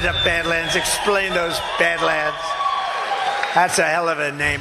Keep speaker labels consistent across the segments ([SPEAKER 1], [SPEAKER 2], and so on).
[SPEAKER 1] rise up, Badlands. Explain those Badlands. That's a hell of a name.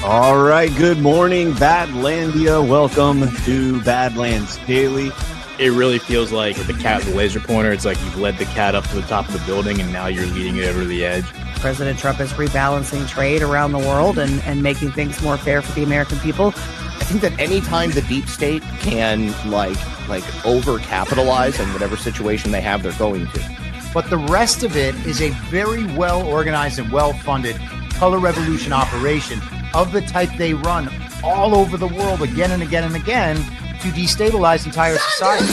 [SPEAKER 2] All right, good morning, Badlandia. Welcome to Badlands Daily.
[SPEAKER 3] It really feels like the cat with the laser pointer. It's like you've led the cat up to the top of the building, and now you're leading it over the edge.
[SPEAKER 4] President Trump is rebalancing trade around the world and making things more fair for the American people.
[SPEAKER 5] I think that anytime the deep state can like overcapitalize in whatever situation they have, they're going to.
[SPEAKER 6] But the rest of it is a very well organized and well funded color revolution operation of the type they run all over the world again and again and again to destabilize entire society.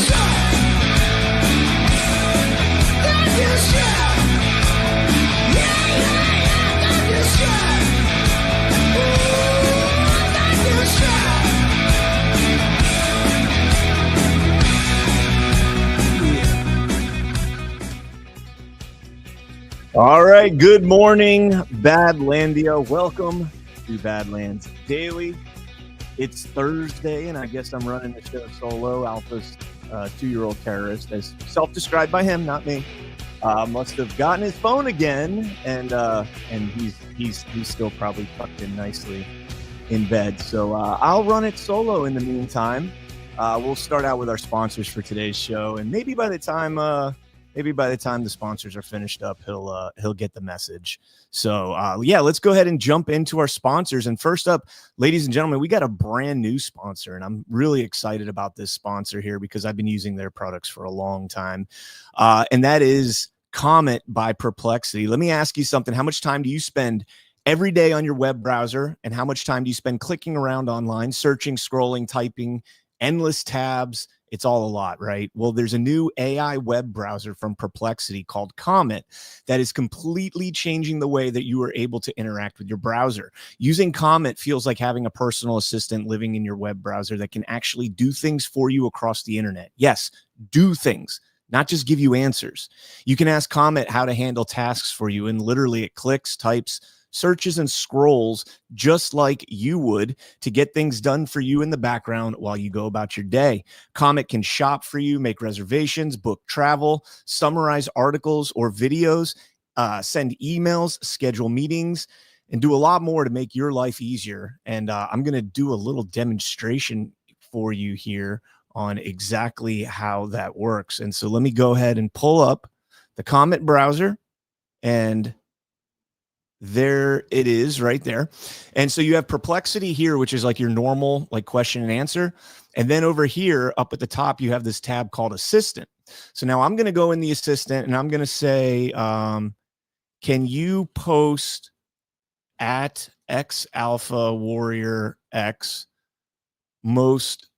[SPEAKER 2] All right, good morning, Badlandia. Welcome to Badlands Daily. It's Thursday, and I guess I'm running the show solo. Alpha's 2-year-old terrorist, as self-described by him, not me, must have gotten his phone again, and he's still probably tucked in nicely in bed. So I'll run it solo in the meantime. We'll start out with our sponsors for today's show, and maybe by the time the sponsors are finished up, he'll get the message. So let's go ahead and jump into our sponsors. And first up, ladies and gentlemen, we got a brand new sponsor, and I'm really excited about this sponsor here because I've been using their products for a long time. And that is Comet by Perplexity. Let me ask you something. How much time do you spend every day on your web browser? And how much time do you spend clicking around online, searching, scrolling, typing, endless tabs? It's all a lot, right? Well, there's a new AI web browser from Perplexity called Comet that is completely changing the way that you are able to interact with your browser. Using Comet feels like having a personal assistant living in your web browser that can actually do things for you across the internet. Yes, do things, not just give you answers. You can ask Comet how to handle tasks for you, and literally it clicks, types, searches, and scrolls just like you would to get things done for you in the background while you go about your day. Comet can shop for you, make reservations, book travel, summarize articles or videos, send emails, schedule meetings, and do a lot more to make your life easier. And I'm going to do a little demonstration for you here on exactly how that works. And so let me go ahead and pull up the Comet browser, and there it is right there. And so you have Perplexity here, which is like your normal like question and answer. And then over here up at the top, you have this tab called Assistant. So now I'm going to go in the Assistant and I'm going to say, can you post at X Alpha Warrior X most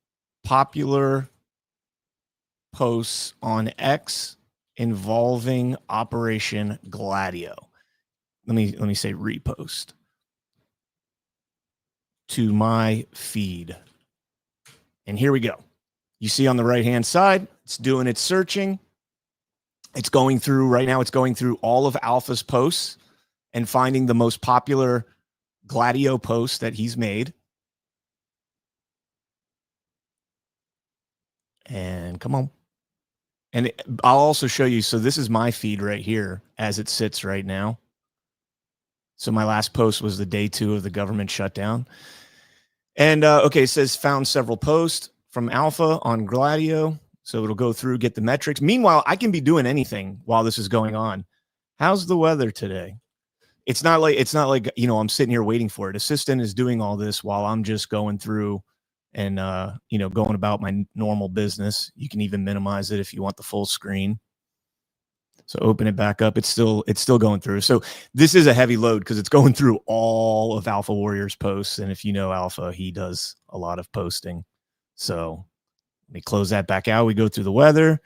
[SPEAKER 2] popular posts on X involving Operation Gladio? Let me say repost to my feed. And here we go. You see on the right-hand side, it's doing its searching. It's going through right now. It's going through all of Alpha's posts and finding the most popular Gladio posts that he's made. And come on. And I'll also show you. So this is my feed right here as it sits right now. So my last post was the day 2 of the government shutdown. And okay, it says found several posts from Alpha on Gladio. So it'll go through, get the metrics. Meanwhile, I can be doing anything while this is going on. How's the weather today? It's not like, I'm sitting here waiting for it. Assistant is doing all this while I'm just going through and, going about my normal business. You can even minimize it if you want the full screen. So open it back up. It's still going through. So this is a heavy load because it's going through all of Alpha Warrior's posts. And if you know Alpha, he does a lot of posting. So let me close that back out. We go through the weather.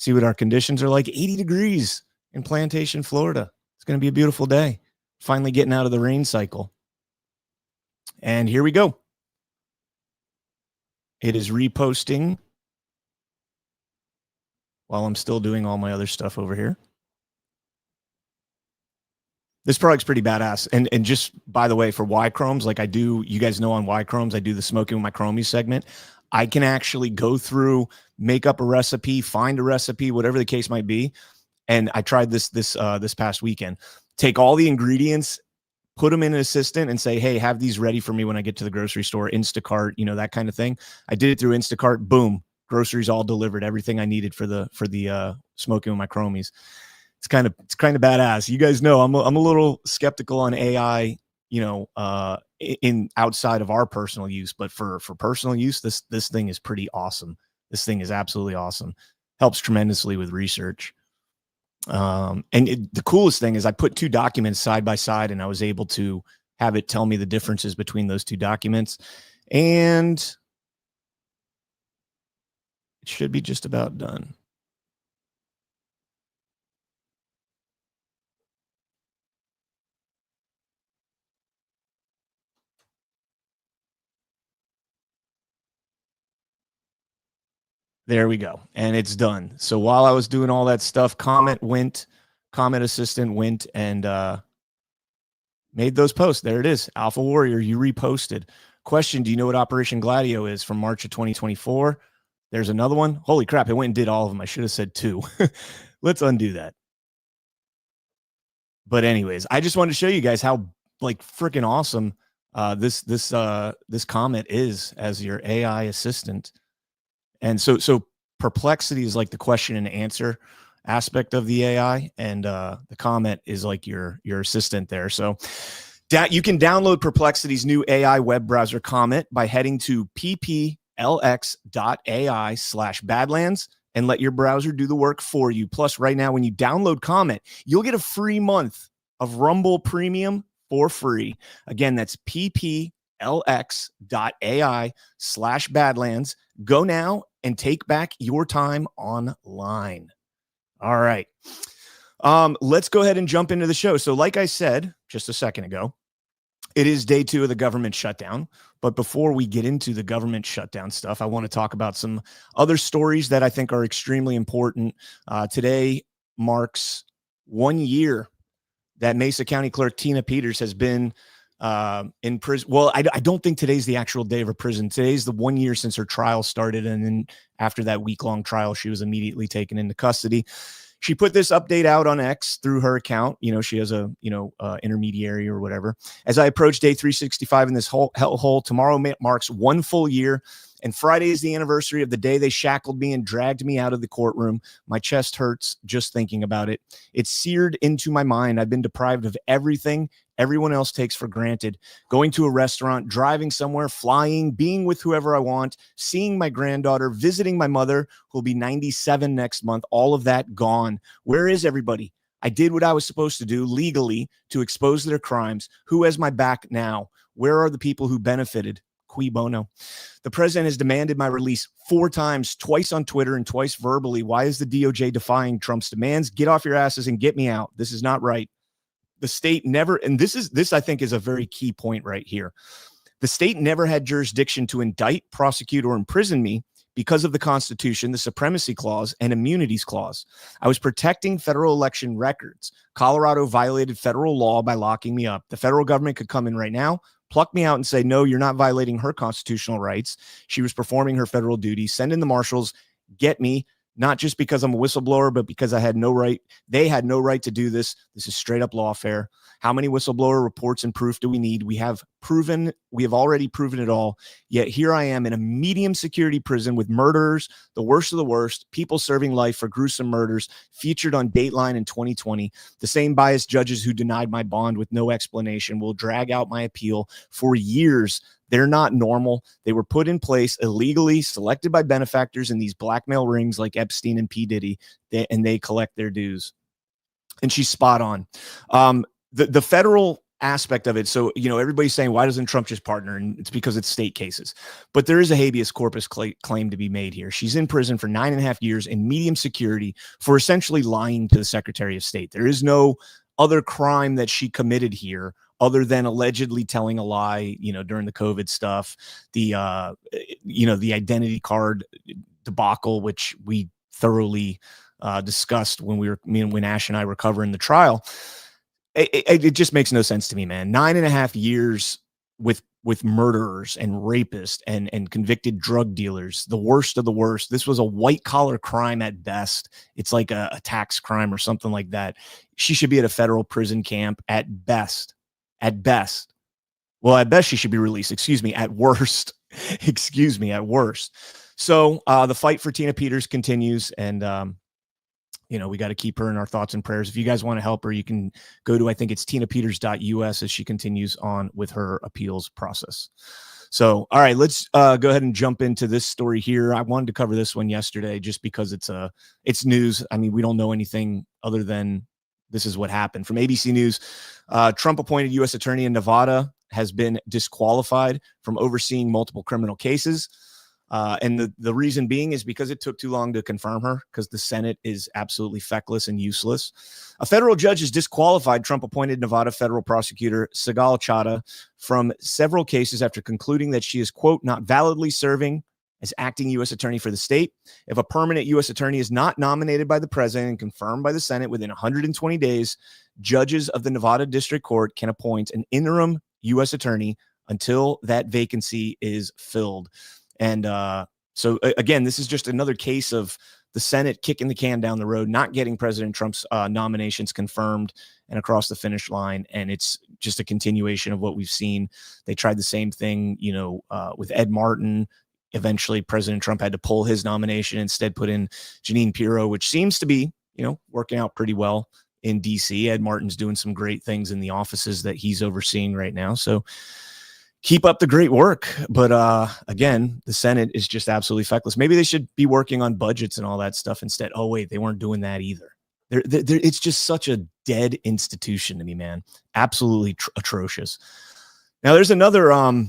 [SPEAKER 2] see what our conditions are like. 80 degrees in Plantation, Florida. It's going to be a beautiful day. Finally getting out of the rain cycle. And here we go. It is reposting while I'm still doing all my other stuff over here. This product's pretty badass. And just, by the way, for Y-Chromes, like I do, you guys know on Y-Chromes, I do the Smoking with My Chromies segment. I can actually go through, make up a recipe, find a recipe, whatever the case might be. And I tried this past weekend. Take all the ingredients, put them in an assistant and say, hey, have these ready for me when I get to the grocery store, Instacart, you know, that kind of thing. I did it through Instacart. Boom. Groceries all delivered. Everything I needed for the Smoking with My Chromies. It's kind of badass. You guys know I'm a little skeptical on AI, you know, in outside of our personal use, but for personal use, this thing is pretty awesome. This thing is absolutely awesome. Helps tremendously with research. The coolest thing is I put two documents side by side and I was able to have it tell me the differences between those two documents. And it should be just about done. There we go. And it's done. So while I was doing all that stuff, Comet Assistant went and made those posts. There it is. Alpha Warrior, you reposted. Question, do you know what Operation Gladio is from March of 2024? There's another one. Holy crap, it went and did all of them. I should have said 2. Let's undo that. But anyways, I just wanted to show you guys how like freaking awesome this Comet is as your AI assistant. And so Perplexity is like the question and answer aspect of the AI, and the Comet is like your assistant there. So you can download Perplexity's new AI web browser Comet by heading to pplx.ai/badlands and let your browser do the work for you. Plus, right now, when you download Comet, you'll get a free month of Rumble Premium for free. Again, that's pplx.ai/badlands. Go now and take back your time online. All right. Let's go ahead and jump into the show. So like I said just a second ago, it is day 2 of the government shutdown. But before we get into the government shutdown stuff, I want to talk about some other stories that I think are extremely important. Today marks 1 year that Mesa County Clerk Tina Peters has been in prison. Well, I don't think today's the actual day of her prison. Today's the 1 year since her trial started. And then after that week-long trial, she was immediately taken into custody. She put this update out on X through her account. You know, she has a, intermediary or whatever. As I approach day 365 in this hellhole, tomorrow marks 1 full year. And Friday is the anniversary of the day they shackled me and dragged me out of the courtroom. My chest hurts just thinking about it. It's seared into my mind. I've been deprived of everything everyone else takes for granted. Going to a restaurant, driving somewhere, flying, being with whoever I want, seeing my granddaughter, visiting my mother, who'll be 97 next month. All of that gone. Where is everybody? I did what I was supposed to do legally to expose their crimes. Who has my back now? Where are the people who benefited? Cui bono. The president has demanded my release 4 times, twice on Twitter and twice verbally. Why is the DOJ defying Trump's demands? Get off your asses and get me out. This is not right. The state never, and this I think is a very key point right here. The state never had jurisdiction to indict, prosecute, or imprison me because of the Constitution, the Supremacy Clause, and Immunities Clause. I was protecting federal election records. Colorado violated federal law by locking me up. The federal government could come in right now, pluck me out and say, no, you're not violating her constitutional rights. She was performing her federal duties. Send in the marshals, get me, not just because I'm a whistleblower, but because I had no right. They had no right to do this. This is straight up lawfare. How many whistleblower reports and proof do we need? We have already proven it all. Yet here I am in a medium security prison with murderers, the worst of the worst, people serving life for gruesome murders, featured on Dateline in 2020. The same biased judges who denied my bond with no explanation will drag out my appeal for years. They're not normal. They were put in place illegally, selected by benefactors in these blackmail rings like Epstein and P. Diddy, and they collect their dues. And she's spot on. The federal aspect of it. So, everybody's saying, why doesn't Trump just partner? And it's because it's state cases. But there is a habeas corpus claim to be made here. She's in prison for 9.5 years in medium security for essentially lying to the Secretary of State. There is no other crime that she committed here other than allegedly telling a lie, during the COVID stuff, the identity card debacle, which we thoroughly discussed when Ash and I were covering the trial. It just makes no sense to me, man. 9.5 years with murderers and rapists and convicted drug dealers, the worst of the worst. This was a white collar crime at best. It's like a tax crime or something like that. She should be at a federal prison camp at best. At best. Well, at best she should be released. Excuse me. At worst. Excuse me. At worst. So the fight for Tina Peters continues, and we got to keep her in our thoughts and prayers. If you guys want to help her, you can go to, I think it's tinapeters.us as she continues on with her appeals process. So, all right, let's go ahead and jump into this story here. I wanted to cover this one yesterday just because it's news. I mean, we don't know anything other than this is what happened. From ABC News, Trump appointed U.S. attorney in Nevada has been disqualified from overseeing multiple criminal cases. And the reason being is because it took too long to confirm her, because the Senate is absolutely feckless and useless. A federal judge has disqualified Trump-appointed Nevada federal prosecutor Sigal Chattah from several cases after concluding that she is, quote, not validly serving as acting U.S. attorney for the state. If a permanent U.S. attorney is not nominated by the president and confirmed by the Senate within 120 days, judges of the Nevada District Court can appoint an interim U.S. attorney until that vacancy is filled. And so, again, this is just another case of the Senate kicking the can down the road, not getting President Trump's nominations confirmed and across the finish line. And it's just a continuation of what we've seen. They tried the same thing, with Ed Martin. Eventually, President Trump had to pull his nomination, instead put in Jeanine Pirro, which seems to be, working out pretty well in D.C. Ed Martin's doing some great things in the offices that he's overseeing right now. So keep up the great work. But again, the Senate is just absolutely feckless. Maybe they should be working on budgets and all that stuff instead. Oh, wait, they weren't doing that either. It's just such a dead institution to me, man. Absolutely atrocious. Now, there's another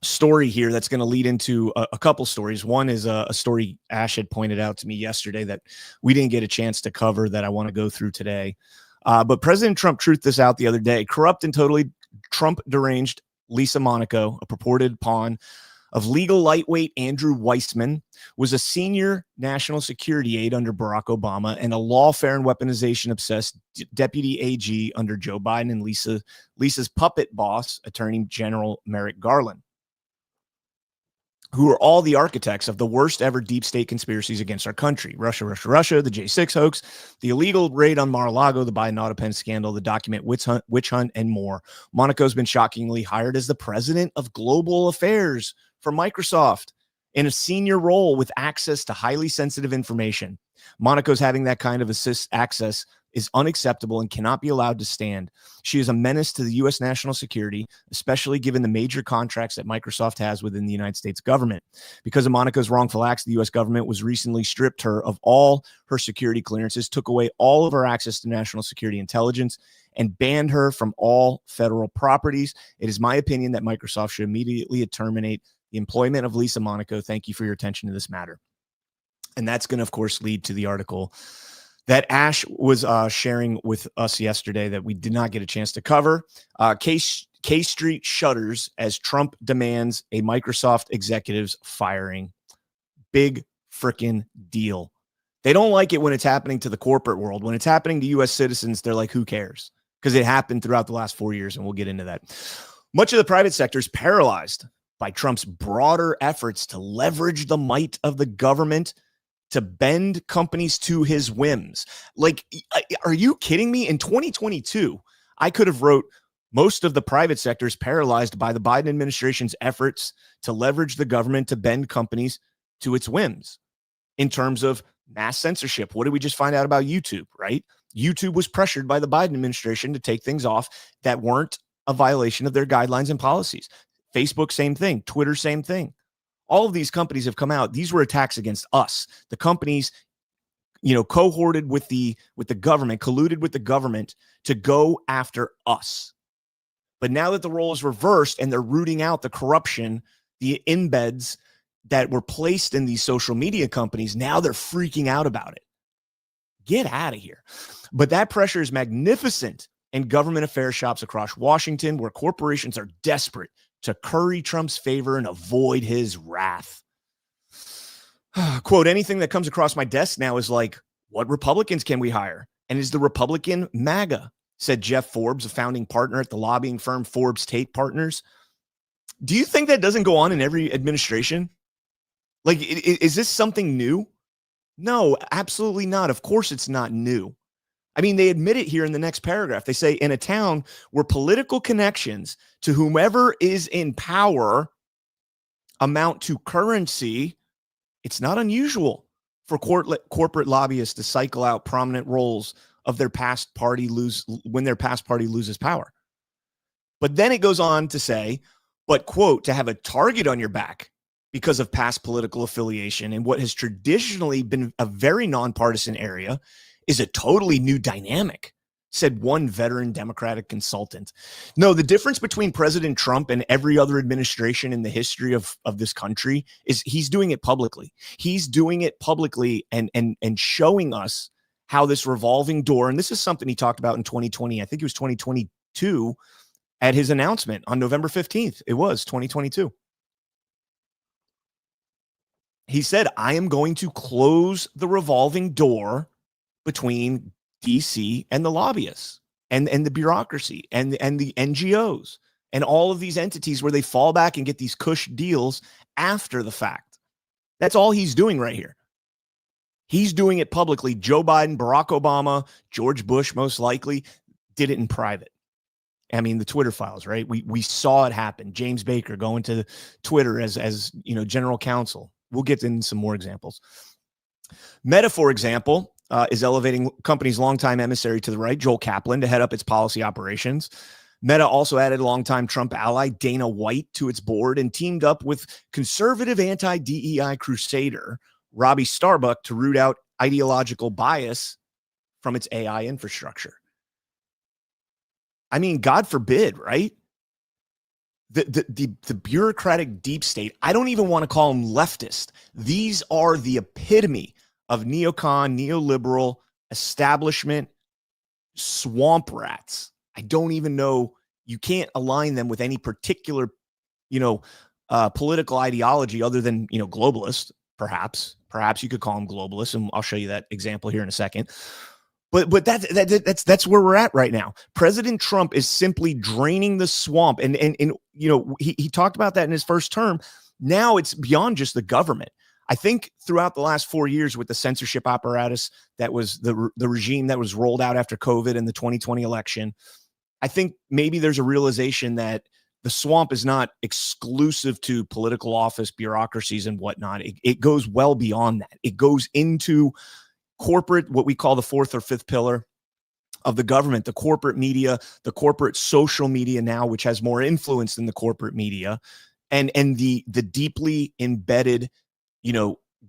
[SPEAKER 2] story here that's going to lead into a couple stories. One is a story Ash had pointed out to me yesterday that we didn't get a chance to cover that I want to go through today. But President Trump truthed this out the other day. Corrupt and totally Trump deranged Lisa Monaco, a purported pawn of legal lightweight Andrew Weissman, was a senior national security aide under Barack Obama and a lawfare and weaponization obsessed deputy AG under Joe Biden and Lisa's puppet boss, Attorney General Merrick Garland, who are all the architects of the worst ever deep state conspiracies against our country. Russia, the J6 hoax, the illegal raid on Mar-a-Lago, the Biden auto pen scandal, the document witch hunt, and more. Monaco's been shockingly hired as the president of global affairs for Microsoft in a senior role with access to highly sensitive information. Monaco's having that kind of access is unacceptable and cannot be allowed to stand. She is a menace to the U.S. national security, especially given the major contracts that Microsoft has within the United States government. Because of Monaco's wrongful acts, the U.S. government was recently stripped her of all her security clearances, took away all of her access to national security intelligence, and banned her from all federal properties. It is my opinion that Microsoft should immediately terminate the employment of Lisa Monaco. Thank you for your attention to this matter. And that's going to, of course, lead to the article that Ash was sharing with us yesterday that we did not get a chance to cover. K Street shudders as Trump demands a Microsoft executive's firing. Big freaking deal. They don't like it when it's happening to the corporate world. When it's happening to U.S. citizens, they're like, who cares? Because it happened throughout the last 4 years, and we'll get into that. Much of the private sector is paralyzed by Trump's broader efforts to leverage the might of the government to bend companies to his whims. Like, are you kidding me? In 2022, I could have wrote most of the private sector is paralyzed by the Biden administration's efforts to leverage the government to bend companies to its whims in terms of mass censorship. What did we just find out about YouTube, right? YouTube was pressured by the Biden administration to take things off that weren't a violation of their guidelines and policies. Facebook, same thing. Twitter, same thing. All of these companies have come out. These were attacks against us. The companies, cohorted with the government, colluded with the government to go after us. But now that the role is reversed and they're rooting out the corruption, the embeds that were placed in these social media companies, now they're freaking out about it. Get out of here. But that pressure is magnificent in government affairs shops across Washington, where corporations are desperate to curry Trump's favor and avoid his wrath. Quote, anything that comes across my desk now is like, what Republicans can we hire? And is the Republican MAGA, said Jeff Forbes, a founding partner at the lobbying firm Forbes Tate Partners. Do you think that doesn't go on in every administration? Like, is this something new? No, absolutely not. Of course it's not new. I mean, they admit it here in the next paragraph. They say, in a town where political connections to whomever is in power amount to currency, it's not unusual for corporate lobbyists to cycle out prominent roles of their past party when their past party loses power. But then it goes on to say, but quote, to have a target on your back because of past political affiliation in what has traditionally been a very nonpartisan area is a totally new dynamic, said one veteran Democratic consultant. No, the difference between President Trump and every other administration in the history of this country is he's doing it publicly. He's doing it publicly and showing us how this revolving door, and this is something he talked about in 2020, I think it was 2022, at his announcement on November 15th. It was 2022. He said, I am going to close the revolving door between DC and the lobbyists and the bureaucracy and the NGOs and all of these entities where they fall back and get these cush deals after the fact. That's all he's doing right here. He's doing it publicly. Joe Biden, Barack Obama, George Bush, most likely did it in private. I mean, the Twitter files, right? We saw it happen. James Baker going to Twitter as general counsel. We'll get into some more examples. Meta, for example, is elevating company's longtime emissary to the right, Joel Kaplan, to head up its policy operations. Meta also added longtime Trump ally Dana White to its board and teamed up with conservative anti-DEI crusader Robbie Starbuck to root out ideological bias from its AI infrastructure. I mean, God forbid, right? The bureaucratic deep state, I don't even want to call them leftist. These are the epitome of neocon, neoliberal, establishment, swamp rats. I don't even know. You can't align them with any particular, political ideology other than, globalist, perhaps. Perhaps you could call them globalists, and I'll show you that example here in a second. But that's where we're at right now. President Trump is simply draining the swamp, and he talked about that in his first term. Now it's beyond just the government. I think throughout the last 4 years with the censorship apparatus that was the regime that was rolled out after COVID and the 2020 election, I think maybe there's a realization that the swamp is not exclusive to political office bureaucracies and whatnot. It goes well beyond that. It goes into corporate, what we call the fourth or fifth pillar of the government, the corporate media, the corporate social media now, which has more influence than the corporate media, and the deeply embedded,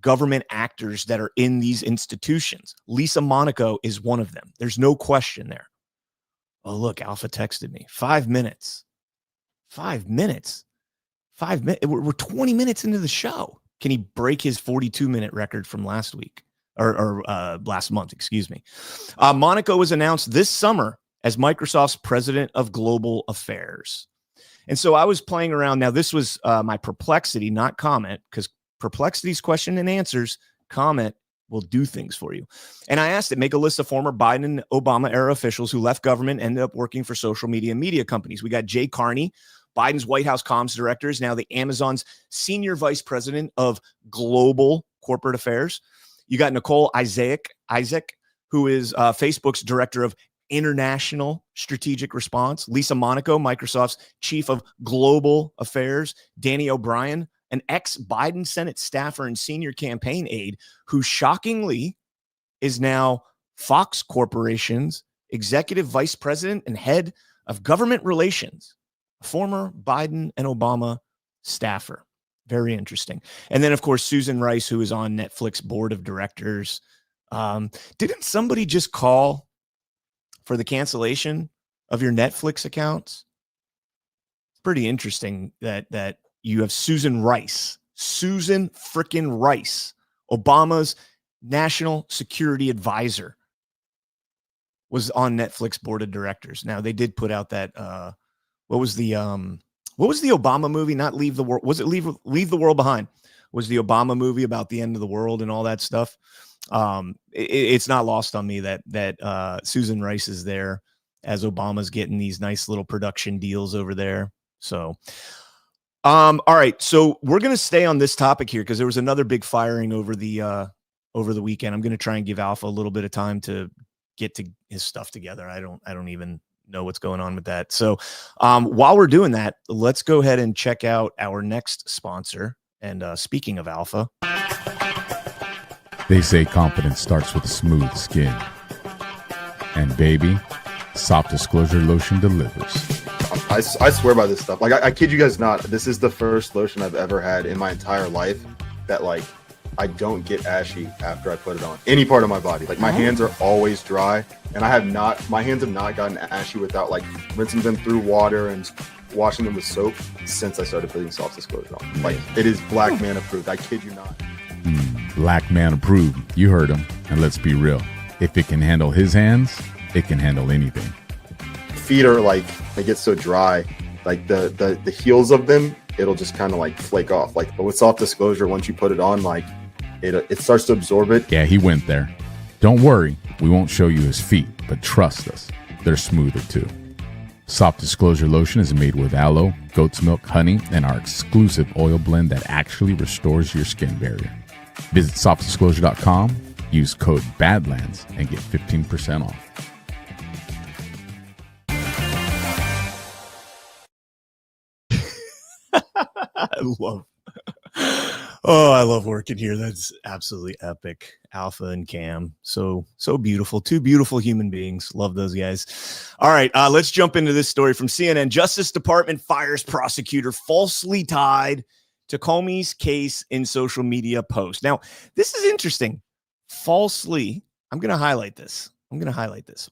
[SPEAKER 2] government actors that are in these institutions. Lisa Monaco is one of them. There's no question there. Oh, look, Alpha texted me. 5 minutes. 5 minutes. 5 minutes. We're 20 minutes into the show. Can he break his 42-minute record from last week? Or last month, excuse me. Monaco was announced this summer as Microsoft's president of global affairs. And so I was playing around. Now, this was my Perplexity, not Comet, because Perplexity's question and answers, Comet will do things for you. And I asked it, make a list of former Biden and Obama era officials who left government, ended up working for social media companies. We got Jay Carney, Biden's White House comms director, is now the Amazon's senior vice president of global corporate affairs. You got Nicole Isaac, who is Facebook's director of international strategic response. Lisa Monaco, Microsoft's chief of global affairs. Danny O'Brien, an ex-Biden Senate staffer and senior campaign aide, who shockingly is now Fox Corporation's executive vice president and head of government relations. Former Biden and Obama staffer. Very interesting. And then, of course, Susan Rice, who is on Netflix board of directors. Didn't somebody just call for the cancellation of your Netflix accounts? pretty interesting that you have Susan frickin' Rice, Obama's national security advisor, was on Netflix board of directors. Now they did put out that what was the Obama movie? Not Leave the World. Was it Leave the World Behind? Was the Obama movie about the end of the world and all that stuff? It's not lost on me that Susan Rice is there as Obama's getting these nice little production deals over there. So, all right. So we're going to stay on this topic here because there was another big firing over the weekend. I'm going to try and give Alpha a little bit of time to get to his stuff together. I don't even know what's going on with that. So, while we're doing that, let's go ahead and check out our next sponsor. And speaking of Alpha,
[SPEAKER 7] they say confidence starts with a smooth skin. And baby, Soft Disclosure Lotion delivers.
[SPEAKER 8] I swear by this stuff. Like, I kid you guys not. This is the first lotion I've ever had in my entire life that, like, I don't get ashy after I put it on any part of my body. Like, my hands are always dry, and my hands have not gotten ashy without, like, rinsing them through water and washing them with soap since I started putting Soft Disclosure on. Like, it is Black Man approved. I kid you not.
[SPEAKER 7] Black Man approved. You heard him. And let's be real. If it can handle his hands, it can handle anything.
[SPEAKER 8] Feet are like, they get so dry, like the heels of them, it'll just kind of like flake off. Like, but with Soft Disclosure, once you put it on, like it starts to absorb it.
[SPEAKER 7] Yeah, he went there. Don't worry, we won't show you his feet, but trust us, they're smoother too. Soft Disclosure Lotion is made with aloe, goat's milk, honey, and our exclusive oil blend that actually restores your skin barrier. Visit softdisclosure.com, use code BADLANDS, and get 15% off.
[SPEAKER 2] I love working here. That's absolutely epic. Alpha and Cam, so beautiful. Two beautiful human beings. Love those guys. All right, let's jump into this story from CNN. Justice Department fires prosecutor falsely tied to Comey's case in social media post. Now, this is interesting. Falsely, I'm going to highlight this.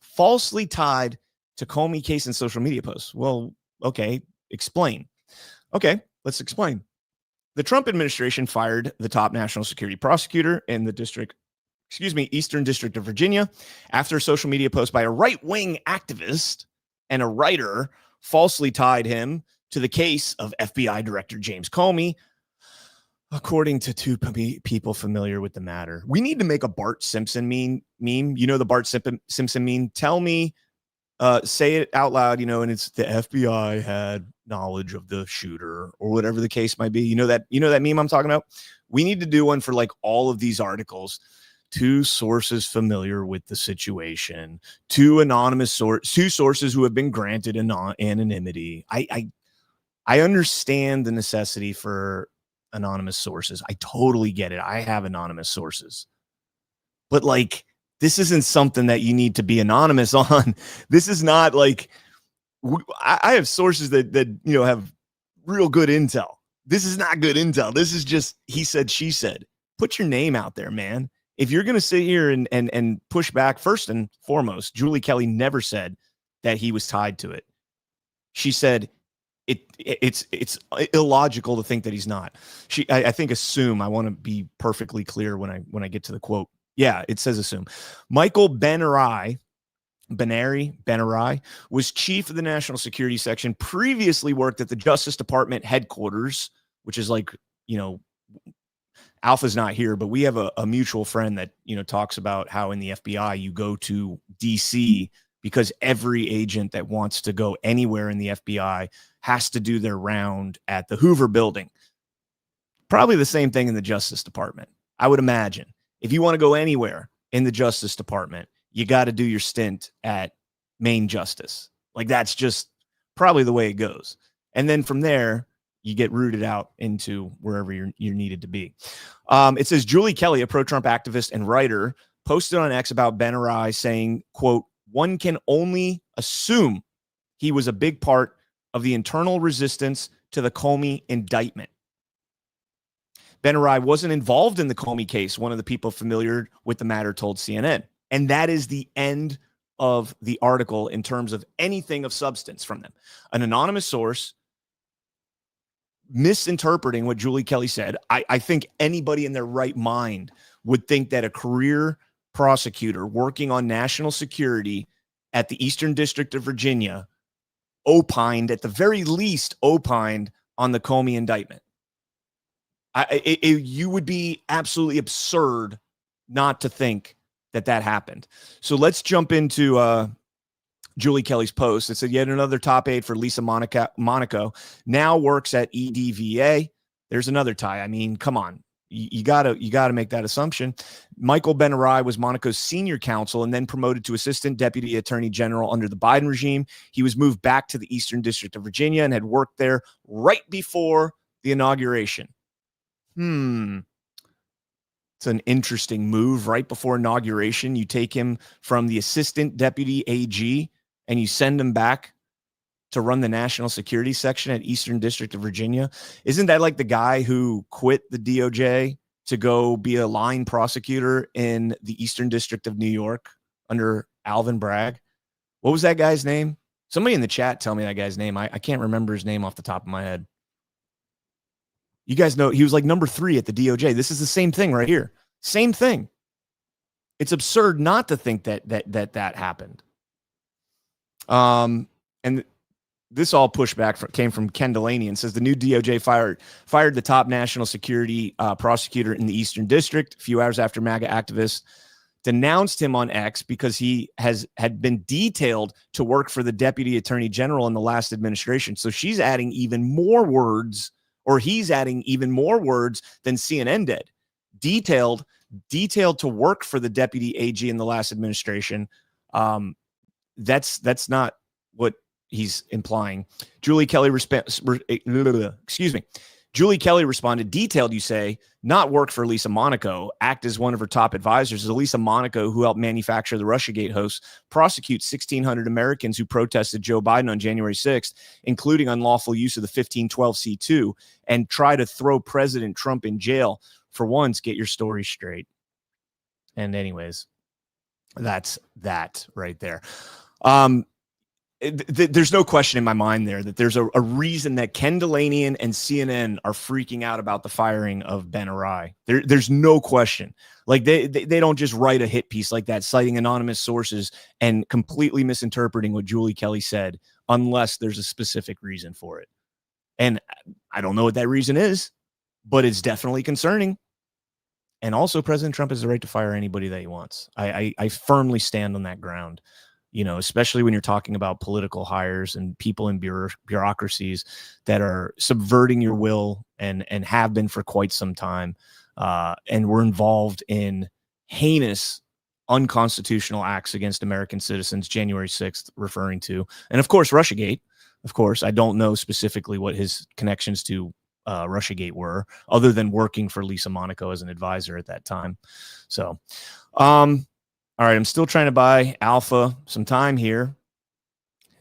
[SPEAKER 2] Falsely tied to Comey case in social media posts. Well, okay, explain. Okay, let's explain. The Trump administration fired the top national security prosecutor in the Eastern District of Virginia after a social media post by a right-wing activist and a writer falsely tied him to the case of FBI Director James Comey, according to two people familiar with the matter. We need to make a Bart Simpson meme. You know the Bart Simpson meme? Tell me, say it out loud, and it's the FBI had knowledge of the shooter or whatever the case might be. You know that meme I'm talking about? We need to do one for like all of these articles. Two sources familiar with the situation, two sources who have been granted anonymity. I understand the necessity for anonymous sources. I totally get it. I have anonymous sources, but like, this isn't something that you need to be anonymous on. This is not like, I have sources that have real good intel. This is not good intel. This is just he said, she said. Put your name out there, man. If you're going to sit here and push back, first and foremost, Julie Kelly never said that he was tied to it. She said it's illogical to think that he's not. I think assume. I want to be perfectly clear when I get to the quote. Yeah, it says assume. Michael Benarai was chief of the National Security Section, previously worked at the Justice Department headquarters, which is like, Alpha's not here, but we have a mutual friend that, talks about how in the FBI you go to DC because every agent that wants to go anywhere in the FBI has to do their round at the Hoover building. Probably the same thing in the Justice Department, I would imagine. If you want to go anywhere in the Justice Department, you got to do your stint at Main Justice. Like, that's just probably the way it goes. And then from there, you get rooted out into wherever you're needed to be. It says Julie Kelly, a pro-Trump activist and writer, posted on X about Benarai saying, quote, "One can only assume he was a big part of the internal resistance to the Comey indictment." Benarai wasn't involved in the Comey case, one of the people familiar with the matter told CNN. And that is the end of the article in terms of anything of substance from them. An anonymous source misinterpreting what Julie Kelly said. I think anybody in their right mind would think that a career prosecutor working on national security at the Eastern District of Virginia opined, at the very least, opined on the Comey indictment. You would be absolutely absurd not to think that happened. So let's jump into Julie Kelly's post. It said yet another top aide for Lisa Monaco now works at EDVA. There's another tie. I mean, come on. You gotta make that assumption. Michael Ben-Arai was Monaco's senior counsel and then promoted to assistant deputy attorney general under the Biden regime. He was moved back to the Eastern District of Virginia and had worked there right before the inauguration. It's an interesting move. Right before inauguration, you take him from the assistant deputy AG and you send him back to run the national security section at Eastern District of Virginia. Isn't that like the guy who quit the DOJ to go be a line prosecutor in the Eastern District of New York under Alvin Bragg? What was that guy's name? Somebody in the chat tell me that guy's name. I can't remember his name off the top of my head. You guys know he was like number 3 at the DOJ. This is the same thing right here. Same thing. It's absurd not to think that happened. And this all pushback came from Ken Delaney and says the new DOJ fired the top national security prosecutor in the Eastern District a few hours after MAGA activists denounced him on X because he had been detailed to work for the deputy attorney general in the last administration. So she's adding even more words, or he's adding even more words than CNN did. Detailed to work for the deputy AG in the last administration. That's not what he's implying. Julie Kelly Julie Kelly responded, detailed, you say, not work for Lisa Monaco, act as one of her top advisors. Lisa Monaco, who helped manufacture the Russiagate hoax, prosecute 1,600 Americans who protested Joe Biden on January 6th, including unlawful use of the 1512C2, and try to throw President Trump in jail. For once, get your story straight. And anyways, that's that right there. There's no question in my mind there that there's a reason that Ken Delaney and CNN are freaking out about the firing of Ben-Arai. There's no question. Like they don't just write a hit piece like that, citing anonymous sources and completely misinterpreting what Julie Kelly said, unless there's a specific reason for it. And I don't know what that reason is, but it's definitely concerning. And also, President Trump has the right to fire anybody that he wants. I firmly stand on that ground. You know, especially when you're talking about political hires and people in bureaucracies that are subverting your will and have been for quite some time, and were involved in heinous, unconstitutional acts against American citizens, January 6th referring to. And of course, Russiagate. Of course, I don't know specifically what his connections to Russiagate were, other than working for Lisa Monaco as an advisor at that time. So, all right, I'm still trying to buy Alpha some time here.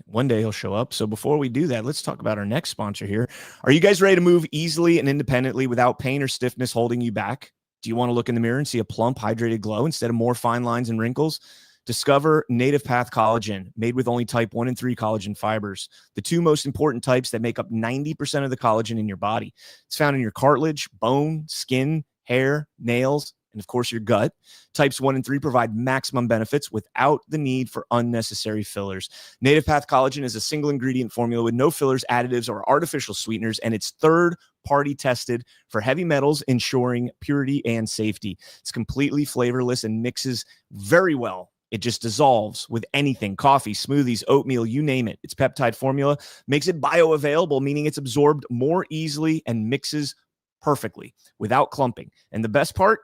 [SPEAKER 2] One day he'll show up. So before we do that, let's talk about our next sponsor here. Are you guys ready to move easily and independently without pain or stiffness holding you back? Do you want to look in the mirror and see a plump, hydrated glow instead of more fine lines and wrinkles? Discover Native Path Collagen, made with only type 1 and 3 collagen fibers, the two most important types that make up 90% of the collagen in your body. It's found in your cartilage, bone, skin, hair, nails, and of course your gut. Types 1 and 3 provide maximum benefits without the need for unnecessary fillers. Native Path Collagen is a single ingredient formula with no fillers, additives, or artificial sweeteners, and it's third-party tested for heavy metals, ensuring purity and safety. It's completely flavorless and mixes very well. It just dissolves with anything, coffee, smoothies, oatmeal, you name it. Its peptide formula makes it bioavailable, meaning it's absorbed more easily and mixes perfectly without clumping. And the best part,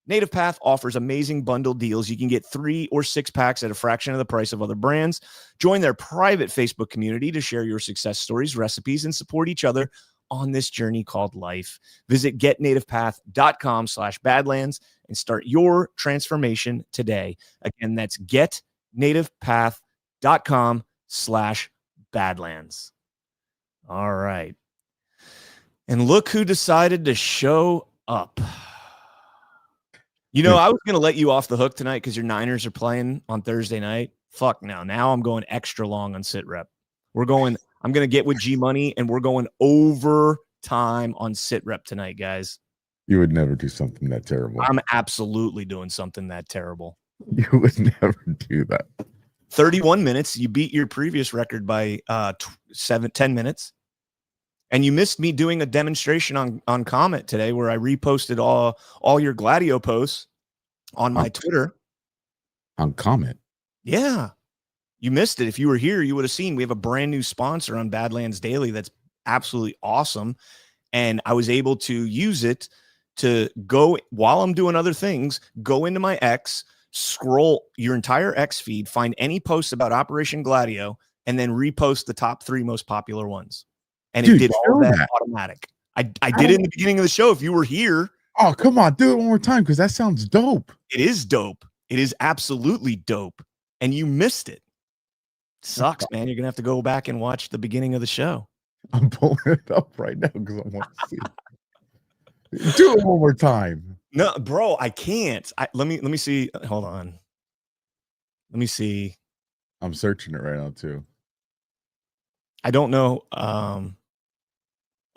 [SPEAKER 2] Native Path offers amazing bundle deals. You can get 3 or 6 packs at a fraction of the price of other brands. Join their private Facebook community to share your success stories, recipes, and support each other on this journey called life. Visit getnativepath.com/badlands and start your transformation today. Again, that's getnativepath.com/badlands. All right. And look who decided to show up. You know, I was going to let you off the hook tonight because your Niners are playing on Thursday night. Fuck no. Now I'm going extra long on sit rep. I'm going to get with G Money and we're going over time on sit rep tonight, guys.
[SPEAKER 7] You would never do something that terrible.
[SPEAKER 2] I'm absolutely doing something that terrible.
[SPEAKER 7] You would never do that.
[SPEAKER 2] 31 minutes. You beat your previous record by 10 minutes. And you missed me doing a demonstration on Comet today where I reposted all your Gladio posts on my Twitter.
[SPEAKER 7] On Comet?
[SPEAKER 2] Yeah. You missed it. If you were here, you would have seen we have a brand new sponsor on Badlands Daily that's absolutely awesome. And I was able to use it to go, while I'm doing other things, go into my X, scroll your entire X feed, find any posts about Operation Gladio, and then repost the top 3 most popular ones. And
[SPEAKER 7] Dude,
[SPEAKER 2] it did all that automatic. I did it in the beginning of the show. If you were here.
[SPEAKER 7] Oh, come on. Do it one more time because that sounds dope.
[SPEAKER 2] It is dope. It is absolutely dope. And you missed it. Sucks, man. You're going to have to go back and watch the beginning of the show.
[SPEAKER 7] I'm pulling it up right now because I want to see it. Do it one more time.
[SPEAKER 2] No, bro, I can't. Let me see. Hold on. Let me see.
[SPEAKER 7] I'm searching it right now too.
[SPEAKER 2] I don't know.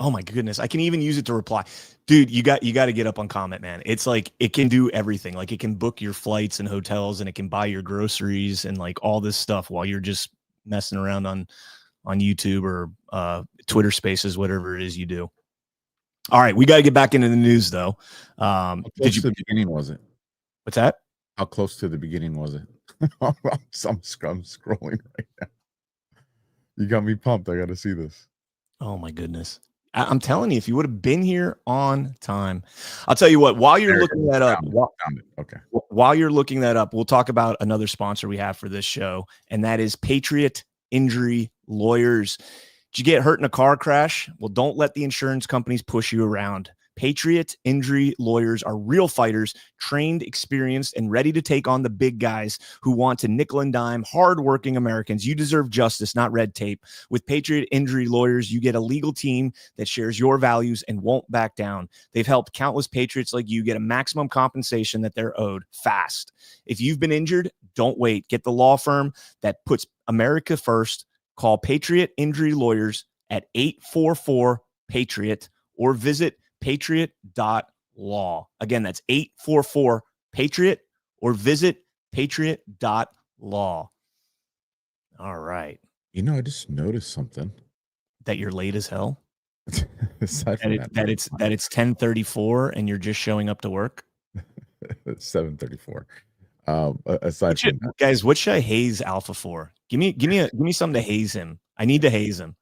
[SPEAKER 2] Oh my goodness. I can even use it to reply. Dude, you got to get up on Comet, man. It's like it can do everything. Like it can book your flights and hotels, and it can buy your groceries and like all this stuff while you're just messing around on YouTube or Twitter Spaces, whatever it is you do. All right, we got to get back into the news though.
[SPEAKER 7] How close to the beginning was it?
[SPEAKER 2] What's that?
[SPEAKER 7] How close to the beginning was it? I'm scrolling right now. You got me pumped. I got to see this.
[SPEAKER 2] Oh my goodness. I'm telling you, if you would have been here on time, I'll tell you what, while you're looking that up, while you're looking that up, we'll talk about another sponsor we have for this show, and that is Patriot Injury Lawyers. Did you get hurt in a car crash? Well, don't let the insurance companies push you around. Patriot Injury Lawyers are real fighters, trained, experienced, and ready to take on the big guys who want to nickel and dime hardworking Americans. You deserve justice, not red tape. With Patriot Injury Lawyers, you get a legal team that shares your values and won't back down. They've helped countless patriots like you get a maximum compensation that they're owed fast. If you've been injured, don't wait. Get the law firm that puts America first. Call Patriot Injury Lawyers at 844-PATRIOT or visit patriot.law. Again, that's 844-PATRIOT or visit patriot.law. All right.
[SPEAKER 7] You know, I just noticed something.
[SPEAKER 2] That you're late as hell?
[SPEAKER 7] that
[SPEAKER 2] it's 10:34 and you're just showing up to work?
[SPEAKER 7] It's 7:34. Aside from that.
[SPEAKER 2] Guys, what should I haze Alpha for? Give me something to haze him. I need to haze him.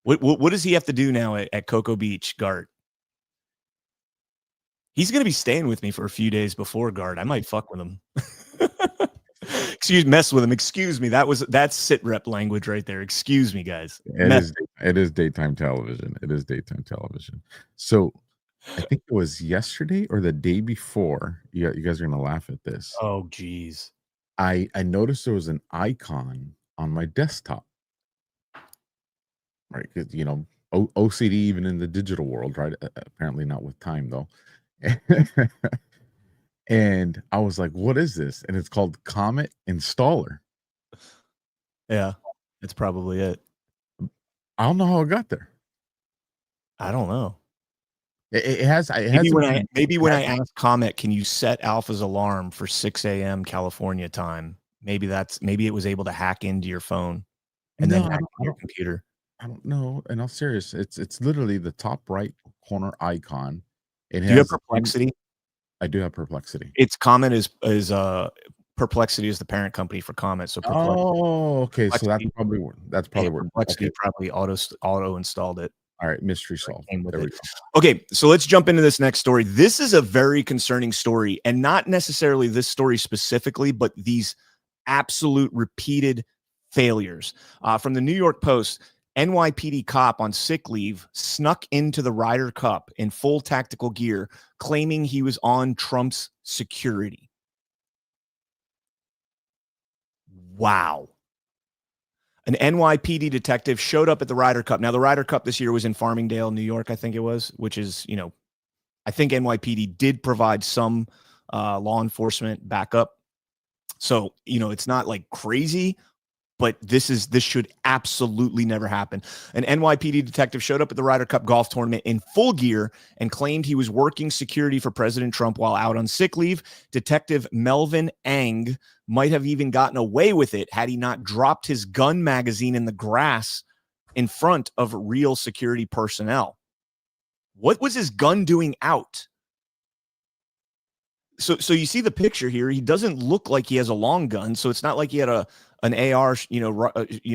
[SPEAKER 2] What does he have to do now at Cocoa Beach, Gart? He's going to be staying with me for a few days before, Gart. I might fuck with him. Mess with him. Excuse me. That's sit rep language right there. Excuse me, guys.
[SPEAKER 7] It is daytime television. It is daytime television. So I think it was yesterday or the day before. You guys are going to laugh at this.
[SPEAKER 2] Oh, geez.
[SPEAKER 7] I noticed there was an icon on my desktop. Right. Because, you know, OCD even in the digital world, right? Apparently not with time, though. And I was like, what is this? And it's called Comet Installer.
[SPEAKER 2] Yeah, that's probably it.
[SPEAKER 7] I don't know how it got there.
[SPEAKER 2] I don't know.
[SPEAKER 7] It has.
[SPEAKER 2] Maybe when I ask Comet, can you set Alpha's alarm for 6 a.m. California time? Maybe it was able to hack into your phone and then hack into your computer.
[SPEAKER 7] I don't know. And I'm serious. It's literally the top right corner icon.
[SPEAKER 2] Do you have Perplexity?
[SPEAKER 7] I do have Perplexity.
[SPEAKER 2] It's Comet is Perplexity is the parent company for Comet. So
[SPEAKER 7] okay. So that's probably where
[SPEAKER 2] Perplexity probably auto installed it.
[SPEAKER 7] All right, mystery solved.
[SPEAKER 2] There we go. Okay, so let's jump into this next story. This is a very concerning story, and not necessarily this story specifically, but these absolute repeated failures. From the New York Post, NYPD cop on sick leave snuck into the Ryder Cup in full tactical gear, claiming he was on Trump's security. Wow. An NYPD detective showed up at the Ryder Cup. Now, the Ryder Cup this year was in Farmingdale, New York, I think it was, which is, you know, I think NYPD did provide some law enforcement backup. So, you know, it's not like crazy, But this should absolutely never happen. An NYPD detective showed up at the Ryder Cup golf tournament in full gear and claimed he was working security for President Trump while out on sick leave. Detective Melvin Ang might have even gotten away with it had he not dropped his gun magazine in the grass in front of real security personnel. What was his gun doing out? So you see the picture here. He doesn't look like he has a long gun, so it's not like he had an AR,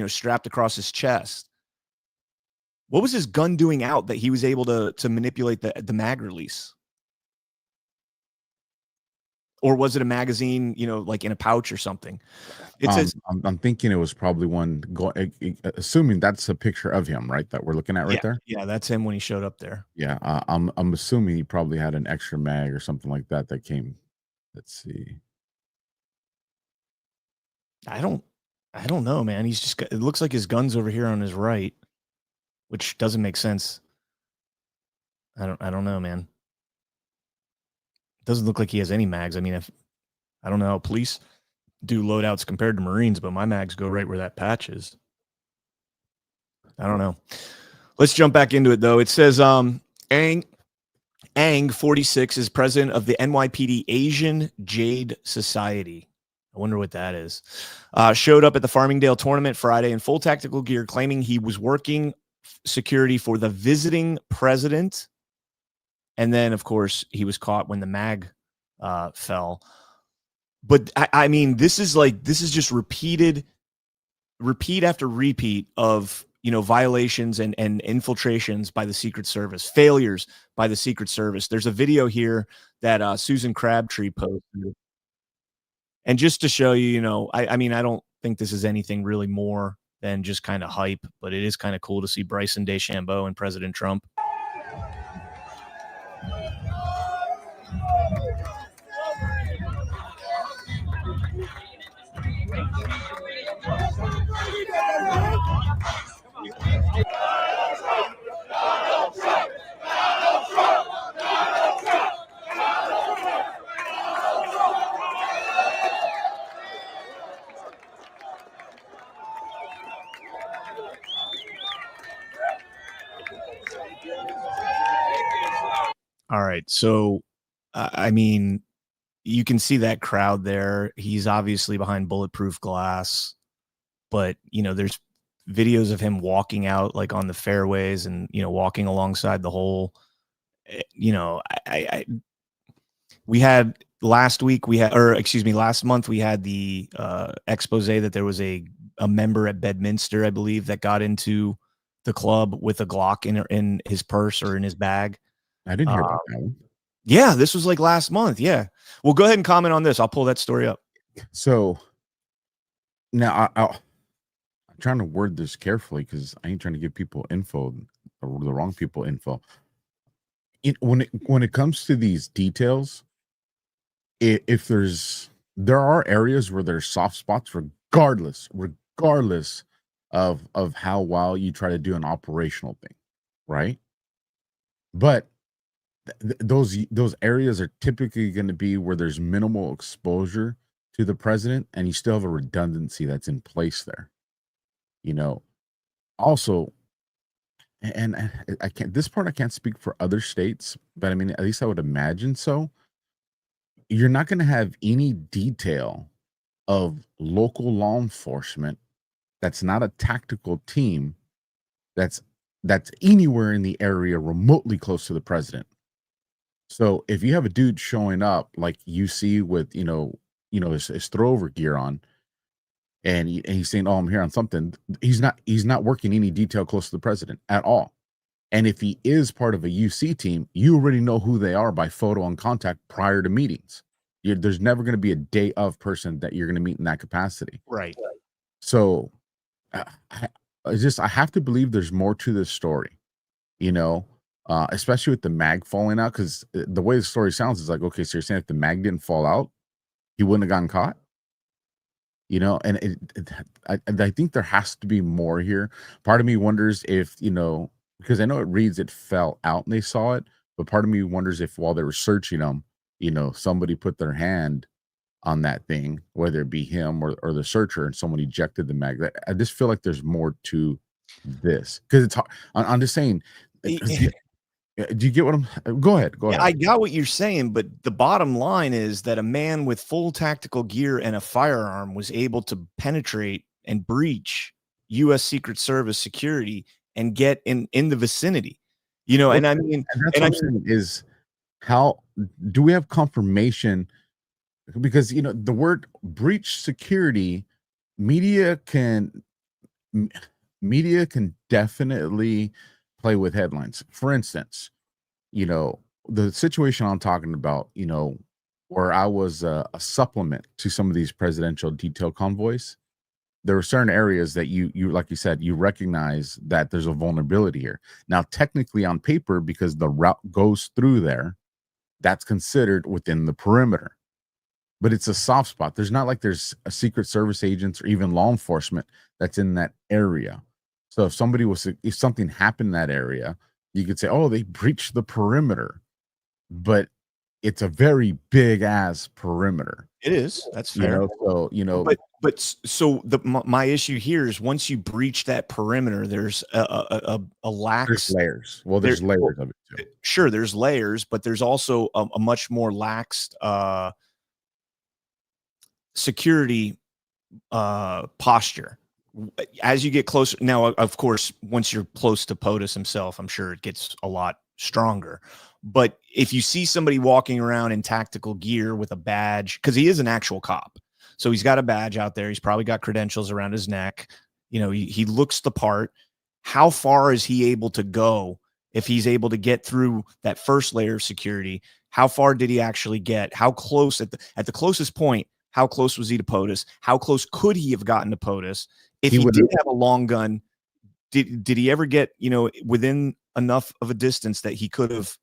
[SPEAKER 2] strapped across his chest. What was his gun doing out that he was able to manipulate the mag release? Or was it a magazine, like in a pouch or something? It says
[SPEAKER 7] I'm thinking it was probably one. Assuming that's a picture of him, right? That we're looking at right there.
[SPEAKER 2] Yeah, that's him when he showed up there.
[SPEAKER 7] Yeah, I'm assuming he probably had an extra mag or something like that came. Let's see.
[SPEAKER 2] I don't know, man. He's just it looks like his gun's over here on his right, which doesn't make sense. I don't know, man. Doesn't look like he has any mags. I mean, I don't know how police do loadouts compared to Marines, but my mags go right where that patch is. I don't know. Let's jump back into it though. It says Ang 46 is president of the NYPD Asian Jade Society. I wonder what that is. Showed up at the Farmingdale tournament Friday in full tactical gear, claiming he was working security for the visiting president. And then, of course, he was caught when the mag fell. But I mean, this is just repeat after repeat of violations and infiltrations by the Secret Service, failures by the Secret Service. There's a video here that Susan Crabtree posted. And just to show you, I mean, I don't think this is anything really more than just kind of hype, but it is kind of cool to see Bryson DeChambeau and President Trump. All right. So, I mean, you can see that crowd there. He's obviously behind bulletproof glass, but, there's videos of him walking out like on the fairways and, walking alongside the hole. We had last month, we had the expose that there was a member at Bedminster, I believe, that got into the club with a Glock in his purse or in his bag.
[SPEAKER 7] I didn't hear about that one.
[SPEAKER 2] Yeah, this was like last month. Yeah. Well, go ahead and comment on this. I'll pull that story up.
[SPEAKER 7] So now I'm trying to word this carefully because I ain't trying to give people info or the wrong people info. When it comes to these details, if there are areas where there's soft spots, regardless of how well you try to do an operational thing, right? But those areas are typically going to be where there's minimal exposure to the president, and you still have a redundancy that's in place there. Also, and I can't speak for other states, but I mean, at least I would imagine so. You're not going to have any detail of local law enforcement that's not a tactical team that's anywhere in the area remotely close to the president. So if you have a dude showing up like you see with his throwover gear on, and he's saying, "Oh, I'm here on something," he's not working any detail close to the president at all. And if he is part of a UC team, you already know who they are by photo and contact prior to meetings. There's never going to be a day of person that you're going to meet in that capacity.
[SPEAKER 2] Right.
[SPEAKER 7] So I have to believe there's more to this story, especially with the mag falling out, because the way the story sounds is like, okay, so you're saying if the mag didn't fall out, he wouldn't have gotten caught? And I think there has to be more here. Part of me wonders if, because I know it reads it fell out and they saw it, but part of me wonders if while they were searching them, somebody put their hand on that thing, whether it be him or the searcher, and someone ejected the mag. I just feel like there's more to this because it's hard. I'm just saying. Do you get what I'm? Go ahead. Go ahead.
[SPEAKER 2] I got what you're saying, but the bottom line is that a man with full tactical gear and a firearm was able to penetrate and breach U.S. Secret Service security and get in the vicinity. You know, and I mean,
[SPEAKER 7] and that's what I'm saying is, how do we have confirmation? Because the word breach security, media can definitely play with headlines. For instance, the situation I'm talking about, where I was a supplement to some of these presidential detail convoys. There were certain areas that you like you said, you recognize that there's a vulnerability here. Now, technically on paper, because the route goes through there, that's considered within the perimeter. But it's a soft spot. There's not like there's a Secret Service agents or even law enforcement that's in that area. So if something happened in that area, you could say, oh, they breached the perimeter. But it's a very big ass perimeter.
[SPEAKER 2] It is. That's fair.
[SPEAKER 7] So
[SPEAKER 2] my issue here is once you breach that perimeter, there's a lax.
[SPEAKER 7] There's layers. Well, there's layers of it too.
[SPEAKER 2] Sure, there's layers, but there's also a much more lax security posture. As you get closer, now, of course, once you're close to POTUS himself, I'm sure it gets a lot stronger. But if you see somebody walking around in tactical gear with a badge, because he is an actual cop, so he's got a badge out there, he's probably got credentials around his neck, he looks the part. How far is he able to go if he's able to get through that first layer of security? How far did he actually get? How close at the closest point? How close was he to POTUS? How close could he have gotten to POTUS? If he did have a long gun, did he ever get, within enough of a distance that he could have,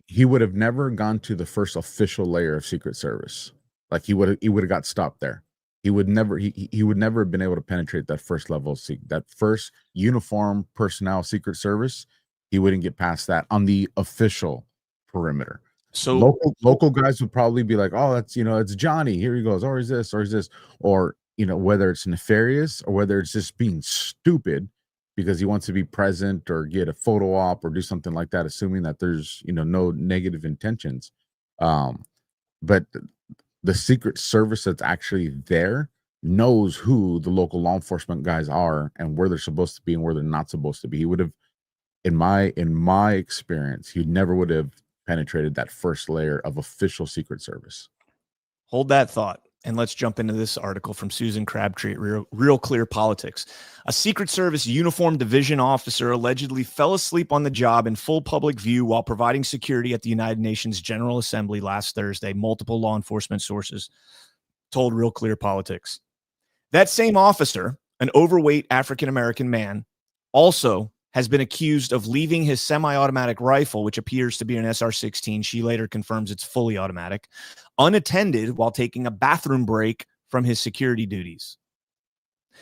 [SPEAKER 7] he would have never gone to the first official layer of Secret Service. Like he would have got stopped there. He would never have been able to penetrate that first level, that first uniform personnel Secret Service. He wouldn't get past that on the official perimeter. So local guys would probably be like, oh, that's, it's Johnny, here he goes, or is this, or whether it's nefarious or whether it's just being stupid because he wants to be present or get a photo op or do something like that, assuming that there's, no negative intentions. But the Secret Service that's actually there knows who the local law enforcement guys are and where they're supposed to be and where they're not supposed to be. He would have, in my experience, he never would have penetrated that first layer of official Secret Service.
[SPEAKER 2] Hold that thought. And let's jump into this article from Susan Crabtree at Real Clear Politics. A Secret Service uniformed division officer allegedly fell asleep on the job in full public view while providing security at the United Nations General Assembly last Thursday, multiple law enforcement sources told Real Clear Politics. That same officer, an overweight African-American man, also has been accused of leaving his semi-automatic rifle, which appears to be an SR-16. She later confirms it's fully automatic, unattended while taking a bathroom break from his security duties.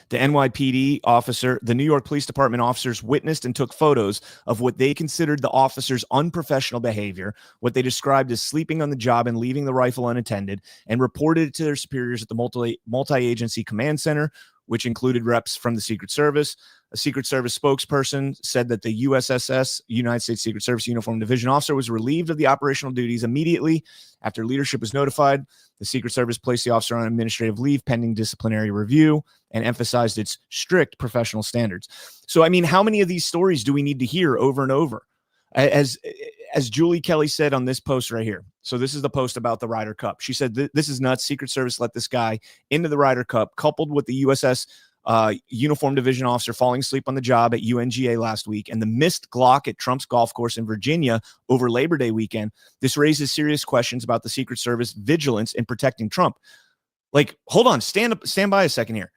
[SPEAKER 2] The NYPD officer, the New York Police Department officers witnessed and took photos of what they considered the officer's unprofessional behavior, what they described as sleeping on the job and leaving the rifle unattended, and reported it to their superiors at the multi-agency command center, which included reps from the Secret Service. A Secret Service spokesperson said that the USSS, United States Secret Service Uniform Division officer, was relieved of the operational duties immediately after leadership was notified. The Secret Service placed the officer on administrative leave pending disciplinary review and emphasized its strict professional standards. So, I mean, how many of these stories do we need to hear over and over? As Julie Kelly said on this post right here. So this is the post about the Ryder Cup. She said, this is nuts. Secret Service let this guy into the Ryder Cup, coupled with the USS Uniform Division officer falling asleep on the job at UNGA last week and the missed Glock at Trump's golf course in Virginia over Labor Day weekend. This raises serious questions about the Secret Service vigilance in protecting Trump. Like, hold on, stand by a second here.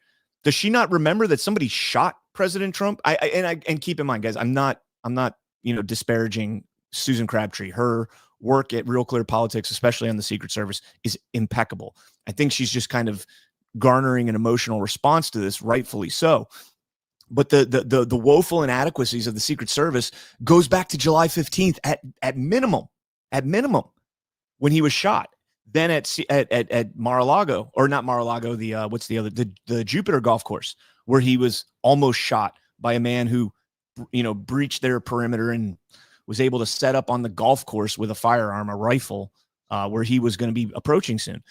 [SPEAKER 2] Does she not remember that somebody shot President Trump? And keep in mind, guys, I'm not disparaging Susan Crabtree. Her work at Real Clear Politics, especially on the Secret Service, is impeccable. I think she's just kind of garnering an emotional response to this, rightfully so. But the woeful inadequacies of the Secret Service goes back to July 15th at minimum, when he was shot. Then at Mar-a-Lago, or not Mar-a-Lago, what's the other, the Jupiter golf course, where he was almost shot by a man who, breached their perimeter and was able to set up on the golf course with a firearm, a rifle, where he was going to be approaching soon.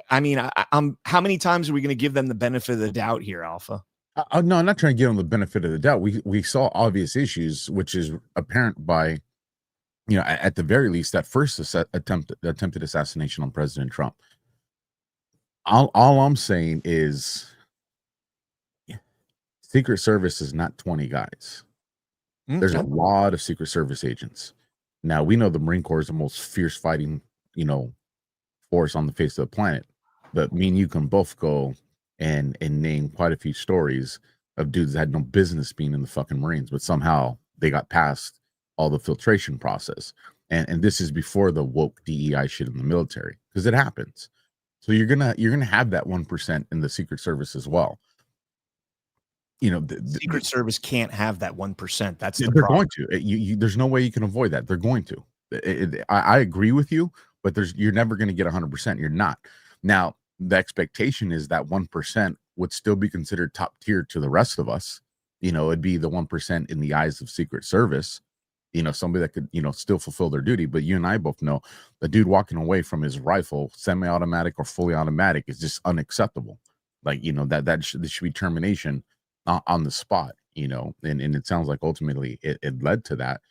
[SPEAKER 2] I'm how many times are we going to give them the benefit of the doubt here, Alpha?
[SPEAKER 7] No, I'm not trying to give them the benefit of the doubt. We saw obvious issues, which is apparent by, at the very least, that first attempted assassination on President Trump. All I'm saying is, Secret Service is not 20 guys. There's a lot of Secret Service agents. Now, we know the Marine Corps is the most fierce fighting, force on the face of the planet. But me and you can both go and name quite a few stories of dudes that had no business being in the fucking Marines, but somehow they got past all the filtration process. And this is before the woke DEI shit in the military, because it happens. So you're gonna have that 1% in the Secret Service as well. The
[SPEAKER 2] Secret Service can't have that 1%. That's the
[SPEAKER 7] they're
[SPEAKER 2] problem.
[SPEAKER 7] going to. There's no way you can avoid that. They're going to. I agree with you, but you're never going to get 100%. You're not. Now, the expectation is that 1% would still be considered top tier to the rest of us. It'd be the 1% in the eyes of Secret Service. Somebody that could, still fulfill their duty. But you and I both know the dude walking away from his rifle, semi-automatic or fully automatic, is just unacceptable. Like, there should be termination on the spot, and it sounds like ultimately it led to that.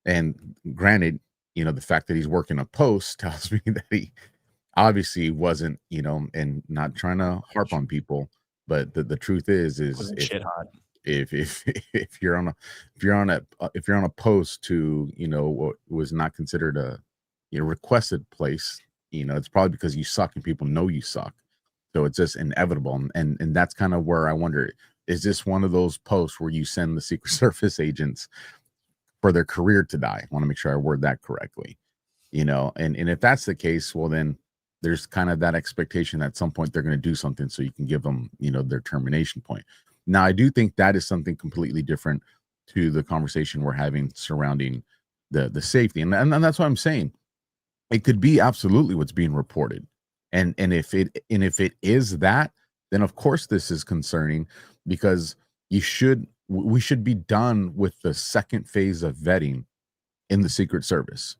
[SPEAKER 7] And granted, the fact that he's working a post tells me that he obviously wasn't, and not trying to harp on people, but the truth is if you're on a post to what was not considered a requested place, it's probably because you suck and people know you suck. So it's just inevitable, and that's kind of where I wonder, is this one of those posts where you send the Secret Service agents for their career to die? I want to make sure I word that correctly. And if that's the case, well, then there's kind of that expectation that at some point they're going to do something so you can give them, their termination point. Now, I do think that is something completely different to the conversation we're having surrounding the safety. And that's what I'm saying. It could be absolutely what's being reported. And if it is that, then of course this is concerning, because we should be done with the second phase of vetting in the Secret Service.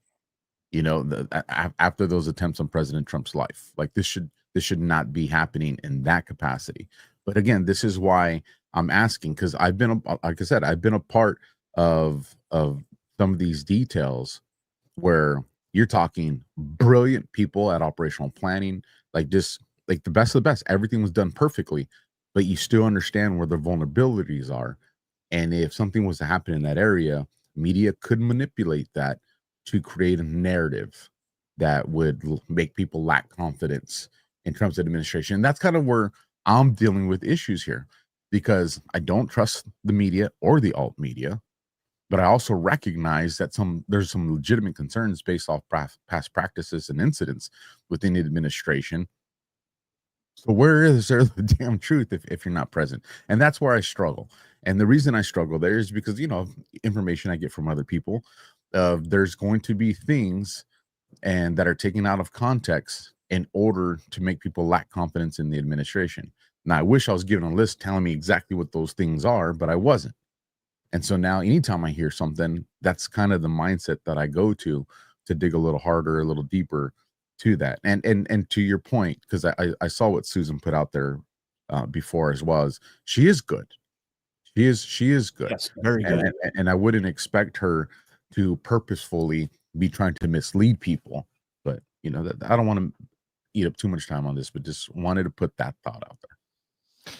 [SPEAKER 7] After those attempts on President Trump's life, like this should not be happening in that capacity. But again, this is why I'm asking, because I've been a part of some of these details where you're talking brilliant people at operational planning, like the best of the best. Everything was done perfectly, but you still understand where the vulnerabilities are. And if something was to happen in that area, media could manipulate that to create a narrative that would make people lack confidence in terms of administration. And that's kind of where I'm dealing with issues here, because I don't trust the media or the alt media, but I also recognize that there's some legitimate concerns based off past practices and incidents within the administration. So where is there the damn truth if you're not present? And that's where I struggle. And the reason I struggle there is because, information I get from other people, there's going to be things that are taken out of context in order to make people lack confidence in the administration. Now, I wish I was given a list telling me exactly what those things are, but I wasn't. And so now anytime I hear something, that's kind of the mindset that I go to dig a little harder, a little deeper to that. And to your point, because I saw what Susan put out there before as well, as she is good. She is good.
[SPEAKER 2] Yes, very good.
[SPEAKER 7] And I wouldn't expect her to purposefully be trying to mislead people. But, that I don't want to eat up too much time on this, but just wanted to put that thought out there.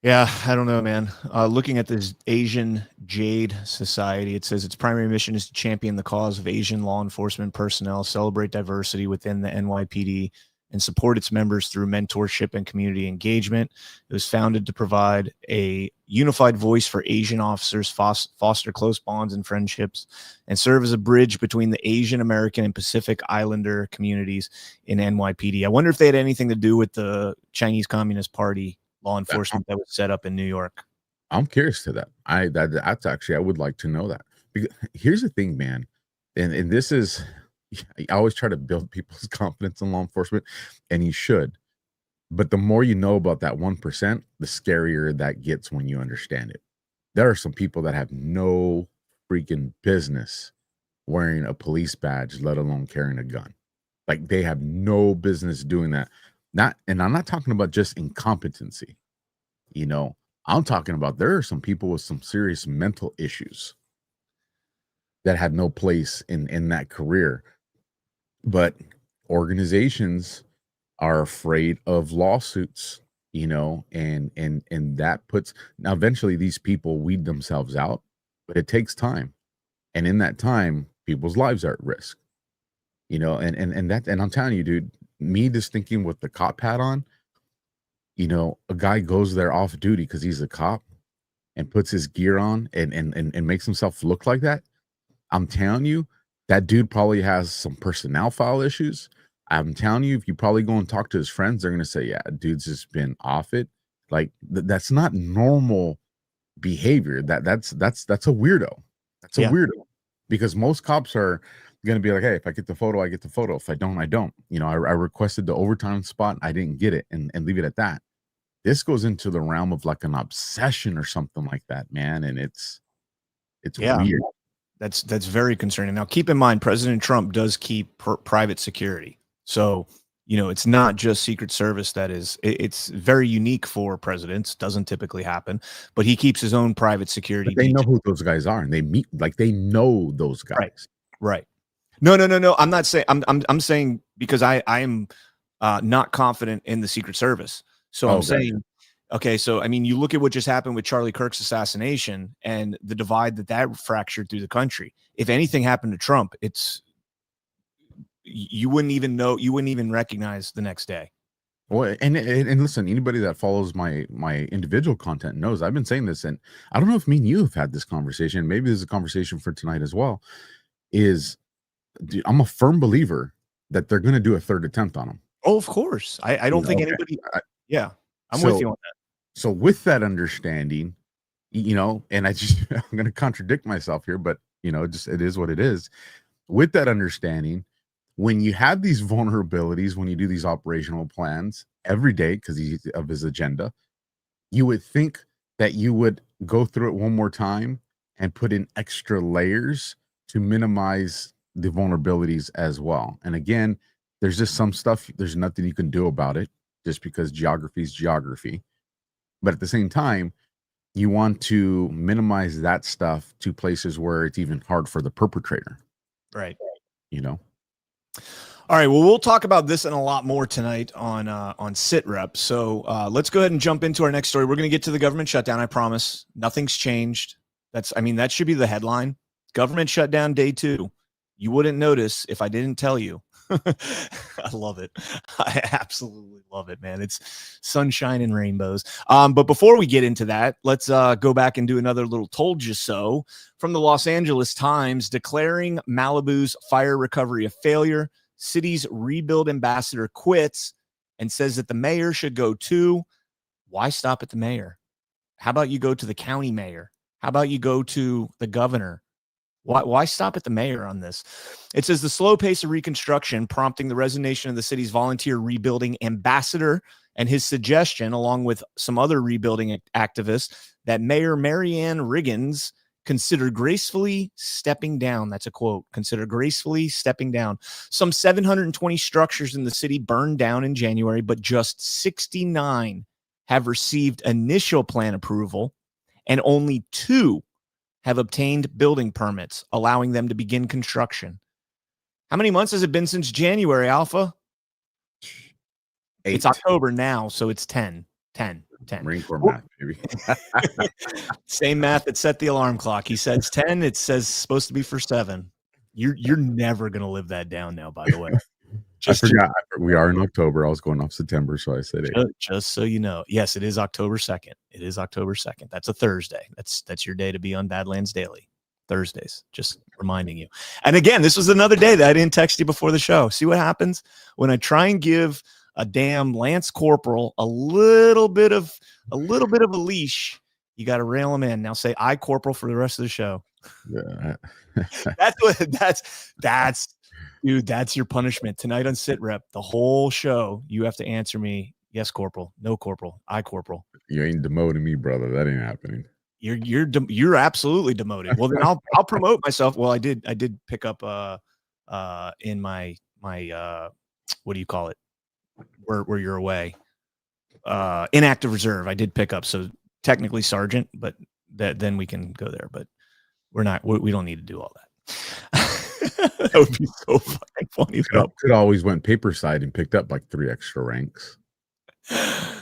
[SPEAKER 2] Yeah, I don't know, man. Looking at this Asian Jade Society, it says its primary mission is to champion the cause of Asian law enforcement personnel, celebrate diversity within the NYPD, and support its members through mentorship and community engagement. It was founded to provide a unified voice for Asian officers, foster close bonds and friendships, and serve as a bridge between the Asian American and Pacific Islander communities in NYPD. I wonder if they had anything to do with the Chinese Communist Party law enforcement that was set up in New York.
[SPEAKER 7] I'm curious to that. That's actually, I would like to know that. Because here's the thing, man, and this is I always try to build people's confidence in law enforcement, and you should. But the more you know about that 1%, the scarier that gets when you understand it. There are some people that have no freaking business wearing a police badge, let alone carrying a gun. Like, they have no business doing that. And I'm not talking about just incompetency. I'm talking about there are some people with some serious mental issues that have no place in that career. But organizations are afraid of lawsuits, and that puts, now eventually these people weed themselves out, but it takes time. And in that time, people's lives are at risk, and I'm telling you, dude, me just thinking with the cop hat on, a guy goes there off duty because he's a cop and puts his gear on and makes himself look like that. I'm telling you, that dude probably has some personnel file issues. I'm telling you, if you probably go and talk to his friends, they're going to say, yeah, dude's just been off it. Like, that's not normal behavior. That's a weirdo. That's a weirdo, because most cops are going to be like, hey, if I get the photo, I get the photo. If I don't, I don't. I requested the overtime spot. I didn't get it, and leave it at that. This goes into the realm of like an obsession or something like that, man. And it's weird.
[SPEAKER 9] That's very concerning. Now, keep in mind, President Trump does keep private security. So, it's not just Secret Service that is, it's very unique for presidents. Doesn't typically happen, but he keeps his own private security.
[SPEAKER 7] But they know who those guys are, and they know those guys.
[SPEAKER 9] Right. No. I'm not saying, I'm saying because I am not confident in the Secret Service. So I'm saying, okay, so I mean, you look at what just happened with Charlie Kirk's assassination and the divide that fractured through the country. If anything happened to Trump, you wouldn't even know, you wouldn't even recognize the next day.
[SPEAKER 7] Well, and listen, anybody that follows my individual content knows I've been saying this, and I don't know if me and you have had this conversation. Maybe there's a conversation for tonight as well. I'm a firm believer that they're going to do a third attempt on him.
[SPEAKER 9] Oh, of course. I don't think anybody. I'm with you on that.
[SPEAKER 7] So with that understanding, and I'm going to contradict myself here, but it is what it is. With that understanding, when you have these vulnerabilities, when you do these operational plans every day because of his agenda, you would think that you would go through it one more time and put in extra layers to minimize the vulnerabilities as well. And again, there's just some stuff, there's nothing you can do about it just because geography is geography. But at the same time, you want to minimize that stuff to places where it's even hard for the perpetrator.
[SPEAKER 9] Right.
[SPEAKER 7] All
[SPEAKER 9] right. Well, we'll talk about this and a lot more tonight on Sit Rep. So let's go ahead and jump into our next story. We're going to get to the government shutdown. I promise. Nothing's changed. That should be the headline. Government shutdown day 2. You wouldn't notice if I didn't tell you. I love it. I absolutely love it, man. It's sunshine and rainbows. But before we get into that, let's go back and do another little told you so from the Los Angeles Times, declaring Malibu's fire recovery a failure. City's rebuild ambassador quits and says that the mayor should go too. Why stop at the mayor? How about you go to the county mayor? How about you go to the governor? Why stop at the mayor on this? It says the slow pace of reconstruction prompting the resignation of the city's volunteer rebuilding ambassador and his suggestion, along with some other rebuilding activists, that Mayor Marianne Riggins consider gracefully stepping down. That's a quote. Consider gracefully stepping down. Some 720 structures in the city burned down in January, but just 69 have received initial plan approval, and only 2 have obtained building permits, allowing them to begin construction. How many months has it been since January, Alpha?
[SPEAKER 7] 8.
[SPEAKER 9] It's October now, so it's 10.
[SPEAKER 7] Marine Corps math, baby.
[SPEAKER 9] Same math that set the alarm clock. He says 10. It says supposed to be for 7. You're never going to live that down now, by the way.
[SPEAKER 7] I forgot. We are in October. I was going off September, so I said 8.
[SPEAKER 9] Just so you know. Yes, it is October 2nd. It is October 2nd. That's a Thursday. That's your day to be on Badlands Daily. Thursdays. Just reminding you. And again, this was another day that I didn't text you before the show. See what happens when I try and give a damn Lance Corporal a little bit of a leash. You got to rail him in. Now say I Corporal for the rest of the show.
[SPEAKER 7] Yeah.
[SPEAKER 9] That's Dude, that's your punishment tonight on Sit Rep. The whole show, you have to answer me. Yes, Corporal. No, Corporal. I, Corporal.
[SPEAKER 7] You ain't demoting me, brother. That ain't happening.
[SPEAKER 9] You're absolutely demoted. Well, then I'll promote myself. Well, I did pick up in my what do you call it? Where you're away. Inactive reserve. I did pick up. So technically sergeant, but then we can go there. But we don't need to do all that. That would be so fucking funny.
[SPEAKER 7] Could always went paper side and picked up like 3 extra ranks.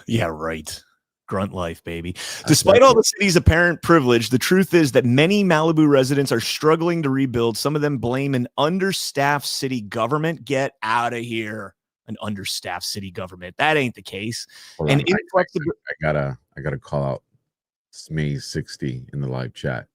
[SPEAKER 9] Yeah, right. Grunt life, baby. Despite all the city's apparent privilege, the truth is that many Malibu residents are struggling to rebuild. Some of them blame an understaffed city government. Get out of here. An understaffed city government. That ain't the case.
[SPEAKER 7] Hold
[SPEAKER 9] and
[SPEAKER 7] on,
[SPEAKER 9] inflexible.
[SPEAKER 7] I gotta call out May 60 in the live chat.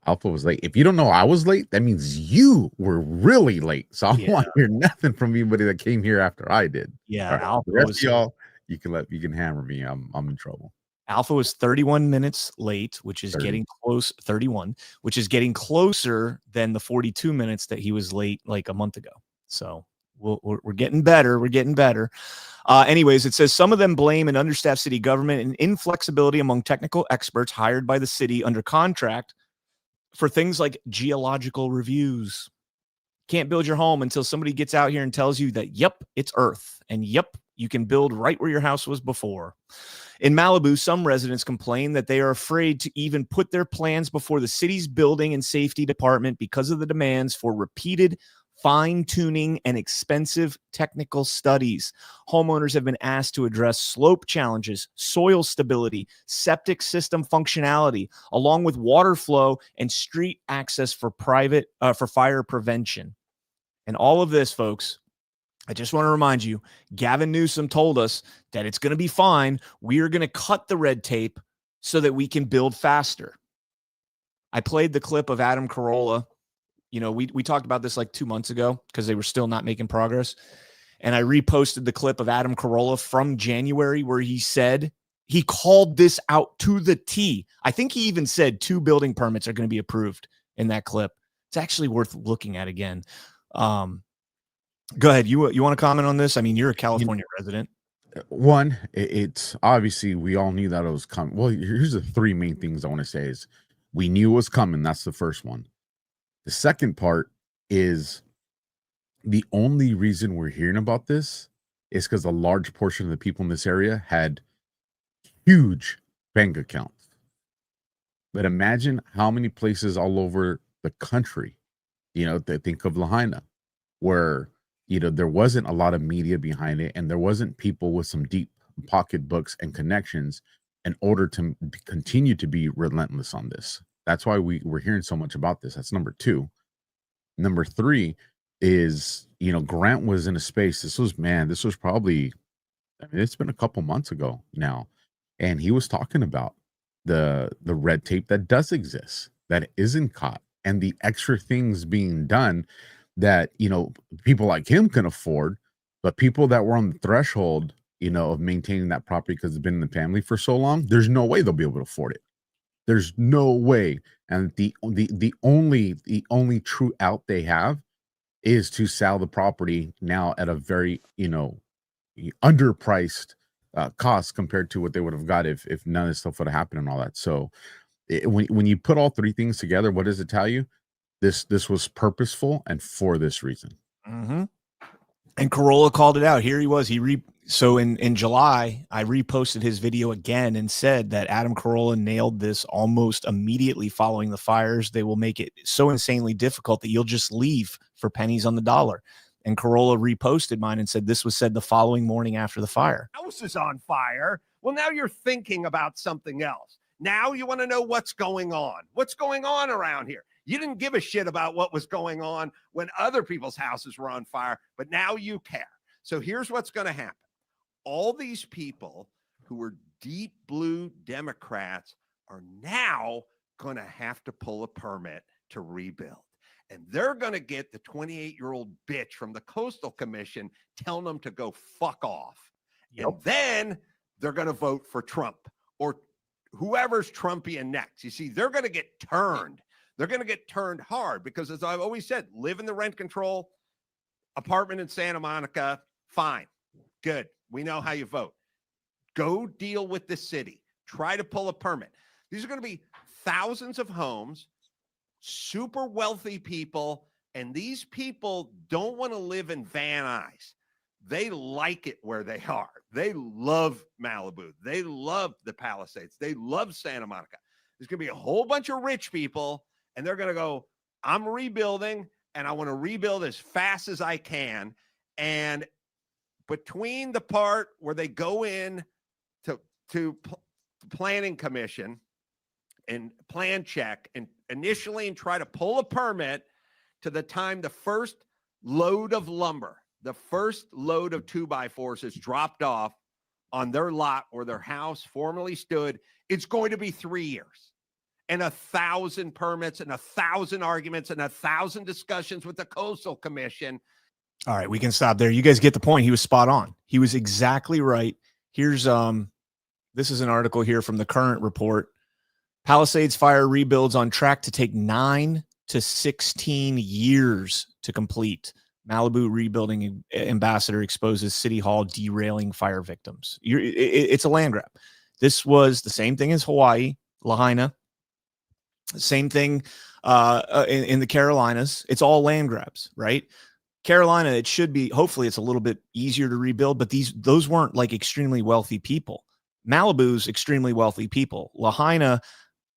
[SPEAKER 7] Alpha was late. If you don't know I was late, that means you were really late. So I don't want to hear nothing from anybody that came here after I did.
[SPEAKER 9] Yeah,
[SPEAKER 7] right.
[SPEAKER 9] Alpha
[SPEAKER 7] was, y'all. You can hammer me. I'm in trouble.
[SPEAKER 9] Alpha was 31 minutes late, which is
[SPEAKER 7] 30.
[SPEAKER 9] getting close. 31, which is getting closer than the 42 minutes that he was late like a month ago. So we're getting better. We're getting better. Anyways, it says some of them blame an understaffed city government and inflexibility among technical experts hired by the city under contract for things like geological reviews. Can't build your home until somebody gets out here and tells you that, yep, it's Earth, and yep, you can build right where your house was before. In Malibu, some residents complain that they are afraid to even put their plans before the city's building and safety department because of the demands for repeated fine-tuning and expensive technical studies. Homeowners have been asked to address slope challenges, soil stability, septic system functionality, along with water flow and street access for fire prevention. And all of this, folks, I just want to remind you, Gavin Newsom told us that it's going to be fine. We are going to cut the red tape so that we can build faster. I played the clip of Adam Carolla. You know, we talked about this like 2 months ago because they were still not making progress. And I reposted the clip of Adam Carolla from January where he said he called this out to the T. I think he even said 2 building permits are going to be approved in that clip. It's actually worth looking at again. Go ahead. You want to comment on this? I mean, you're a California resident.
[SPEAKER 7] One, it's obviously we all knew that it was coming. Well, here's the 3 main things I want to say is we knew it was coming. That's the first one. The second part is the only reason we're hearing about this is because a large portion of the people in this area had huge bank accounts. But imagine how many places all over the country, you know, they think of Lahaina, where, you know, there wasn't a lot of media behind it and there wasn't people with some deep pocketbooks and connections in order to continue to be relentless on this. That's why we're hearing so much about this. That's number 2. Number 3 is, you know, Grant was in a space. This was probably, I mean, it's been a couple months ago now. And he was talking about the red tape that does exist, that isn't caught, and the extra things being done that, you know, people like him can afford, but people that were on the threshold, you know, of maintaining that property because it's been in the family for so long, there's no way they'll be able to afford it. There's no way. And the only true out they have is to sell the property now at a very, you know, underpriced cost compared to what they would have got if none of this stuff would have happened and all that. So when you put all 3 things together, what does it tell you? This was purposeful and for this reason.
[SPEAKER 9] Mm-hmm. And Carolla called it out. Here he was. So in July, I reposted his video again and said that Adam Carolla nailed this almost immediately following the fires. They will make it so insanely difficult that you'll just leave for pennies on the dollar. And Carolla reposted mine and said this was said the following morning after the fire.
[SPEAKER 10] House is on fire. Well, now you're thinking about something else. Now you want to know what's going on. What's going on around here? You didn't give a shit about what was going on when other people's houses were on fire, but now you care. So here's what's going to happen. All these people who were deep blue Democrats are now going to have to pull a permit to rebuild. And they're going to get the 28-year-old bitch from the Coastal Commission telling them to go fuck off. Yep. And then they're going to vote for Trump or whoever's Trumpian next. You see, they're going to get turned. they're going to get turned hard because, as I've always said, live in the rent control apartment in Santa Monica, fine, good. We know how you vote. Go deal with the city. Try to pull a permit. These are going to be thousands of homes, super wealthy people, and these people don't want to live in Van Nuys. They like it where they are. They love Malibu. They love the Palisades. They love Santa Monica. There's going to be a whole bunch of rich people, and they're going to go, I'm rebuilding, and I want to rebuild as fast as I can. And between the part where they go in to planning commission and plan check and initially and try to pull a permit to the time the first load of lumber, the first load of 2x4s is dropped off on their lot where their house formerly stood, it's going to be 3 years and 1,000 permits and 1,000 arguments and 1,000 discussions with the Coastal Commission.
[SPEAKER 9] All right, we can stop there. You guys get the point. He was spot on. He was exactly right. Here's this is an article here from the Current Report. Palisades fire rebuilds on track to take 9 to 16 years to complete. Malibu rebuilding ambassador exposes city hall derailing fire victims. It's a land grab. This was the same thing as Hawaii, Lahaina. Same thing in the Carolinas. It's all land grabs, right? Carolina, it should be, hopefully it's a little bit easier to rebuild, but those weren't like extremely wealthy people. Malibu's extremely wealthy people. Lahaina,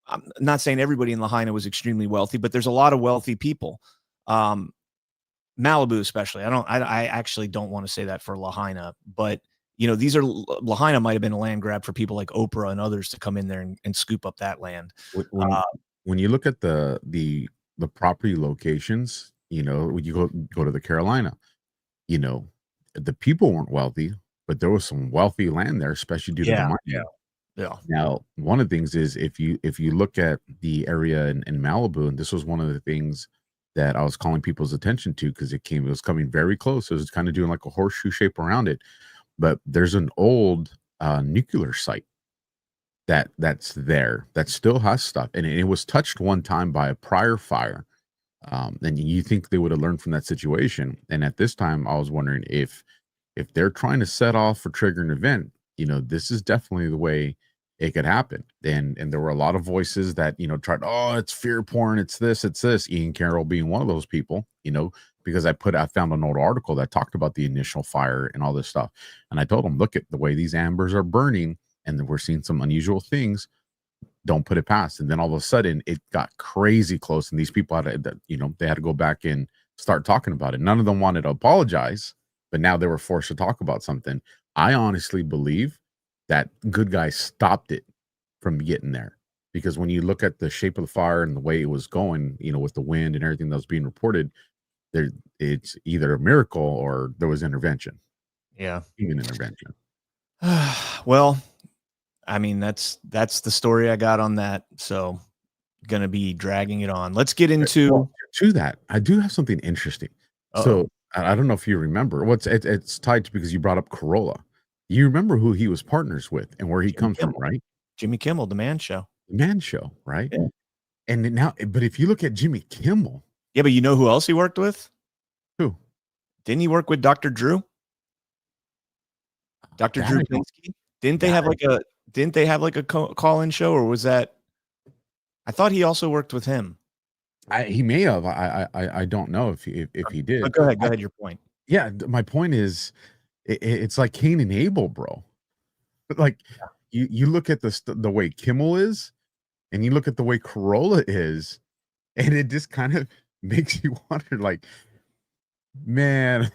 [SPEAKER 9] I'm not saying everybody in Lahaina was extremely wealthy, but there's a lot of wealthy people. Malibu especially. I actually don't want to say that for Lahaina, but you know, Lahaina might have been a land grab for people like Oprah and others to come in there and scoop up that land.
[SPEAKER 7] When you look at the property locations, you know, when you go to the Carolina, you know, the people weren't wealthy, but there was some wealthy land there, especially due to the mining.
[SPEAKER 9] Yeah.
[SPEAKER 7] Now, one of the things is if you look at the area in Malibu, and this was one of the things that I was calling people's attention to because it was coming very close. It was kind of doing like a horseshoe shape around it. But there's an old nuclear site that's there that still has stuff, and it was touched one time by a prior fire. And you think they would have learned from that situation. And at this time, I was wondering if they're trying to set off or trigger an event, you know, this is definitely the way it could happen. And there were a lot of voices that, you know, tried, oh, it's fear porn, it's this. Ian Carroll being one of those people, you know, because I found an old article that talked about the initial fire and all this stuff. And I told him, look at the way these ambers are burning, and we're seeing some unusual things. Don't put it past. And then all of a sudden it got crazy close, and these people had to, you know, they had to go back and start talking about it. None of them wanted to apologize, but now they were forced to talk about something. I honestly believe that good guys stopped it from getting there, because when you look at the shape of the fire and the way it was going, you know, with the wind and everything that was being reported, it's either a miracle or there was intervention.
[SPEAKER 9] Yeah.
[SPEAKER 7] Human intervention.
[SPEAKER 9] Well, I mean, that's the story I got on that. So gonna be dragging it on. Let's get into
[SPEAKER 7] to that. I do have something interesting. So I don't know if you remember it's tied to, because you brought up Corolla. You remember who he was partners with and where he comes from, right?
[SPEAKER 9] Jimmy Kimmel, The Man Show.
[SPEAKER 7] The Man Show, right?
[SPEAKER 9] Yeah.
[SPEAKER 7] And now, but if you look at Jimmy Kimmel.
[SPEAKER 9] Yeah, but you know who else he worked with?
[SPEAKER 7] Who?
[SPEAKER 9] Didn't he work with Dr. Drew? Dr. Drew Pinsky? Didn't they have like a call-in show, or was that? I thought he also worked with him.
[SPEAKER 7] He may have. I don't know if he did.
[SPEAKER 9] But go ahead. Your point.
[SPEAKER 7] Yeah, my point is, it's like Cain and Abel, bro. But like, you look at the way Kimmel is, and you look at the way Corolla is, and it just kind of makes you wonder, like, man,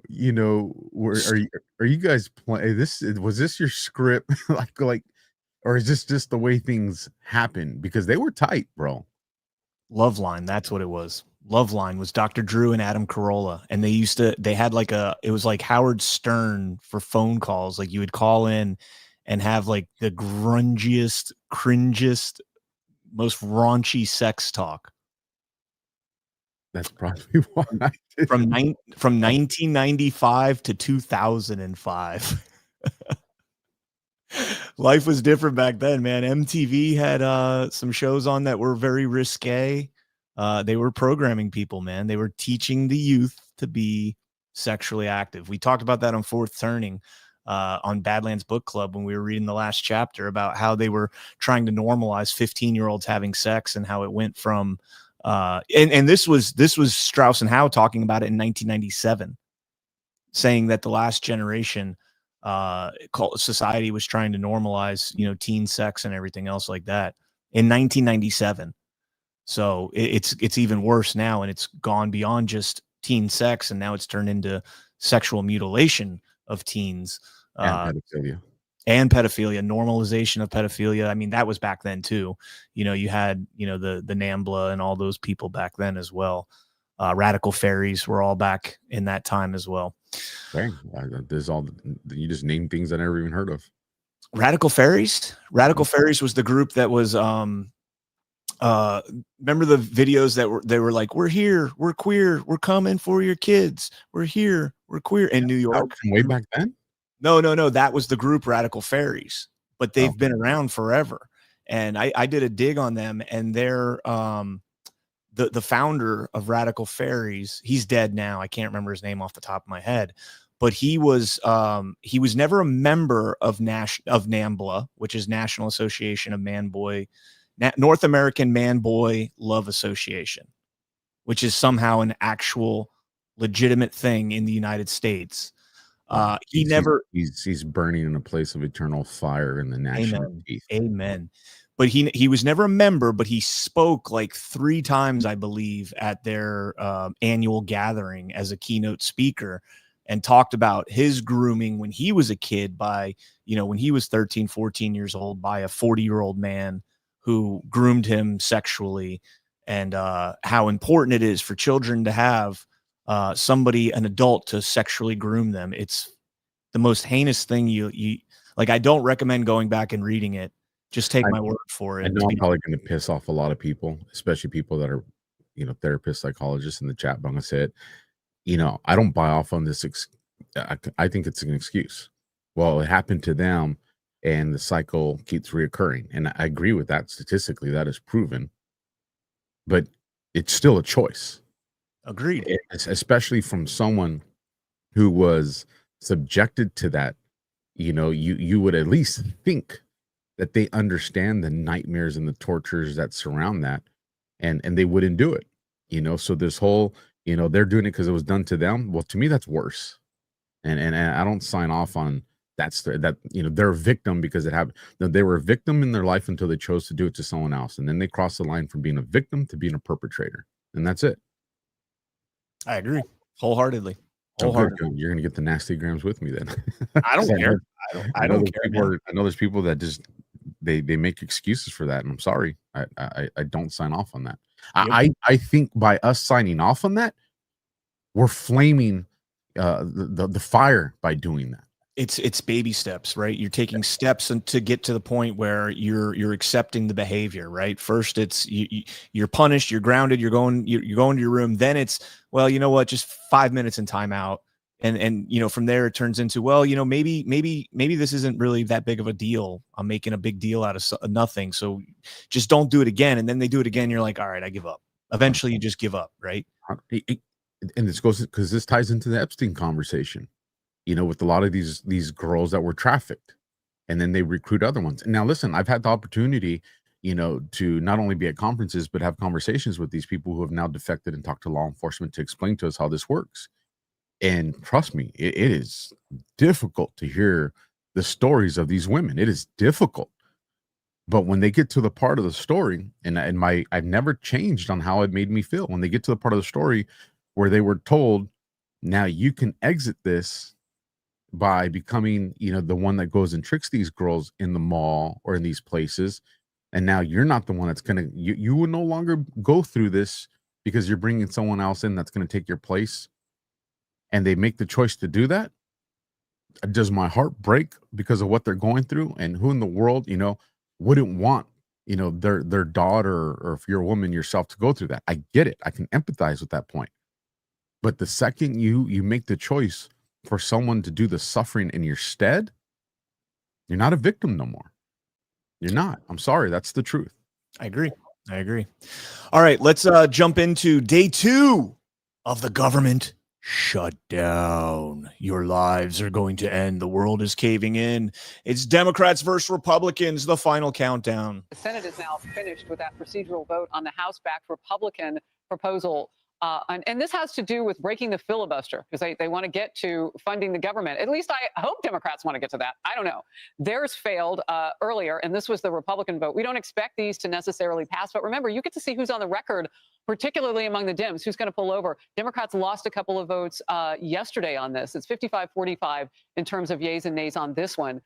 [SPEAKER 7] you know, are you guys playing this? Was this your script? like, or is this just the way things happen? Because they were tight, bro.
[SPEAKER 9] Loveline, that's what it was. Loveline was Dr. Drew and Adam Carolla, and they had like it was like Howard Stern for phone calls. Like you would call in and have like the grungiest, cringiest, most raunchy sex talk.
[SPEAKER 7] That's probably why I did.
[SPEAKER 9] From 1995 to 2005. Life was different back then, man. MTV had some shows on that were very risque. They were programming people, man. They were teaching the youth to be sexually active. We talked about that on Fourth Turning on Badlands Book Club when we were reading the last chapter about how they were trying to normalize 15-year-olds having sex and how it went from and this was Strauss and Howe talking about it in 1997, saying that the last generation society was trying to normalize, teen sex and everything else like that in 1997. So it's even worse now, and it's gone beyond just teen sex, and now it's turned into sexual mutilation of teens and pedophilia, normalization of pedophilia. I mean, that was back then too. You had the NAMBLA and all those people back then as well. Radical fairies were all back in that time as well.
[SPEAKER 7] Dang, there's all you just name things I never even heard of.
[SPEAKER 9] Radical fairies. Radical fairies was the group that was remember the videos that they were like, we're here, we're queer, we're coming for your kids, we're here, we're queer in New York.
[SPEAKER 7] From way back then?
[SPEAKER 9] No, that was the group Radical Fairies, but they've been around forever. And I did a dig on them, and they're the founder of Radical Fairies. He's dead now. I can't remember his name off the top of my head, but he was never a member of NAMBLA, which is National Association of North American Man Boy Love Association, which is somehow an actual legitimate thing in the United States.
[SPEAKER 7] He's burning in a place of eternal fire in the national teeth.
[SPEAKER 9] Amen. But he was never a member, but he spoke like 3 times, I believe, at their annual gathering as a keynote speaker, and talked about his grooming when he was a kid by, when he was 13, 14 years old, by a 40-year-old man who groomed him sexually, and how important it is for children to have an adult to sexually groom them. It's the most heinous thing you like. I don't recommend going back and reading it. Just take my word for it.
[SPEAKER 7] I know I'm probably going to piss off a lot of people, especially people that are, therapists, psychologists in the chat. But I'm going to say it. I don't buy off on this. I think it's an excuse. Well, it happened to them, and the cycle keeps reoccurring. And I agree with that. Statistically, that is proven. But it's still a choice.
[SPEAKER 9] Agreed.
[SPEAKER 7] Especially from someone who was subjected to that. You would at least think that they understand the nightmares and the tortures that surround that, and they wouldn't do it. So this whole, they're doing it because it was done to them. Well, to me, that's worse. And I don't sign off on they're a victim because it happened. No, they were a victim in their life until they chose to do it to someone else, and then they crossed the line from being a victim to being a perpetrator, and that's it.
[SPEAKER 9] I agree wholeheartedly.
[SPEAKER 7] You're gonna get the nasty grams with me then.
[SPEAKER 9] I don't care. I don't care.
[SPEAKER 7] I know there's people that just they make excuses for that, and I'm sorry. I don't sign off on that. Yep. I think by us signing off on that, we're flaming the fire by doing that.
[SPEAKER 9] It's baby steps, right? You're taking steps to get to the point where you're accepting the behavior, right? First, it's you're punished, you're grounded, you're going to your room. Then it's, well, you know what, just 5 minutes in timeout, and from there it turns into, well, maybe this isn't really that big of a deal. I'm making a big deal out of nothing, so just don't do it again. And then they do it again. You're like, all right, I give up. Eventually, you just give up, right?
[SPEAKER 7] And this goes because this ties into the Epstein conversation. With a lot of these girls that were trafficked, and then they recruit other ones. And now, listen, I've had the opportunity, to not only be at conferences, but have conversations with these people who have now defected and talked to law enforcement to explain to us how this works. And trust me, it is difficult to hear the stories of these women. It is difficult. But when they get to the part of the story, and I've never changed on how it made me feel. When they get to the part of the story where they were told, now you can exit this by becoming, the one that goes and tricks these girls in the mall or in these places. And now you're not the one that's going to, you will no longer go through this because you're bringing someone else in that's going to take your place. And they make the choice to do that. Does my heart break because of what they're going through? And who in the world, wouldn't want, their daughter, or if you're a woman yourself, to go through that? I get it. I can empathize with that point. But the second you make the choice for someone to do the suffering in your stead, You're not a victim no more. You're not. I'm sorry. That's the truth.
[SPEAKER 9] I agree. All right, let's jump into day 2 of the government shutdown. Your lives are going to end. The world is caving in. It's Democrats versus Republicans, the final countdown.
[SPEAKER 11] The Senate is now finished with that procedural vote on the House-backed Republican proposal. And this has to do with breaking the filibuster because they want to get to funding the government. At least I hope Democrats want to get to that. I don't know. Theirs failed earlier, and this was the Republican vote. We don't expect these to necessarily pass. But remember, you get to see who's on the record, particularly among the Dems, who's going to pull over. Democrats lost a couple of votes yesterday on this. It's 55-45 in terms of yeas and nays on this one.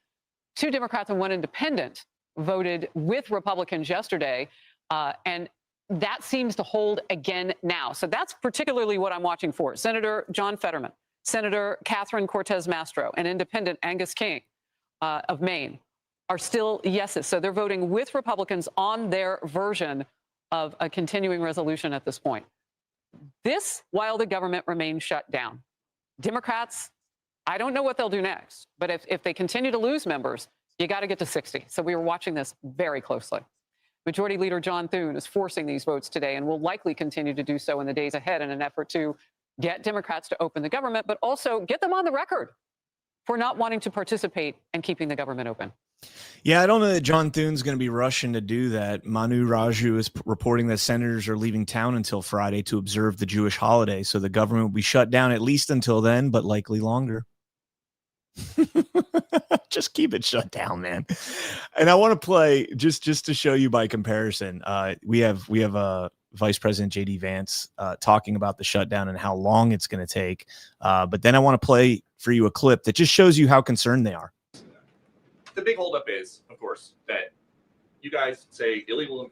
[SPEAKER 11] 2 Democrats and 1 independent voted with Republicans yesterday. And that seems to hold again now. So that's particularly what I'm watching for. Senator John Fetterman, Senator Catherine Cortez Mastro, and Independent Angus King of Maine are still yeses. So they're voting with Republicans on their version of a continuing resolution at this point. This while the government remains shut down. Democrats, I don't know what they'll do next, but if they continue to lose members, you got to get to 60. So we are watching this very closely. Majority Leader John Thune is forcing these votes today and will likely continue to do so in the days ahead in an effort to get Democrats to open the government, but also get them on the record for not wanting to participate and keeping the government open.
[SPEAKER 9] Yeah, I don't know that John Thune's going to be rushing to do that. Manu Raju is reporting that senators are leaving town until Friday to observe the Jewish holiday, so the government will be shut down at least until then, but likely longer. Just keep it shut down, man. And I want to play just to show you by comparison. We have Vice President JD Vance talking about the shutdown and how long it's going to take. But then I want to play for you a clip that just shows you how concerned they are.
[SPEAKER 12] The big holdup is, of course, that you guys say illegal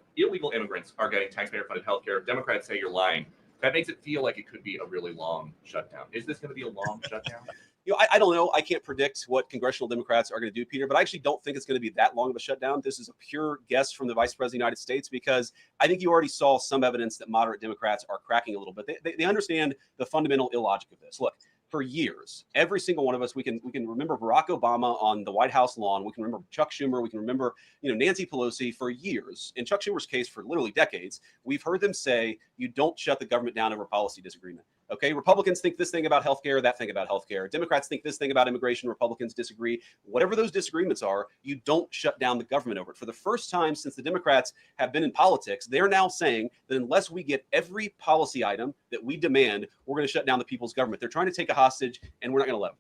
[SPEAKER 12] immigrants are getting taxpayer-funded healthcare. Democrats say you're lying. That makes it feel like it could be a really long shutdown. Is this going to be a long shutdown?
[SPEAKER 13] I don't know. I can't predict what congressional Democrats are going to do, Peter, but I actually don't think it's going to be that long of a shutdown. This is a pure guess from the Vice President of the United States because I think you already saw some evidence that moderate Democrats are cracking a little bit. They understand the fundamental illogic of this. Look, for years, every single one of us, we can remember Barack Obama on the White House lawn. We can remember Chuck Schumer. We can remember, Nancy Pelosi for years. In Chuck Schumer's case, for literally decades, we've heard them say, you don't shut the government down over policy disagreement. Okay, Republicans think this thing about healthcare, that thing about healthcare. Democrats think this thing about immigration. Republicans disagree. Whatever those disagreements are, you don't shut down the government over it. For the first time since the Democrats have been in politics, they're now saying that unless we get every policy item that we demand, we're going to shut down the people's government. They're trying to take a hostage, and we're not going to let them.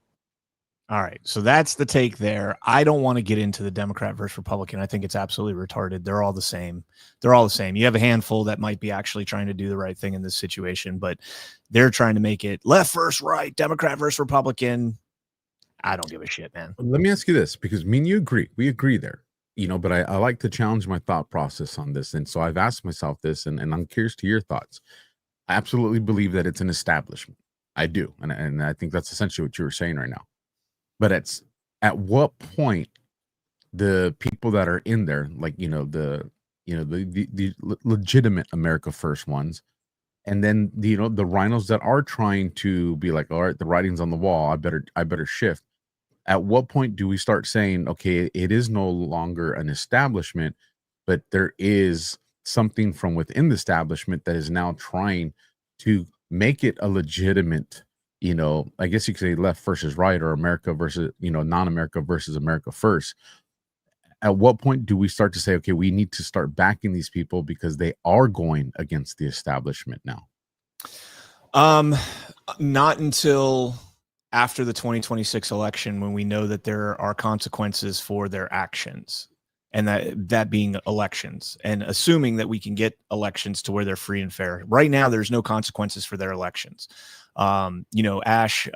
[SPEAKER 9] All right, so that's the take there. I don't want to get into the Democrat versus Republican. I think it's absolutely retarded. They're all the same. You have a handful that might be actually trying to do the right thing in this situation, but they're trying to make it left versus right, Democrat versus Republican. I don't give a shit, man.
[SPEAKER 7] Let me ask you this, because me and you agree. We agree there, but I like to challenge my thought process on this. And so I've asked myself this, and I'm curious to your thoughts. I absolutely believe that it's an establishment. I do. And I think that's essentially what you were saying right now. But at what point the people that are in there, like, the legitimate America First ones, and then, the rhinos that are trying to be like, all right, the writing's on the wall, I better shift. At what point do we start saying, okay, it is no longer an establishment, but there is something from within the establishment that is now trying to make it a legitimate, I guess you could say left versus right, or America versus, non-America versus America First. At what point do we start to say, okay, we need to start backing these people because they are going against the establishment now?
[SPEAKER 9] Not until after the 2026 election, when we know that there are consequences for their actions, and that being elections, and assuming that we can get elections to where they're free and fair. Right now, there's no consequences for their elections. Ash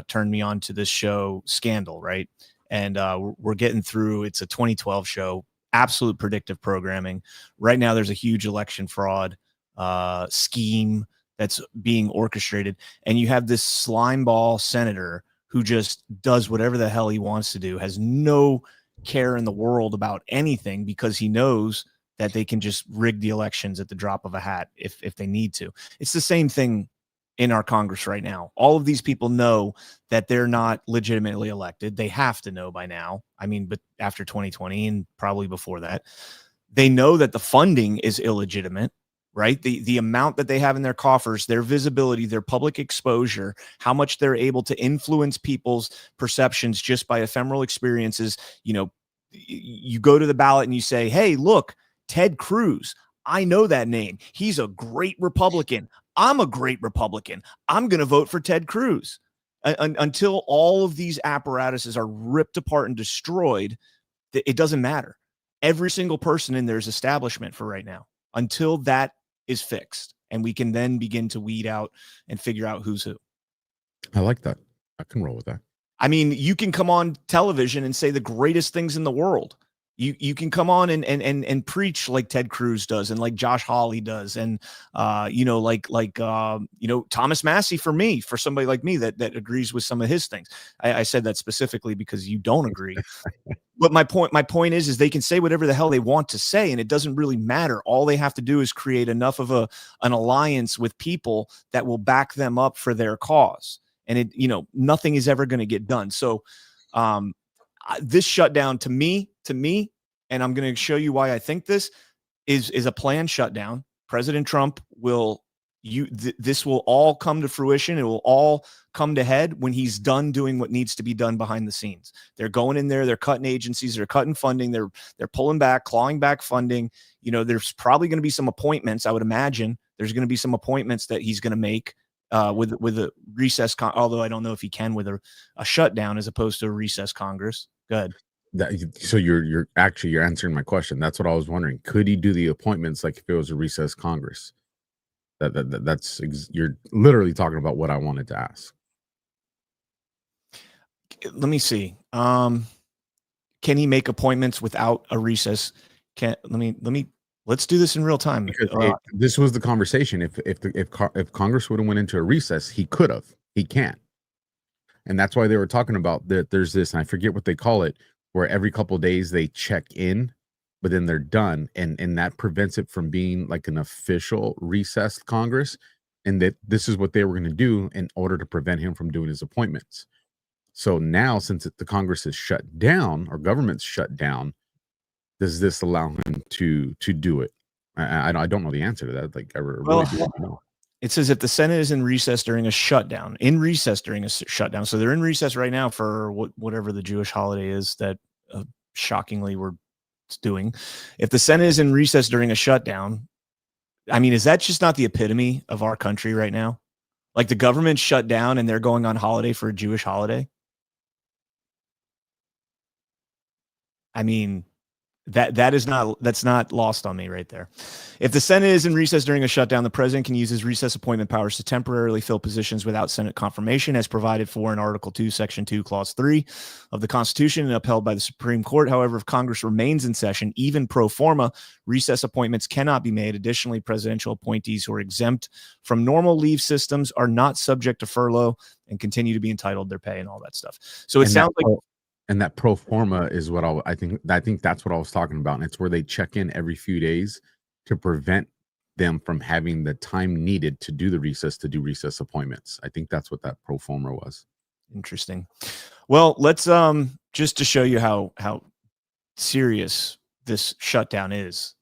[SPEAKER 9] turned me on to this show, Scandal, right? And we're getting through. It's a 2012 show, absolute predictive programming. Right now, there's a huge election fraud scheme that's being orchestrated, and you have this slimeball senator who just does whatever the hell he wants to do, has no care in the world about anything, because he knows that they can just rig the elections at the drop of a hat if they need to. It's the same thing in our Congress right now. All of these people know that they're not legitimately elected. They have to know by now. I mean, but after 2020 and probably before that, they know that the funding is illegitimate, right? The amount that they have in their coffers, their visibility, their public exposure, how much they're able to influence people's perceptions just by ephemeral experiences. You know, you go to the ballot and you say, hey, look, Ted Cruz, I know that name. He's a great Republican. I'm a great Republican. I'm going to vote for Ted Cruz. Until all of these apparatuses are ripped apart and destroyed, it doesn't matter. Every single person in there is establishment for right now until that is fixed. And we can then begin to weed out and figure out who's who.
[SPEAKER 7] I like that. I can roll with that.
[SPEAKER 9] I mean, you can come on television and say the greatest things in the world. You can come on and preach like Ted Cruz does and like Josh Hawley does. And, Thomas Massey for somebody like me that agrees with some of his things. I said that specifically because you don't agree. But my point is they can say whatever the hell they want to say, and it doesn't really matter. All they have to do is create enough of an alliance with people that will back them up for their cause. And nothing is ever going to get done. So, this shutdown to me, and I'm going to show you why I think this is a planned shutdown. President Trump this will all come to fruition. It will all come to head when he's done doing what needs to be done behind the scenes. They're going in there, they're cutting agencies, they're cutting funding, they're pulling back, clawing back funding. There's probably going to be some appointments. I would imagine there's going to be some appointments that he's going to make with a recess, although I don't know if he can with a shutdown as opposed to a recess Congress. Go ahead.
[SPEAKER 7] So you're answering my question. That's what I was wondering. Could he do the appointments like if it was a recess Congress? You're literally talking about what I wanted to ask.
[SPEAKER 9] Let me see. Can he make appointments without a recess? Let's do this in real time.
[SPEAKER 7] Because this was the conversation. If Congress would have went into a recess, he could have. He can't. And that's why they were talking about that. There's this, and I forget what they call it, where every couple of days they check in, but then they're done, and that prevents it from being like an official recessed Congress. And that this is what they were going to do in order to prevent him from doing his appointments. So now, since the Congress is shut down or government's shut down, does this allow him to do it? I don't know the answer to that. Like, I really don't know.
[SPEAKER 9] It says if the Senate is in recess during a shutdown, so they're in recess right now for whatever the Jewish holiday is that shockingly we're doing. If the Senate is in recess during a shutdown, I mean, is that just not the epitome of our country right now? Like the government shut down and they're going on holiday for a Jewish holiday. I mean, that's not lost on me right there. If the Senate is in recess during a shutdown, the president can use his recess appointment powers to temporarily fill positions without Senate confirmation, as provided for in Article 2, Section 2, Clause 3 of the Constitution and upheld by the Supreme Court. However, if Congress remains in session, even pro forma, recess appointments cannot be made. Additionally, presidential appointees who are exempt from normal leave systems are not subject to furlough and continue to be entitled their pay and all that stuff. So it sounds like.
[SPEAKER 7] And that pro forma is what I think that's what I was talking about. And it's where they check in every few days to prevent them from having the time needed to do recess appointments. I think that's what that pro forma was.
[SPEAKER 9] Interesting. Well, let's just to show you how serious this shutdown is.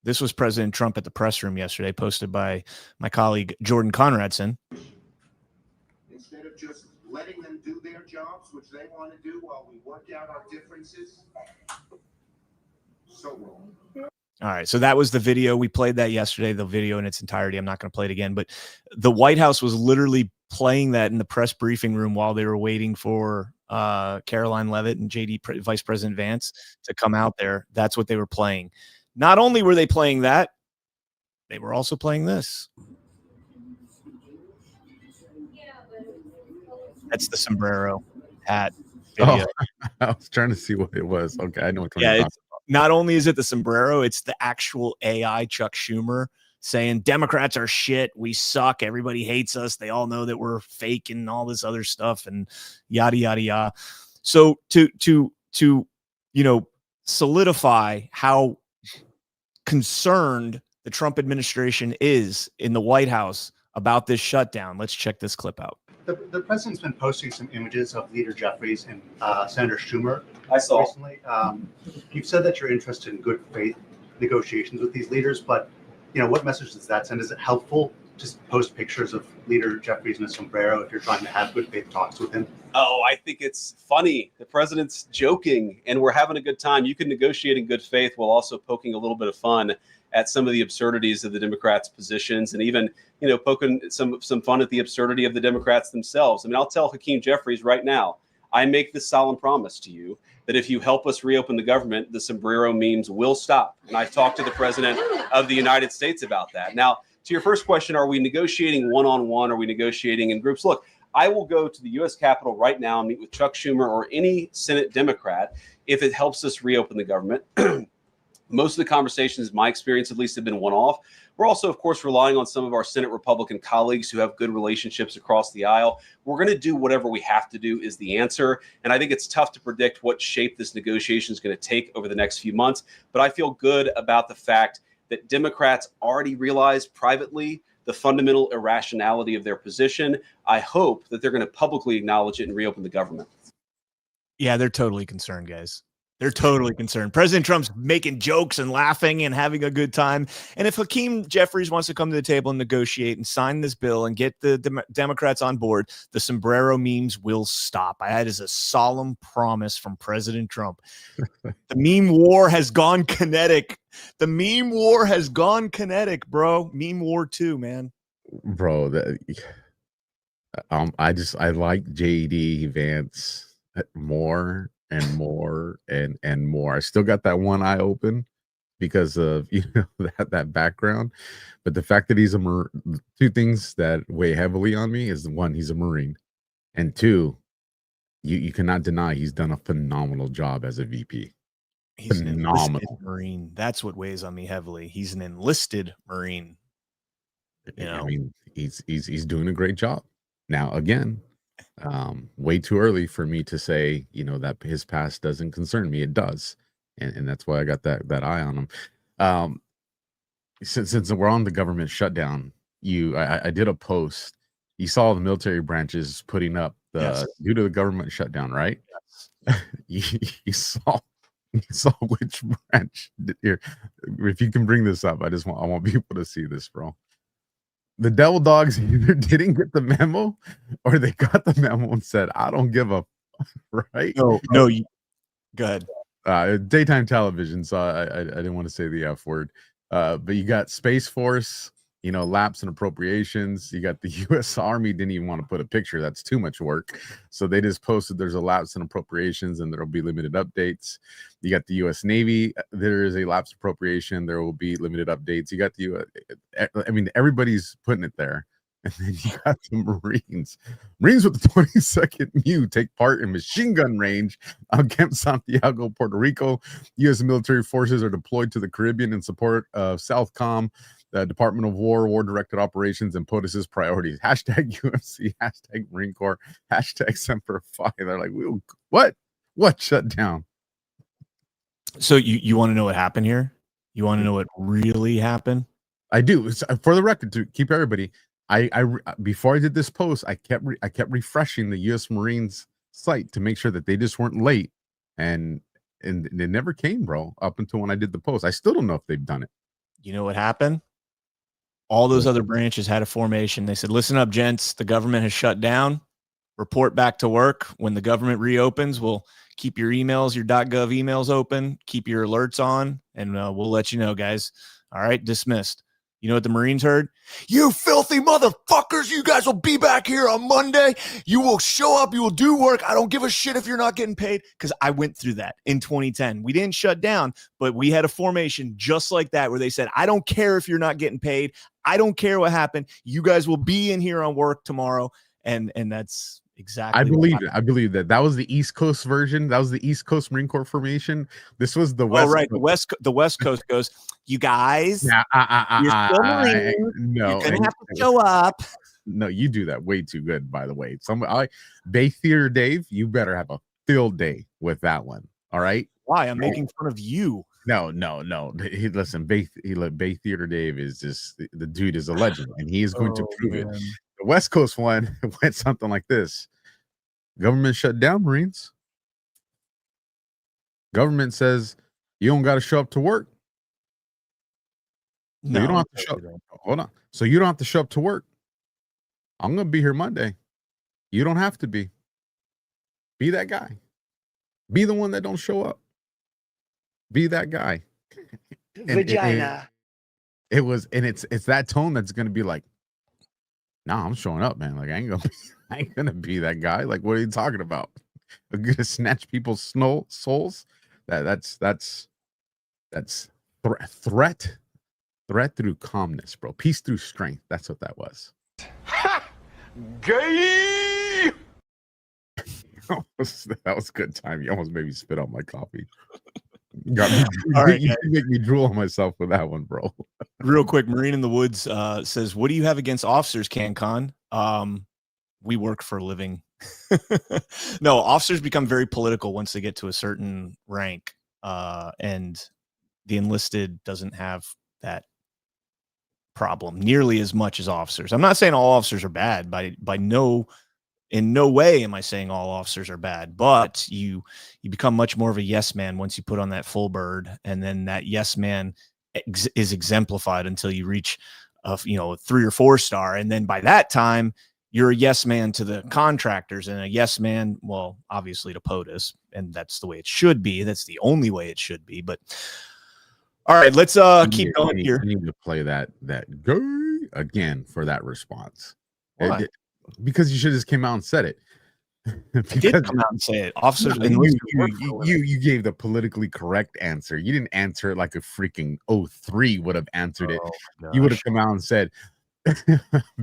[SPEAKER 9] This was President Trump at the press room yesterday, posted by my colleague Jordan Conradson.
[SPEAKER 14] Instead of just letting them do their jobs, which they want to do while we work out our differences. So wrong.
[SPEAKER 9] All right. So that was the video. We played that yesterday, the video in its entirety. I'm not going to play it again, but the White House was literally playing that in the press briefing room while they were waiting for Caroline Leavitt and Vice President Vance to come out there. That's what they were playing. Not only were they playing that, they were also playing this. That's the sombrero hat video.
[SPEAKER 7] Oh, I was trying to see what it was. Okay, I know what you're talking about.
[SPEAKER 9] Not only is it the sombrero, it's the actual AI Chuck Schumer saying Democrats are shit. We suck. Everybody hates us. They all know that we're fake and all this other stuff and yada, yada, yada. So to solidify how concerned the Trump administration is in the White House about this shutdown. Let's check this clip out.
[SPEAKER 15] The president's been posting some images of Leader Jeffries and Senator Schumer.
[SPEAKER 13] I saw
[SPEAKER 15] recently. You've said that you're interested in good faith negotiations with these leaders, but what message does that send? Is it helpful to post pictures of Leader Jeffries in a sombrero if you're trying to have good faith talks with him?
[SPEAKER 13] Oh, I think it's funny. The president's joking, and we're having a good time. You can negotiate in good faith while also poking a little bit of fun at some of the absurdities of the Democrats' positions, and even poking some fun at the absurdity of the Democrats themselves. I mean, I'll tell Hakeem Jeffries right now, I make this solemn promise to you that if you help us reopen the government, the sombrero memes will stop. And I've talked to the president of the United States about that. Now, to your first question, are we negotiating one-on-one? Are we negotiating in groups? Look, I will go to the U.S. Capitol right now and meet with Chuck Schumer or any Senate Democrat if it helps us reopen the government. Most of the conversations, my experience at least, have been one-off. We're also, of course, relying on some of our Senate Republican colleagues who have good relationships across the aisle. We're going to do whatever we have to do is the answer. And I think it's tough to predict what shape this negotiation is going to take over the next few months. But I feel good about the fact that Democrats already realized privately the fundamental irrationality of their position. I hope that they're going to publicly acknowledge it and reopen the government.
[SPEAKER 9] Yeah, they're totally concerned, guys. They're totally concerned. President Trump's making jokes and laughing and having a good time. And if Hakeem Jeffries wants to come to the table and negotiate and sign this bill and get the Democrats on board, the sombrero memes will stop. That is a solemn promise from President Trump. The meme war has gone kinetic. The meme war has gone kinetic, bro. Meme war 2, man.
[SPEAKER 7] Bro, I like JD Vance more and more and more. I still got that one eye open because of that background, but the fact that he's two things that weigh heavily on me is, one, he's a Marine, and two, you cannot deny he's done a phenomenal job as a VP.
[SPEAKER 9] He's an enlisted Marine. That's what weighs on me heavily. He's an enlisted Marine.
[SPEAKER 7] I mean, he's doing a great job. Now, again, way too early for me to say, that his past doesn't concern me. It does. And that's why I got that eye on him. Since we're on the government shutdown, I did a post. You saw the military branches putting up due to the government shutdown, right? Yes. you saw which branch here. If you can bring this up, I want people to see this, bro. The devil dogs either didn't get the memo or they got the memo and said, I don't give a right.
[SPEAKER 9] No, go ahead.
[SPEAKER 7] Daytime television. So I didn't want to say the F word. But you got Space Force, lapse in appropriations. You got the U.S. Army didn't even want to put a picture. That's too much work. So they just posted there's a lapse in appropriations and there'll be limited updates. You got the U.S. Navy. There is a lapse appropriation. There will be limited updates. You got the everybody's putting it there. And then you got the Marines. Marines with the 22nd MU take part in machine gun range on Camp Santiago, Puerto Rico. U.S. military forces are deployed to the Caribbean in support of Southcom, the Department of War-directed operations, and POTUS's priorities. Hashtag UFC, hashtag Marine Corps, hashtag Semper Fi. They're like, what shut down?
[SPEAKER 9] So you want to know what happened here? You want to know what really happened?
[SPEAKER 7] I do. It's, for the record, to keep everybody, I before I did this post, I kept refreshing the U.S. Marines site to make sure that they just weren't late, and they never came, bro. Up until when I did the post, I still don't know if they've done it.
[SPEAKER 9] You know what happened? All those other branches had a formation. They said, listen up, gents, the government has shut down. Report back to work. When the government reopens, we'll keep your emails, your .gov emails open, keep your alerts on, and we'll let you know, guys. All right, dismissed. You know what the Marines heard? You filthy motherfuckers, you guys will be back here on Monday. You will show up. You will do work. I don't give a shit if you're not getting paid, because I went through that in 2010. We didn't shut down, but we had a formation just like that where they said, I don't care if you're not getting paid. I don't care what happened. You guys will be in here on work tomorrow. And that's exactly.
[SPEAKER 7] I believe it. I believe that was the East Coast version. That was the East Coast Marine Corps formation. This was the West.
[SPEAKER 9] Oh, right. The West Coast goes, you guys, you're still Marines.
[SPEAKER 7] No,
[SPEAKER 9] you're gonna have to show up.
[SPEAKER 7] No, you do that way too good, by the way. Bay Theater Dave, you better have a field day with that one. All right.
[SPEAKER 9] Why? I'm making fun of you.
[SPEAKER 7] No. Listen, Bay Theater Dave is just the dude is a legend, and he is going to prove it. The West Coast one went something like this: government shut down Marines. Government says you don't got to show up to work. So you don't have to show up. Hold on. So you don't have to show up to work. I'm gonna be here Monday. You don't have to be. Be that guy. Be the one that don't show up. Be that guy.
[SPEAKER 1] Vagina.
[SPEAKER 7] It's that tone that's gonna be like, nah, I'm showing up, man. Like I ain't gonna be that guy. Like, what are you talking about? I'm gonna snatch people's souls. That's threat through calmness, bro. Peace through strength. That's what that was.
[SPEAKER 14] Gay.
[SPEAKER 7] That was good time. You almost made me spit on my coffee. Got me,
[SPEAKER 9] All right,
[SPEAKER 7] you make me drool on myself with that one, bro.
[SPEAKER 9] Real quick, Marine in the Woods says, "What do you have against officers, Canncon?" We work for a living. No, officers become very political once they get to a certain rank, and the enlisted doesn't have that problem nearly as much as officers. I'm not saying all officers are bad. In no way am I saying all officers are bad, but you become much more of a yes man once you put on that full bird, and then that yes man is exemplified until you reach a 3 or 4 star, and then by that time you're a yes man to the contractors and a yes man, well, obviously to POTUS, and that's the way it should be. That's the only way it should be. But all right, let's keep going here.
[SPEAKER 7] You need to play that go again for that response.
[SPEAKER 9] Why?
[SPEAKER 7] Because you should have just came out and said it.
[SPEAKER 9] I did come out and say it. Officers,
[SPEAKER 7] you gave the politically correct answer. You didn't answer it like a freaking 03 would have answered it. You would have come out and said,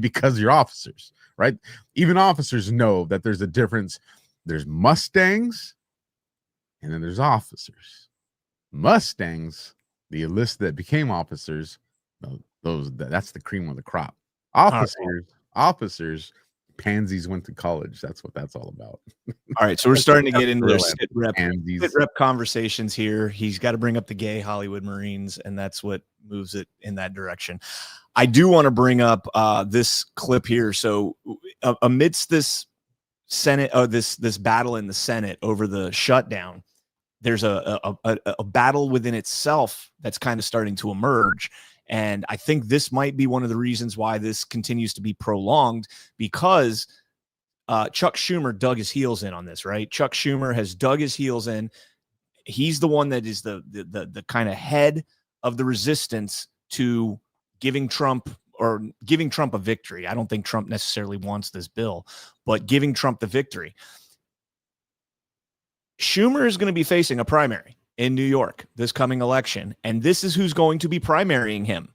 [SPEAKER 7] because you're officers, right? Even officers know that there's a difference. There's Mustangs, and then there's officers. Mustangs, the enlisted that became officers, that's the cream of the crop. Officers, pansies went to college. That's what that's all about.
[SPEAKER 9] All right, so we're starting to get into their sit rep conversations here. He's got to bring up the gay Hollywood Marines, and that's what moves it in that direction. I do want to bring up this clip here. So amidst this Senate, this battle in the Senate over the shutdown, there's a battle within itself that's kind of starting to emerge. And I think this might be one of the reasons why this continues to be prolonged, because Chuck Schumer dug his heels in on this, right? Chuck Schumer has dug his heels in. He's the one that is the kind of head of the resistance to giving Trump a victory. I don't think Trump necessarily wants this bill, but giving Trump the victory. Schumer is going to be facing a primary in New York this coming election, and this is who's going to be primarying him.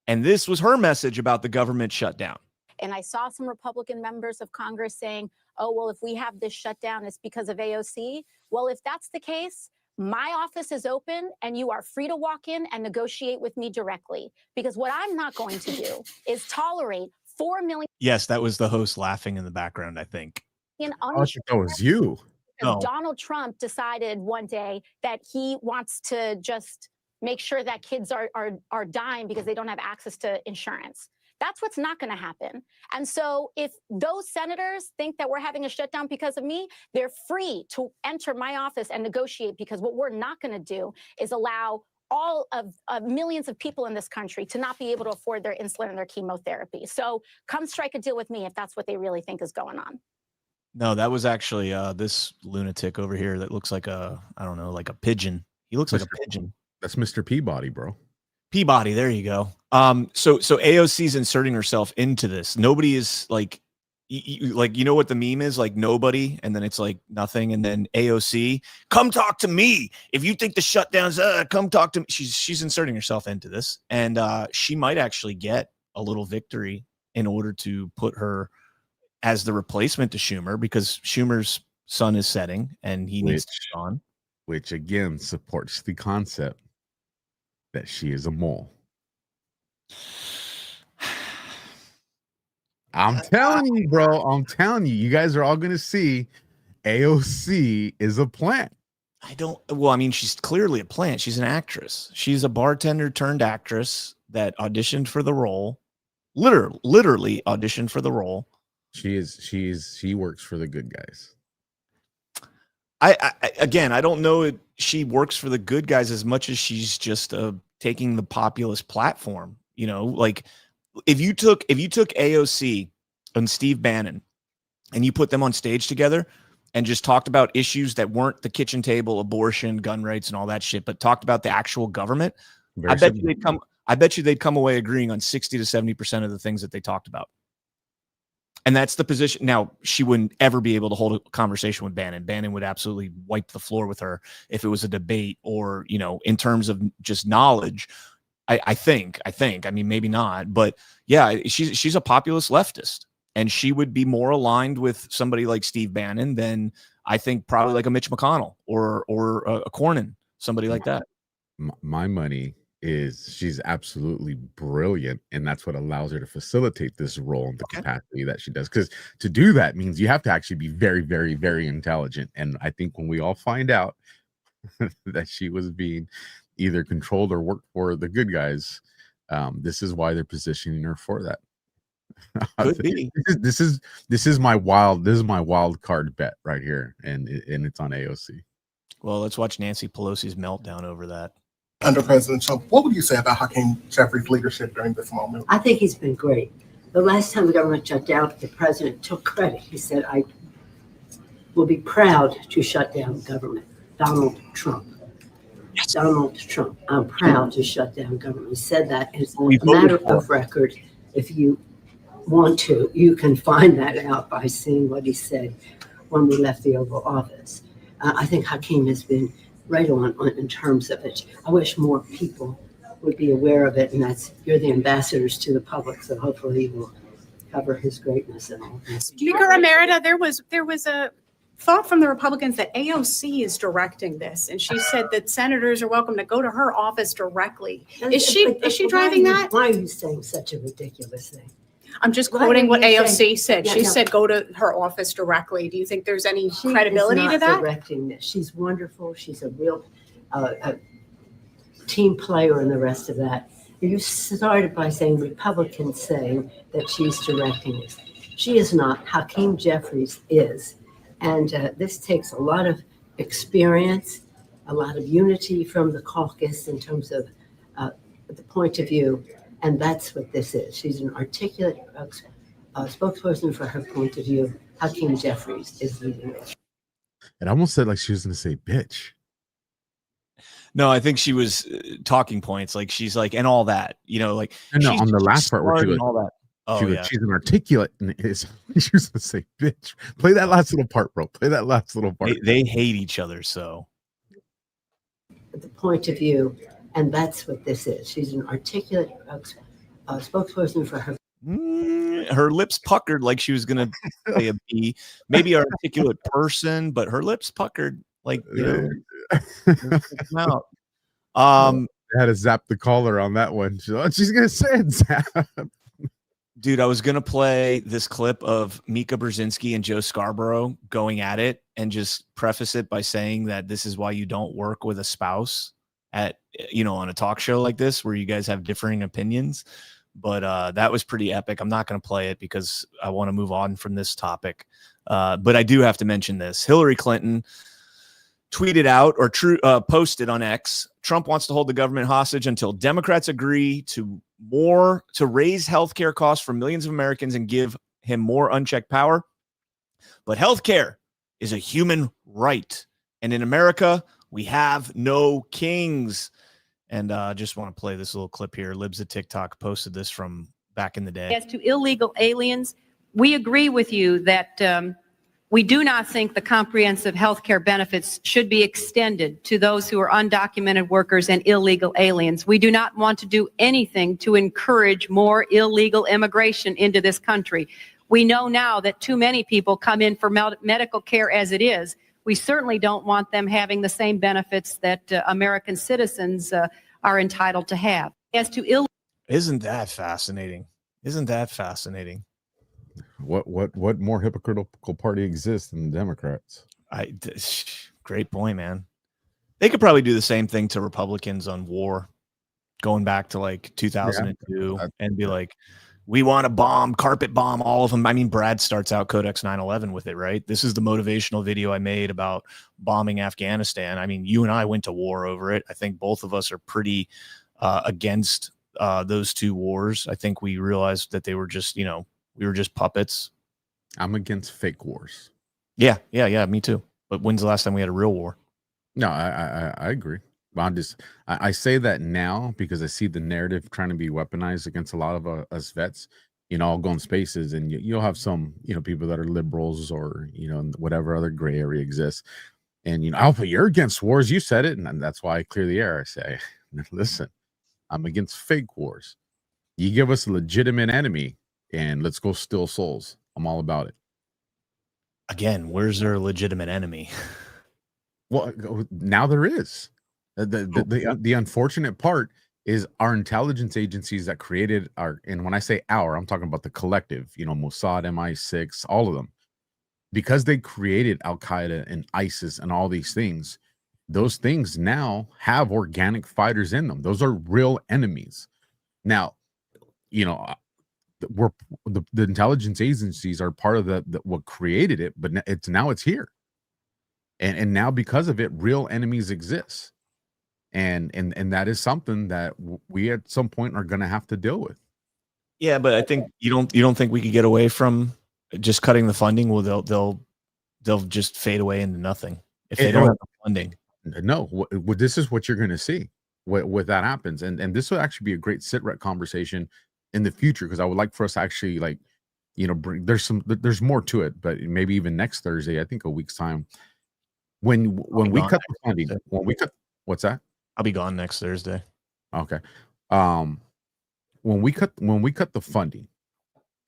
[SPEAKER 9] And this was her message about the government shutdown.
[SPEAKER 16] And I saw some Republican members of Congress saying, oh, well, if we have this shutdown, it's because of AOC. Well, if that's the case, my office is open and you are free to walk in and negotiate with me directly. Because what I'm not going to do is tolerate 4 million.
[SPEAKER 9] Yes, that was the host laughing in the background, I think.
[SPEAKER 7] I thought that was you.
[SPEAKER 16] No. Donald Trump decided one day that he wants to just make sure that kids are dying because they don't have access to insurance. That's what's not going to happen. And so if those senators think that we're having a shutdown because of me, they're free to enter my office and negotiate, because what we're not going to do is allow all of millions of people in this country to not be able to afford their insulin and their chemotherapy. So come strike a deal with me if that's what they really think is going on.
[SPEAKER 9] No, that was actually this lunatic over here that looks like like a pigeon. He looks like a pigeon.
[SPEAKER 7] That's Mr. Peabody, bro.
[SPEAKER 9] Peabody, there you go. So AOC's inserting herself into this. Nobody is like you know what the meme is? Like nobody, and then it's like nothing, and then AOC, come talk to me. If you think the shutdown's come talk to me. She's inserting herself into this, and she might actually get a little victory in order to put her as the replacement to Schumer, because Schumer's sun is setting and he needs to be on.
[SPEAKER 7] Which again supports the concept that she is a mole. I'm telling you, bro. I'm telling you, you guys are all going to see AOC is a plant.
[SPEAKER 9] I don't. Well, I mean, she's clearly a plant. She's an actress. She's a bartender turned actress that auditioned for the role. Literally auditioned for the role.
[SPEAKER 7] She works for the good guys.
[SPEAKER 9] I again, I don't know if she works for the good guys as much as she's just taking the populist platform. You know, like if you took AOC and Steve Bannon and you put them on stage together and just talked about issues that weren't the kitchen table, abortion, gun rights, and all that shit, but talked about the actual government, I bet you they'd come away agreeing on 60 to 70% of the things that they talked about. And that's the position. Now, she wouldn't ever be able to hold a conversation with Bannon. Bannon would absolutely wipe the floor with her if it was a debate or, you know, in terms of just knowledge. I think, I mean, maybe not, but yeah, she's a populist leftist, and she would be more aligned with somebody like Steve Bannon than I think probably like a Mitch McConnell or a Cornyn, somebody like that.
[SPEAKER 7] My money is she's absolutely brilliant, and that's what allows her to facilitate this role in the capacity that she does. Because to do that means you have to actually be very, very, very intelligent. And I think when we all find out that she was being either controlled or worked for the good guys, this is why they're positioning her for that.
[SPEAKER 9] Could be.
[SPEAKER 7] This is my wild card bet right here, and it's on AOC.
[SPEAKER 9] Well, let's watch Nancy Pelosi's meltdown over that.
[SPEAKER 17] Under President Trump, what would you say about Hakeem Jeffries' leadership during this moment?
[SPEAKER 18] I think he's been great. The last time the government shut down, the president took credit. He said, I will be proud to shut down government. Donald Trump. Yes. Donald Trump. I'm proud to shut down government. He said that. It's a matter of record. If you want to, you can find that out by seeing what he said when we left the Oval Office. I think Hakeem has been right on in terms of it. I wish more people would be aware of it, and that's you're the ambassadors to the public, so hopefully you will cover his greatness and all that.
[SPEAKER 19] Speaker Emerita, there was a thought from the Republicans that AOC is directing this, and she said that senators are welcome to go to her office directly. Is she driving that?
[SPEAKER 18] Why are you saying such a ridiculous thing?
[SPEAKER 19] I'm just quoting what AOC said. She said go to her office directly. Do you think there's any credibility to that?
[SPEAKER 18] She's not directing this. She's wonderful. She's a real team player and the rest of that. You started by saying Republicans saying that she's directing this. She is not. Hakeem Jeffries is. And this takes a lot of experience, a lot of unity from the caucus in terms of the point of view. And that's what this is. She's an articulate spokesperson for her point of view. Hakeem Jeffries is leading it.
[SPEAKER 7] It almost said like she was going to say bitch.
[SPEAKER 9] No, I think she was talking points. Like she's like, and all that, you know, like
[SPEAKER 7] no, on the last part where she was
[SPEAKER 9] all that. Oh, yeah.
[SPEAKER 7] She's an articulate, and she was going to say bitch. Play that last little part, bro. Play that last little part.
[SPEAKER 9] They hate each other, so.
[SPEAKER 18] The point of view. And that's what this is. She's an articulate spokesperson for her.
[SPEAKER 9] Her lips puckered like she was going to say a B. Maybe an articulate person, but her lips puckered like, you know.
[SPEAKER 7] I had to zap the caller on that one. She's going to say it, zap.
[SPEAKER 9] Dude, I was going to play this clip of Mika Brzezinski and Joe Scarborough going at it and just preface it by saying that this is why you don't work with a spouse at, you know, on a talk show like this where you guys have differing opinions. But that was pretty epic. I'm not going to play it because I want to move on from this topic. But I do have to mention this. Hillary Clinton tweeted out or posted on X, Trump wants to hold the government hostage until Democrats agree to raise healthcare costs for millions of Americans and give him more unchecked power. But healthcare is a human right. And in America, we have no kings. And just want to play this little clip here. Libs of TikTok posted this from back in the day.
[SPEAKER 20] As to illegal aliens, we agree with you that we do not think the comprehensive health care benefits should be extended to those who are undocumented workers and illegal aliens. We do not want to do anything to encourage more illegal immigration into this country. We know now that too many people come in for medical care as it is. We certainly don't want them having the same benefits that American citizens are entitled to have. As to
[SPEAKER 9] Isn't that fascinating? Isn't that fascinating?
[SPEAKER 7] What more hypocritical party exists than the Democrats?
[SPEAKER 9] Great point, man. They could probably do the same thing to Republicans on war, going back to like 2002 and be like, we want to bomb, carpet bomb all of them. I mean, Brad starts out Codex 9/11 with it, right? This is the motivational video I made about bombing Afghanistan. I mean, you and I went to war over it. I think both of us are pretty against those two wars. I think we realized that they were just, we were just puppets.
[SPEAKER 7] I'm against fake wars.
[SPEAKER 9] Yeah, me too. But when's the last time we had a real war?
[SPEAKER 7] No, I agree. I say that now because I see the narrative trying to be weaponized against a lot of us vets. I'll go in spaces and you'll have some, people that are liberals or, whatever other gray area exists. And, Alpha, you're against wars. You said it. And that's why I clear the air. I say, listen, I'm against fake wars. You give us a legitimate enemy and let's go steal souls. I'm all about it.
[SPEAKER 9] Again, where's their legitimate enemy?
[SPEAKER 7] Well, now there is. The unfortunate part is our intelligence agencies that created and when I say our, I'm talking about the collective, Mossad, MI6, all of them, because they created Al-Qaeda and ISIS and all these things. Those things now have organic fighters in them. Those are real enemies. Now, we're the intelligence agencies are part of the what created it, but it's here. And now because of it, real enemies exist. And that is something that we at some point are going to have to deal with.
[SPEAKER 9] Yeah, but I think you don't think we could get away from just cutting the funding? Well, they'll just fade away into nothing if they don't have the funding.
[SPEAKER 7] No, this is what you're going to see what that happens, and this will actually be a great sit-rep conversation in the future because I would like for us to actually there's more to it, but maybe even next Thursday, I think a week's time, when we cut the funding, what's that?
[SPEAKER 9] I'll be gone next Thursday.
[SPEAKER 7] Okay. When we cut the funding,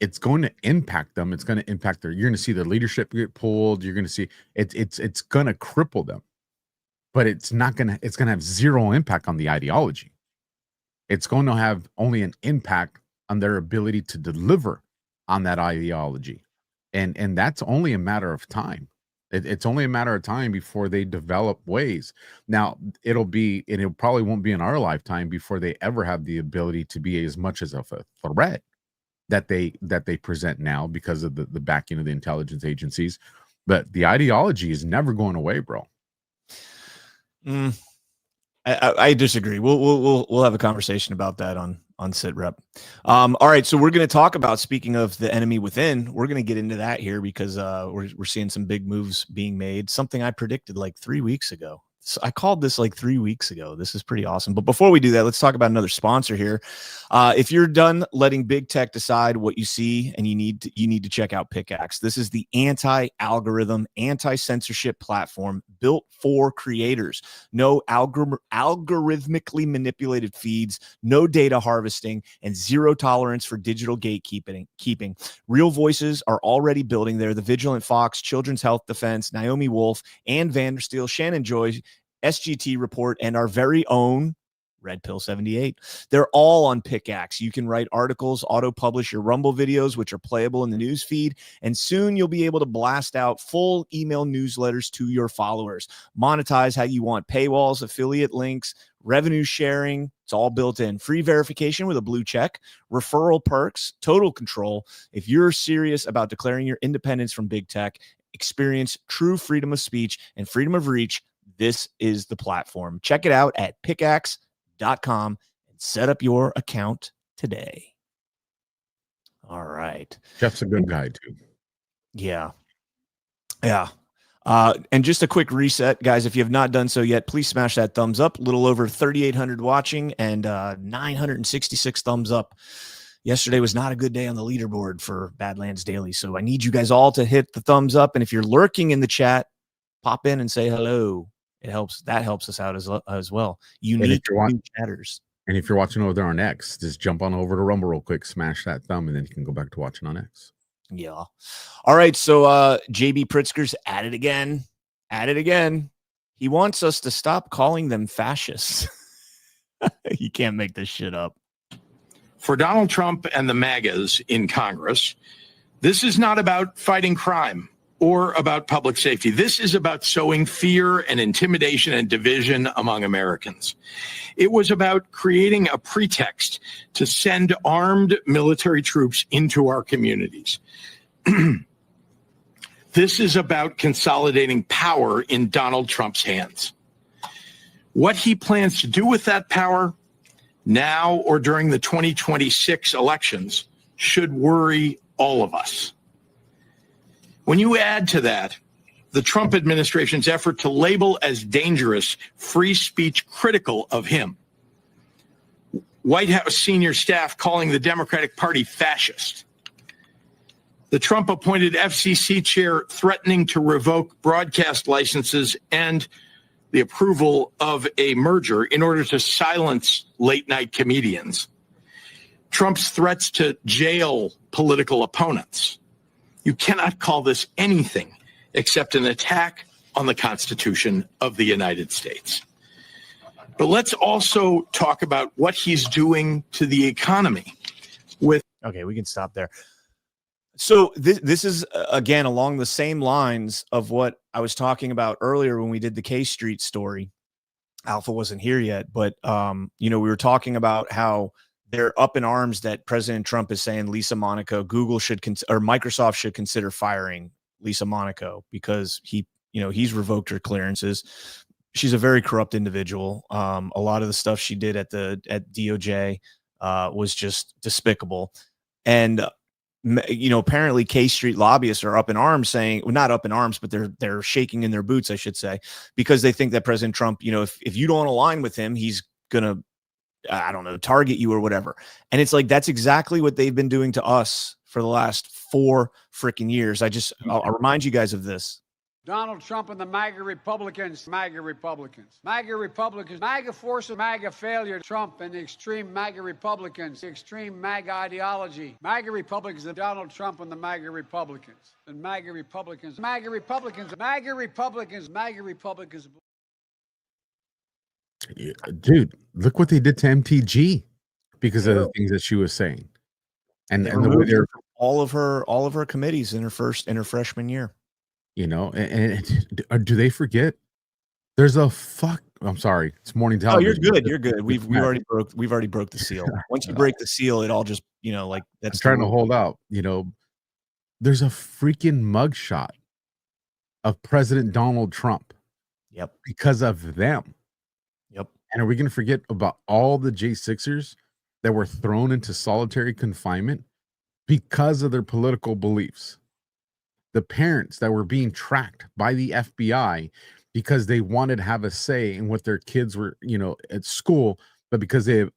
[SPEAKER 7] it's going to impact them. It's going to impact you're going to see their leadership get pulled. You're going to see it's going to cripple them, but it's going to have zero impact on the ideology. It's going to have only an impact on their ability to deliver on that ideology. And that's only a matter of time. It's only a matter of time before they develop ways. Now, it probably won't be in our lifetime before they ever have the ability to be as much as a threat that they present now because of the backing of the intelligence agencies. But the ideology is never going away, bro.
[SPEAKER 9] I disagree. We'll have a conversation about that on Sit Rep. All right, so we're going to talk about, speaking of the enemy within, we're going to get into that here because we're seeing some big moves being made. Something I predicted like 3 weeks ago. So I called this like 3 weeks ago. This is pretty awesome. But before we do that, let's talk about another sponsor here. If you're done letting big tech decide what you see, and you need to check out Pickaxe. This is the anti-algorithm, anti-censorship platform built for creators. No algorithmically manipulated feeds, no data harvesting, and zero tolerance for digital gatekeeping. Real voices are already building there. The Vigilant Fox, Children's Health Defense, Naomi Wolf, Ann Vandersteel, Shannon Joy, SGT Report, and our very own Red Pill 78. They're all on Pickaxe. You can write articles, auto-publish your Rumble videos, which are playable in the news feed, and soon you'll be able to blast out full email newsletters to your followers. Monetize how you want: paywalls, affiliate links, revenue sharing. It's all built in. Free verification with a blue check, referral perks, total control. If you're serious about declaring your independence from big tech, experience true freedom of speech and freedom of reach, this is the platform. Check it out at pickaxe.com and set up your account today. All right.
[SPEAKER 7] Jeff's a good guy too.
[SPEAKER 9] Yeah. And just a quick reset, guys. If you have not done so yet, please smash that thumbs up. A little over 3,800 watching and 966 thumbs up. Yesterday was not a good day on the leaderboard for Badlands Daily, so I need you guys all to hit the thumbs up. And if you're lurking in the chat, pop in and say hello. It helps. That helps us out as well. Unique chatters.
[SPEAKER 7] And if you're watching over there on X, just jump on over to Rumble real quick, smash that thumb, and then you can go back to watching on X.
[SPEAKER 9] Yeah. All right. So JB Pritzker's at it again. He wants us to stop calling them fascists. You can't make this shit up.
[SPEAKER 21] For Donald Trump and the MAGAs in Congress, this is not about fighting crime or about public safety. This is about sowing fear and intimidation and division among Americans. It was about creating a pretext to send armed military troops into our communities. This is about consolidating power in Donald Trump's hands. What he plans to do with that power now or during the 2026 elections should worry all of us. When you add to that the Trump administration's effort to label as dangerous free speech critical of him, White House senior staff calling the Democratic Party fascist, the Trump-appointed FCC chair threatening to revoke broadcast licenses and the approval of a merger in order to silence late-night comedians, Trump's threats to jail political opponents. You cannot call this anything except an attack on the Constitution of the United States. But let's also talk about what he's doing to the economy with.
[SPEAKER 9] Okay, we can stop there. So this is, again, along the same lines of what I was talking about earlier when we did the K Street story. Alpha wasn't here yet, but, we were talking about how they're up in arms that President Trump is saying Lisa Monaco, Google should or Microsoft should consider firing Lisa Monaco because he's revoked her clearances. She's a very corrupt individual. A lot of the stuff she did at DOJ was just despicable. And apparently K Street lobbyists are up in arms saying, well, not up in arms, but they're shaking in their boots, I should say, because they think that President Trump, if you don't align with him, he's going to, I don't know, target you or whatever. And it's like, that's exactly what they've been doing to us for the last 4 freaking years. I'll remind you guys of this.
[SPEAKER 3] Donald Trump and the MAGA Republicans, MAGA Republicans, MAGA Republicans, MAGA forces, MAGA failure, Trump and the extreme MAGA Republicans, the extreme MAGA ideology, MAGA Republicans, and Donald Trump and the MAGA Republicans, and MAGA Republicans, MAGA Republicans, MAGA Republicans, MAGA Republicans.
[SPEAKER 7] Dude, look what they did to MTG because of the things that she was saying, and the way they're
[SPEAKER 9] all of her committees in her freshman year.
[SPEAKER 7] And do they forget? There's a I'm sorry, it's morning
[SPEAKER 9] Oh,
[SPEAKER 7] television.
[SPEAKER 9] you're good. We've already broke the seal. Once you break the seal, it all just that's
[SPEAKER 7] I'm trying to hold out. There's a freaking mugshot of President Donald Trump.
[SPEAKER 9] Yep.
[SPEAKER 7] Because of them.
[SPEAKER 9] Yep.
[SPEAKER 7] And are we going to forget about all the J6ers that were thrown into solitary confinement because of their political beliefs? The parents that were being tracked by the FBI because they wanted to have a say in what their kids were, at school, but because they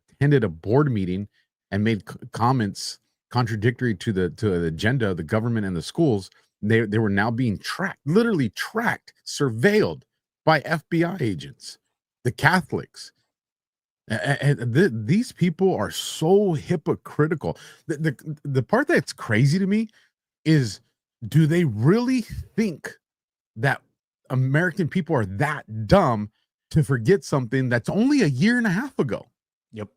[SPEAKER 7] attended a board meeting and made comments contradictory to the agenda of the government and the schools, they were now being tracked, literally tracked, surveilled by FBI agents, the Catholics. And these people are so hypocritical. The part that's crazy to me is, do they really think that American people are that dumb to forget something that's only a year and a half ago?
[SPEAKER 9] Yep.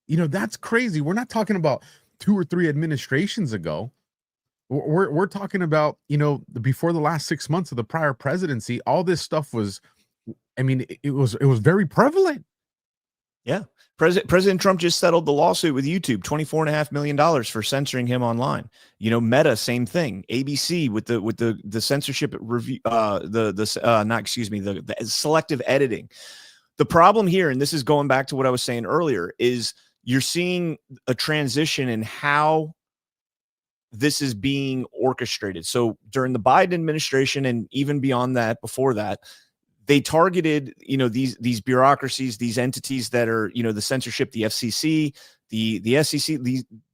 [SPEAKER 7] That's crazy. We're not talking about 2 or 3 administrations ago. We're talking about, before the last 6 months of the prior presidency, all this stuff was, it was very prevalent.
[SPEAKER 9] Yeah. President Trump just settled the lawsuit with YouTube, $24.5 million for censoring him online. Meta, same thing. ABC with the censorship review, the selective editing. The problem here, and this is going back to what I was saying earlier, is you're seeing a transition in how this is being orchestrated. So during the Biden administration and even beyond that, before that, they targeted, these bureaucracies, these entities that are, the censorship, the FCC, the SEC,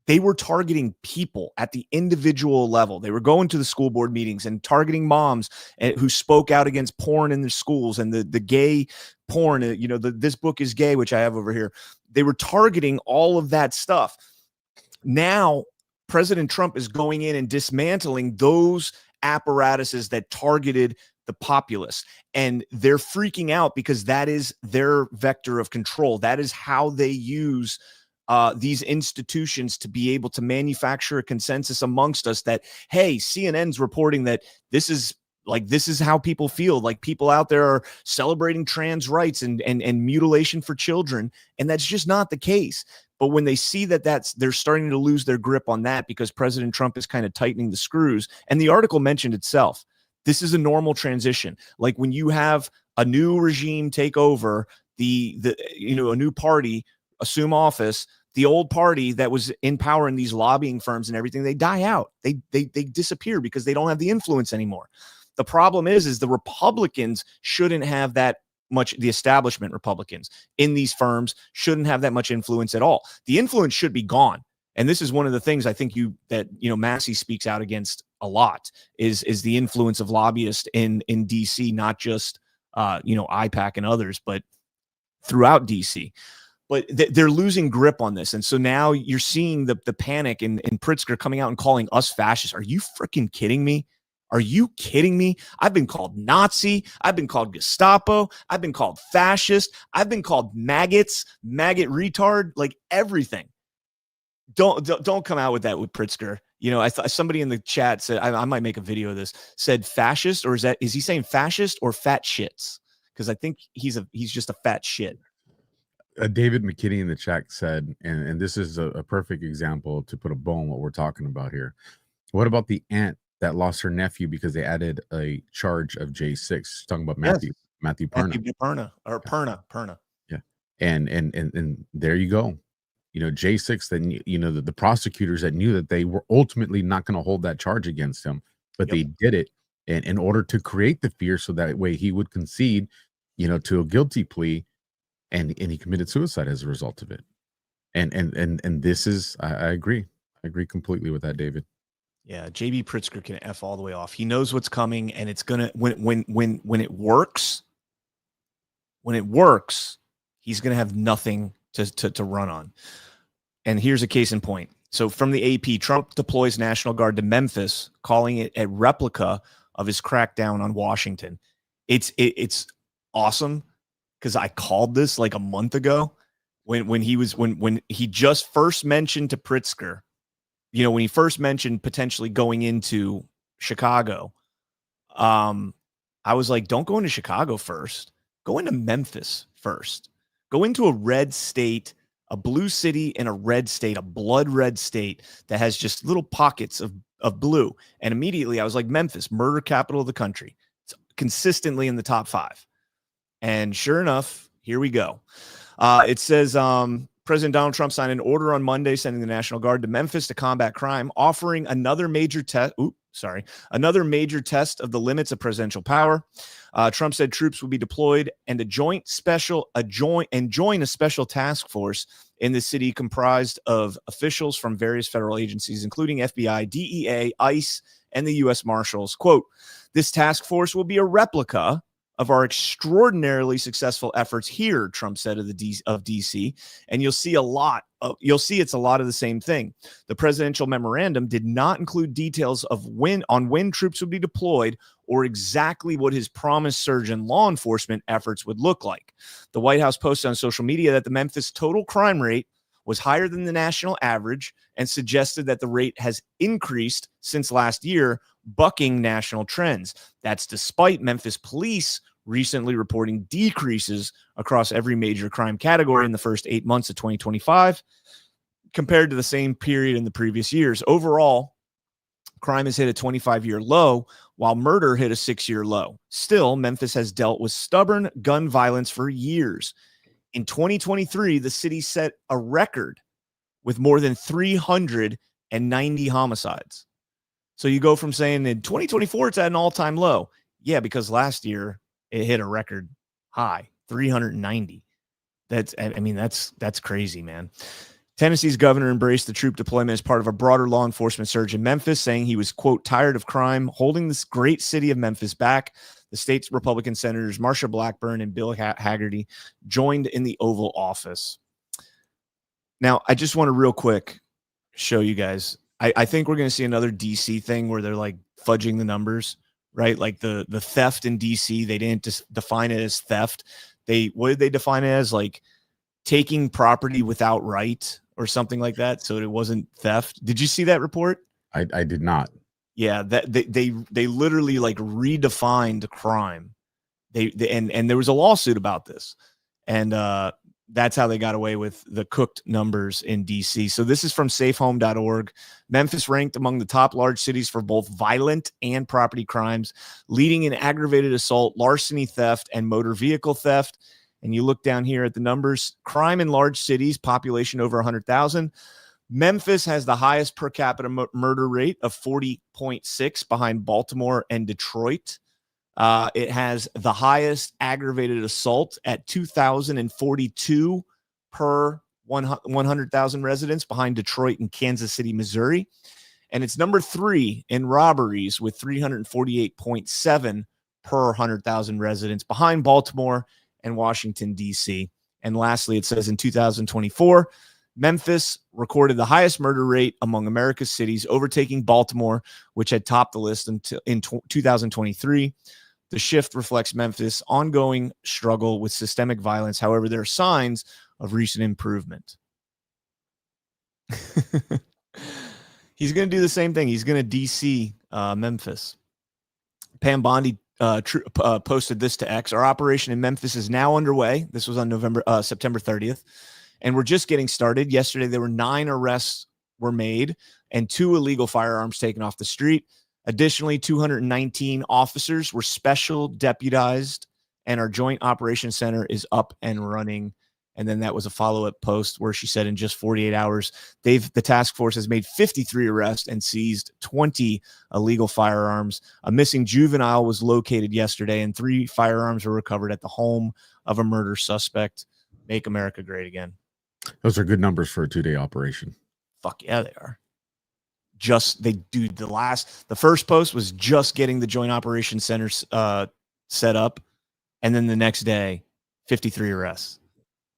[SPEAKER 9] they were targeting people at the individual level. They were going to the school board meetings and targeting moms who spoke out against porn in the schools and the gay porn, this book is gay, which I have over here. They were targeting all of that stuff. Now, President Trump is going in and dismantling those apparatuses that targeted the populace, and they're freaking out because that is their vector of control. That is how they use these institutions to be able to manufacture a consensus amongst us that, hey, CNN's reporting that this is how people feel. Like, people out there are celebrating trans rights and mutilation for children. And that's just not the case. But when they see that they're starting to lose their grip on that because President Trump is kind of tightening the screws. And the article mentioned itself. This is a normal transition. Like, when you have a new regime take over, a new party assume office, the old party that was in power in these lobbying firms and everything, they die out. They disappear because they don't have the influence anymore. The problem is the Republicans shouldn't have that much, the establishment Republicans in these firms shouldn't have that much influence at all. The influence should be gone. And this is one of the things I think Massey speaks out against a lot is the influence of lobbyists in DC, not just, IPAC and others, but throughout DC. But they're losing grip on this. And so now you're seeing the panic in Pritzker coming out and calling us fascists. Are you freaking kidding me? Are you kidding me? I've been called Nazi. I've been called Gestapo. I've been called fascist. I've been called maggot retard, like everything. Don't come out with that with Pritzker. Somebody in the chat said, I might make a video of this, said fascist, or is he saying fascist or fat shits? Because I think he's just a fat shit.
[SPEAKER 7] David McKinney in the chat said, and this is a perfect example to put a bow on what we're talking about here. What about the aunt that lost her nephew because they added a charge of J6? Talking about Matthew Perna.
[SPEAKER 9] Perna.
[SPEAKER 7] Yeah. And there you go. J6, then, the prosecutors that knew that they were ultimately not going to hold that charge against him, but they did it in order to create the fear so that way he would concede, to a guilty plea, and he committed suicide as a result of it. And this is, I agree. I agree completely with that, David.
[SPEAKER 9] Yeah, JB Pritzker can F all the way off. He knows what's coming, and it's gonna when it works, he's gonna have nothing to run on. And here's a case in point. So from the AP, Trump deploys National Guard to Memphis, calling it a replica of his crackdown on Washington. It's awesome because I called this like a month ago when he just first mentioned to Pritzker. When he first mentioned potentially going into Chicago, I was like, don't go into Chicago first. Go into Memphis first. Go into a red state, a blue city and a red state, a blood red state that has just little pockets of blue. And immediately I was like, Memphis, murder capital of the country. It's consistently in the top 5. And sure enough, here we go. It says, President Donald Trump signed an order on Monday sending the National Guard to Memphis to combat crime, offering another major test of the limits of presidential power. Trump said troops will be deployed and join a special task force in the city comprised of officials from various federal agencies, including FBI, DEA, ICE, and the U.S. Marshals. Quote, this task force will be a replica of our extraordinarily successful efforts here, Trump said of DC, and you'll see it's a lot of the same thing. The presidential memorandum did not include details of when troops would be deployed or exactly what his promised surge in law enforcement efforts would look like. The White House posted on social media that the Memphis total crime rate was higher than the national average and suggested that the rate has increased since last year, bucking national trends. That's despite Memphis police recently reporting decreases across every major crime category in the first 8 months of 2025 compared to the same period in the previous years. Overall, crime has hit a 25-year low, while murder hit a 6-year low. Still, Memphis has dealt with stubborn gun violence for years. In 2023, the city set a record with more than 390 homicides. So you go from saying in 2024, it's at an all-time low. Yeah, because last year it hit a record high, 390. That's crazy, man. Tennessee's governor embraced the troop deployment as part of a broader law enforcement surge in Memphis, saying he was, quote, tired of crime, holding this great city of Memphis back. The state's Republican senators, Marsha Blackburn and Bill Hagerty, joined in the Oval Office. Now, I just want to real quick show you guys. I think we're going to see another DC thing where they're like fudging the numbers, right? Like the theft in DC, they didn't define it as theft. What did they define it as? Like taking property without right, or something like that, so it wasn't theft. Did you see that report?
[SPEAKER 7] I did not.
[SPEAKER 9] Yeah, that they literally like redefined crime. And there was a lawsuit about this, and that's how they got away with the cooked numbers in DC. So this is from safehome.org. Memphis ranked among the top large cities for both violent and property crimes, leading in aggravated assault, larceny, theft, and motor vehicle theft. And you look down here at the numbers, crime in large cities, population over 100,000. Memphis has the highest per capita murder rate of 40.6 behind Baltimore and Detroit. It has the highest aggravated assault at 2,042 per 100,000 residents behind Detroit and Kansas City, Missouri. And it's number 3 in robberies with 348.7 per 100,000 residents behind Baltimore and Washington, D.C. And lastly, it says in 2024, Memphis recorded the highest murder rate among America's cities, overtaking Baltimore, which had topped the list until in 2023. The shift reflects Memphis' ongoing struggle with systemic violence. However, there are signs of recent improvement. He's going to do the same thing. He's going to DC Memphis. Pam Bondi posted this to X. Our operation in Memphis is now underway. This was on September 30th. And we're just getting started. Yesterday, there were 9 arrests were made and 2 illegal firearms taken off the street. Additionally, 219 officers were special deputized, and our joint operations center is up and running. And then that was a follow-up post where she said in just 48 hours, the task force has made 53 arrests and seized 20 illegal firearms. A missing juvenile was located yesterday, and 3 firearms were recovered at the home of a murder suspect. Make America great again.
[SPEAKER 7] Those are good numbers for a 2-day operation.
[SPEAKER 9] Fuck yeah, they are. The first post was just getting the joint operations center set up, and then the next day 53 arrests.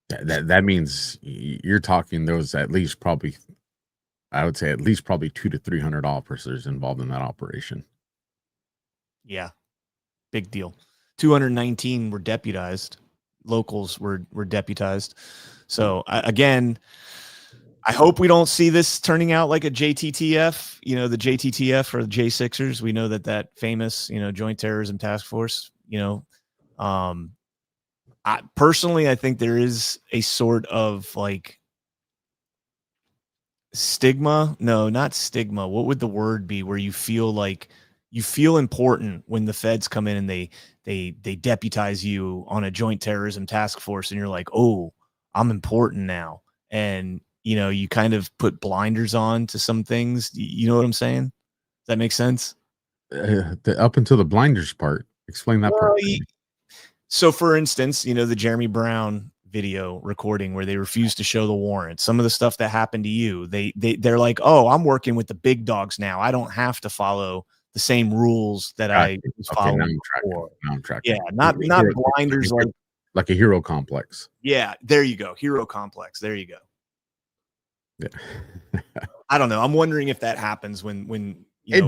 [SPEAKER 7] That means you're talking those at least probably 200 to 300 officers involved in that operation.
[SPEAKER 9] Yeah, big deal. 219 were deputized. Locals were deputized. So again, I hope we don't see this turning out like a JTTF, the JTTF or the J6ers. We know that famous, Joint Terrorism Task Force, I think there is a sort of like stigma. No, not stigma. What would the word be where you feel like you feel important when the feds come in and they deputize you on a Joint Terrorism Task Force and you're like, oh, I'm important now. And you kind of put blinders on to some things. You know what I'm saying? Does that make sense?
[SPEAKER 7] Up until the blinders part. Explain that part.
[SPEAKER 9] So, for instance, the Jeremy Brown video recording where they refused to show the warrant. Some of the stuff that happened to you, they're like, oh, I'm working with the big dogs now. I don't have to follow the same rules that I was following before.
[SPEAKER 7] Now I'm tracking.
[SPEAKER 9] Yeah, not blinders
[SPEAKER 7] like a hero complex.
[SPEAKER 9] Yeah, there you go. Hero complex. There you go.
[SPEAKER 7] Yeah.
[SPEAKER 9] I don't know. I'm wondering if that happens when
[SPEAKER 7] it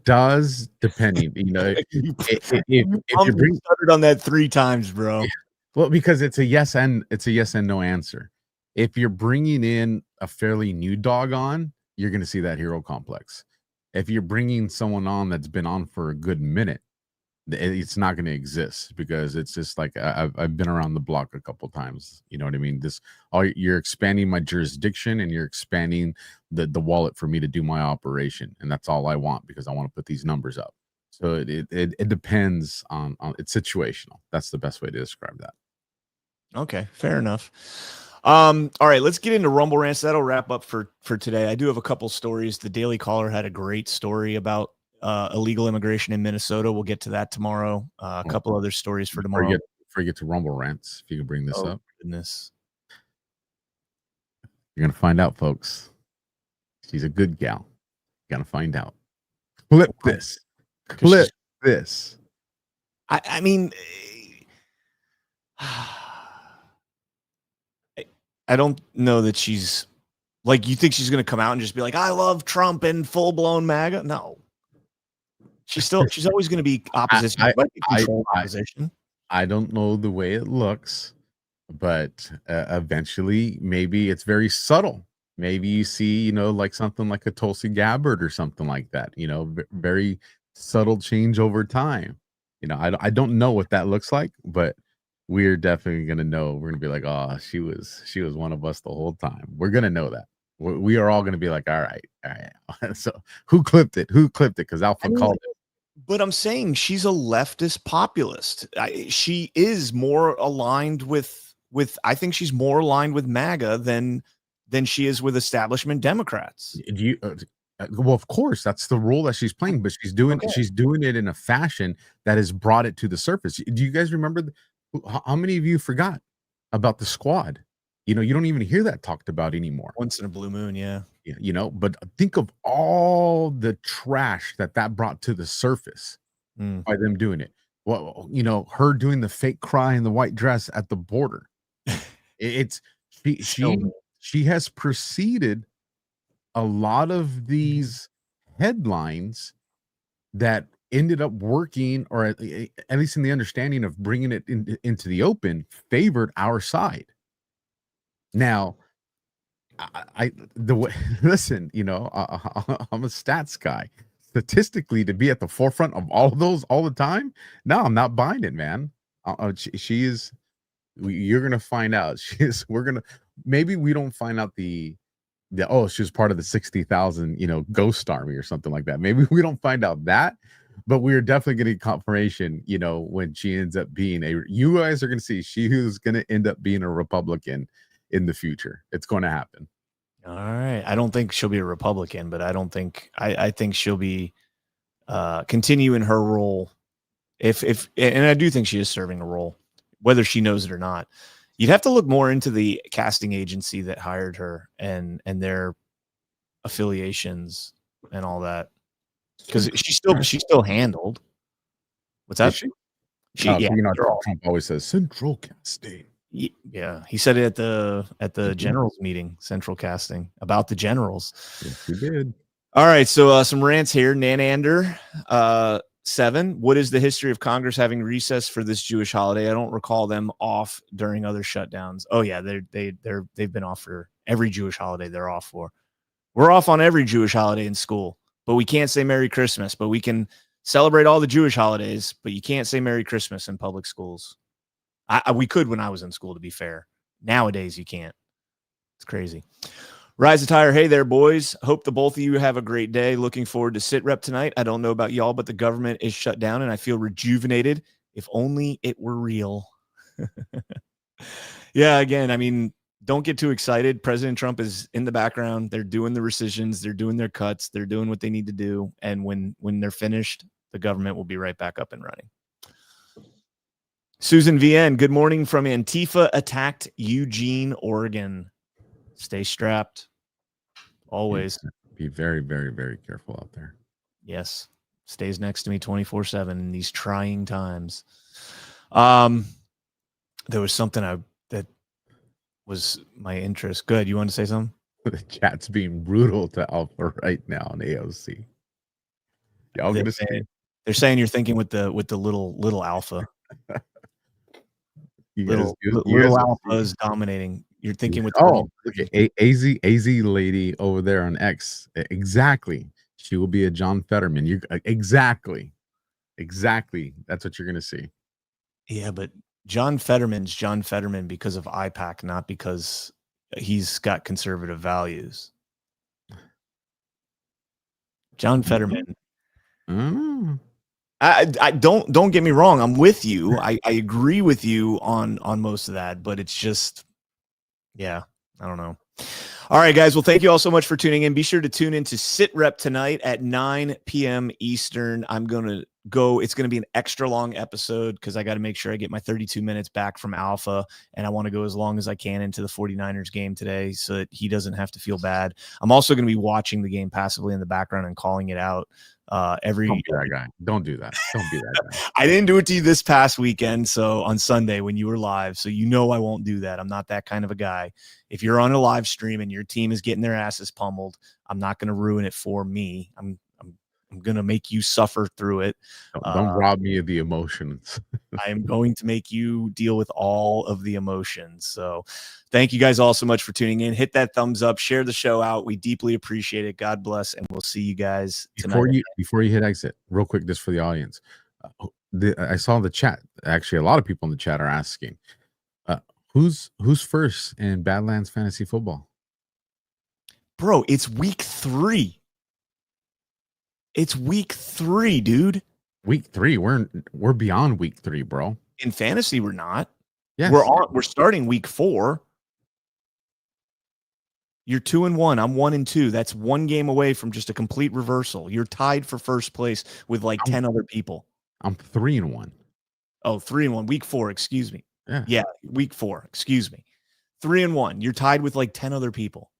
[SPEAKER 7] does, depending. If
[SPEAKER 9] you started on that 3 times, bro.
[SPEAKER 7] Yeah. Well, because it's a yes and no answer. If you're bringing in a fairly new dog on, you're going to see that hero complex. If you're bringing someone on that's been on for a good minute, it's not going to exist because it's just like I've been around the block a couple times. You know what I mean? You're expanding my jurisdiction and you're expanding the wallet for me to do my operation, and that's all I want because I want to put these numbers up. So it depends on it's situational. That's the best way to describe that.
[SPEAKER 9] Okay, fair enough. All right, let's get into Rumble Rants. That'll wrap up for today. I do have a couple stories. The Daily Caller had a great story about illegal immigration in Minnesota. We'll get to that tomorrow. A couple other stories for tomorrow.
[SPEAKER 7] Before you get to Rumble Rants, if you can bring this up.
[SPEAKER 9] Goodness.
[SPEAKER 7] You're going to find out, folks. She's a good gal. You're going to find out. Flip this. Flip this.
[SPEAKER 9] I mean, I don't know that she's like, you think she's going to come out and just be like, I love Trump and full blown MAGA? No. She's always going to be opposition.
[SPEAKER 7] I don't know the way it looks, but eventually maybe it's very subtle. Maybe you see, like something like a Tulsi Gabbard or something like that, very subtle change over time. I don't know what that looks like, but we're definitely going to know. We're going to be like, oh, she was one of us the whole time. We're going to know that. We are all going to be like, all right. So who clipped it? Because Alpha called it.
[SPEAKER 9] But I'm saying she's a leftist populist. She is more aligned with I think she's more aligned with MAGA than she is with establishment Democrats.
[SPEAKER 7] Do you? Well, of course, that's the role that she's playing, but she's doing it in a fashion that has brought it to the surface. Do you guys remember how many of you forgot about the squad? You don't even hear that talked about anymore.
[SPEAKER 9] Once in a blue moon, yeah.
[SPEAKER 7] But think of all the trash that brought to the surface by them doing it. Well, her doing the fake cry in the white dress at the border. It's she has preceded a lot of these headlines that ended up working, or at least in the understanding of bringing it into the open, favored our side. Now, listen, I'm a stats guy. Statistically, to be at the forefront of all of those all the time, no, I'm not buying it, man. She is. You're gonna find out. Maybe we don't find out the she was part of the 60,000 ghost army or something like that. Maybe we don't find out that, but we're definitely getting confirmation. When she ends up being you guys are gonna see she's gonna end up being a Republican in the future. It's going to happen.
[SPEAKER 9] All right. I don't think she'll be a Republican, but I think she'll be continuing her role. And I do think she is serving a role, whether she knows it or not. You'd have to look more into the casting agency that hired her and their affiliations and all that, because she's still handled. What's that?
[SPEAKER 7] She
[SPEAKER 9] yeah.
[SPEAKER 7] Trump always says central casting.
[SPEAKER 9] Yeah, he said it at the generals meeting, central casting, about the generals.
[SPEAKER 7] Yes, he did.
[SPEAKER 9] All right, so some rants here. Nanander 7. What is the history of Congress having recess for this Jewish holiday? I don't recall them off during other shutdowns. Oh yeah, they've been off for every Jewish holiday. They're off for. We're off on every Jewish holiday in school, but we can't say Merry Christmas. But we can celebrate all the Jewish holidays, but you can't say Merry Christmas in public schools. We could when I was in school, to be fair. Nowadays, you can't. It's crazy. Rise Attire. Hey there, boys. Hope the both of you have a great day. Looking forward to sit rep tonight. I don't know about y'all, but the government is shut down and I feel rejuvenated. If only it were real. Yeah, again, I mean, don't get too excited. President Trump is in the background. They're doing the rescissions. They're doing their cuts. They're doing what they need to do. And when they're finished, the government will be right back up and running. Susan VN, good morning from Antifa attacked Eugene, Oregon. Stay strapped. Always.
[SPEAKER 7] Be very, very, very careful out there.
[SPEAKER 9] Yes. Stays next to me 24/7 in these trying times. There was something that was my interest. Good. You want to say something?
[SPEAKER 7] The chat's being brutal to Alpha right now on AOC. Y'all gonna see.
[SPEAKER 9] They're saying you're thinking with the little alpha. Little alpha is dominating. You're thinking with
[SPEAKER 7] AZ lady over there on X. Exactly. She will be a John Fetterman. You exactly. That's what you're gonna see.
[SPEAKER 9] Yeah, but John Fetterman's John Fetterman because of IPAC, not because he's got conservative values. John Fetterman. I don't get me wrong. I'm with you. I agree with you on most of that, but it's just, yeah, I don't know. All right, guys. Well, thank you all so much for tuning in. Be sure to tune in to Sit Rep tonight at 9 p.m. Eastern. I'm going to go. It's going to be an extra long episode because I got to make sure I get my 32 minutes back from Alpha, and I want to go as long as I can into the 49ers game today so that he doesn't have to feel bad. I'm also going to be watching the game passively in the background and calling it out.
[SPEAKER 7] Don't be that guy. Don't do that. Don't be that guy.
[SPEAKER 9] I didn't do it to you this past weekend, so on Sunday when you were live, so you know I won't do that. I'm not that kind of a guy. If you're on a live stream and your team is getting their asses pummeled, I'm not going to ruin it for me. I'm I'm going to make you suffer through it.
[SPEAKER 7] Don't rob me of the emotions.
[SPEAKER 9] I am going to make you deal with all of the emotions. So thank you guys all so much for tuning in. Hit that thumbs up, share the show out. We deeply appreciate it. God bless. And we'll see you guys tonight.
[SPEAKER 7] Before you hit exit, real quick, just for the audience. I saw the chat. Actually, a lot of people in the chat are asking, who's first in Badlands fantasy football?
[SPEAKER 9] Bro, it's week 3. It's week 3, dude.
[SPEAKER 7] Week 3. We're beyond week 3, bro.
[SPEAKER 9] In fantasy, we're not.
[SPEAKER 7] Yes.
[SPEAKER 9] We're starting week 4. You're 2-1. I'm 1-2. That's one game away from just a complete reversal. You're tied for first place with like 10 other people.
[SPEAKER 7] I'm 3-1.
[SPEAKER 9] Oh, 3-1. Week 4, excuse me.
[SPEAKER 7] Yeah.
[SPEAKER 9] Week 4, excuse me. 3-1. You're tied with like 10 other people.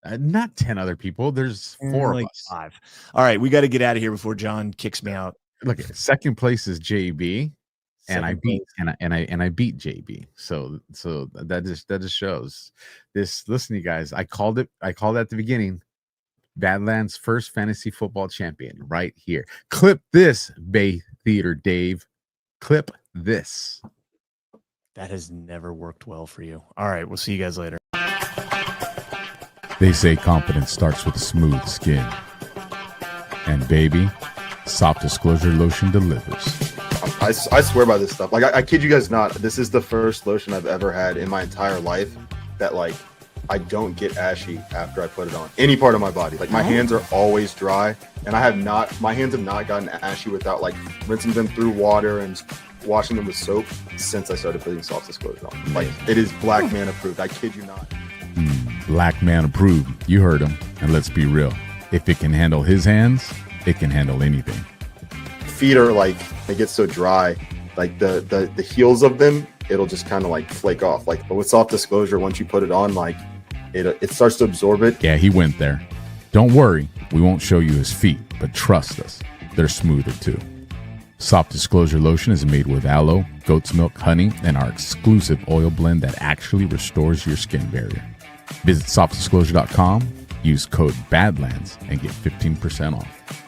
[SPEAKER 7] Not 10 other people. There's 4 of us.
[SPEAKER 9] 5. All right, we got to get out of here before John kicks me out.
[SPEAKER 7] Look, second place is JB, and I beat JB. So that just shows this. Listen, you guys, I called it at the beginning. Badlands first fantasy football champion right here. Clip this, Bay Theater Dave. Clip this.
[SPEAKER 9] That has never worked well for you. All right, we'll see you guys later.
[SPEAKER 7] They say confidence starts with a smooth skin. And baby, soft disclosure lotion delivers.
[SPEAKER 8] I swear by this stuff. Like, I kid you guys not. This is the first lotion I've ever had in my entire life that, like, I don't get ashy after I put it on. Any part of my body. Like, my hands are always dry. And my hands have not gotten ashy without, like, rinsing them through water and washing them with soap since I started putting soft disclosure on. Like, it is black man approved. I kid you not.
[SPEAKER 7] Black man approved. You heard him. And let's be real. If it can handle his hands, it can handle anything.
[SPEAKER 8] Feet are like, they get so dry. Like the heels of them, it'll just kind of like flake off. Like, but with soft disclosure, once you put it on, like it starts to absorb it.
[SPEAKER 7] Yeah, he went there. Don't worry. We won't show you his feet, but trust us. They're smoother too. Soft Disclosure Lotion is made with aloe, goat's milk, honey, and our exclusive oil blend that actually restores your skin barrier. Visit softdisclosure.com, use code BADLANDS, and get 15% off.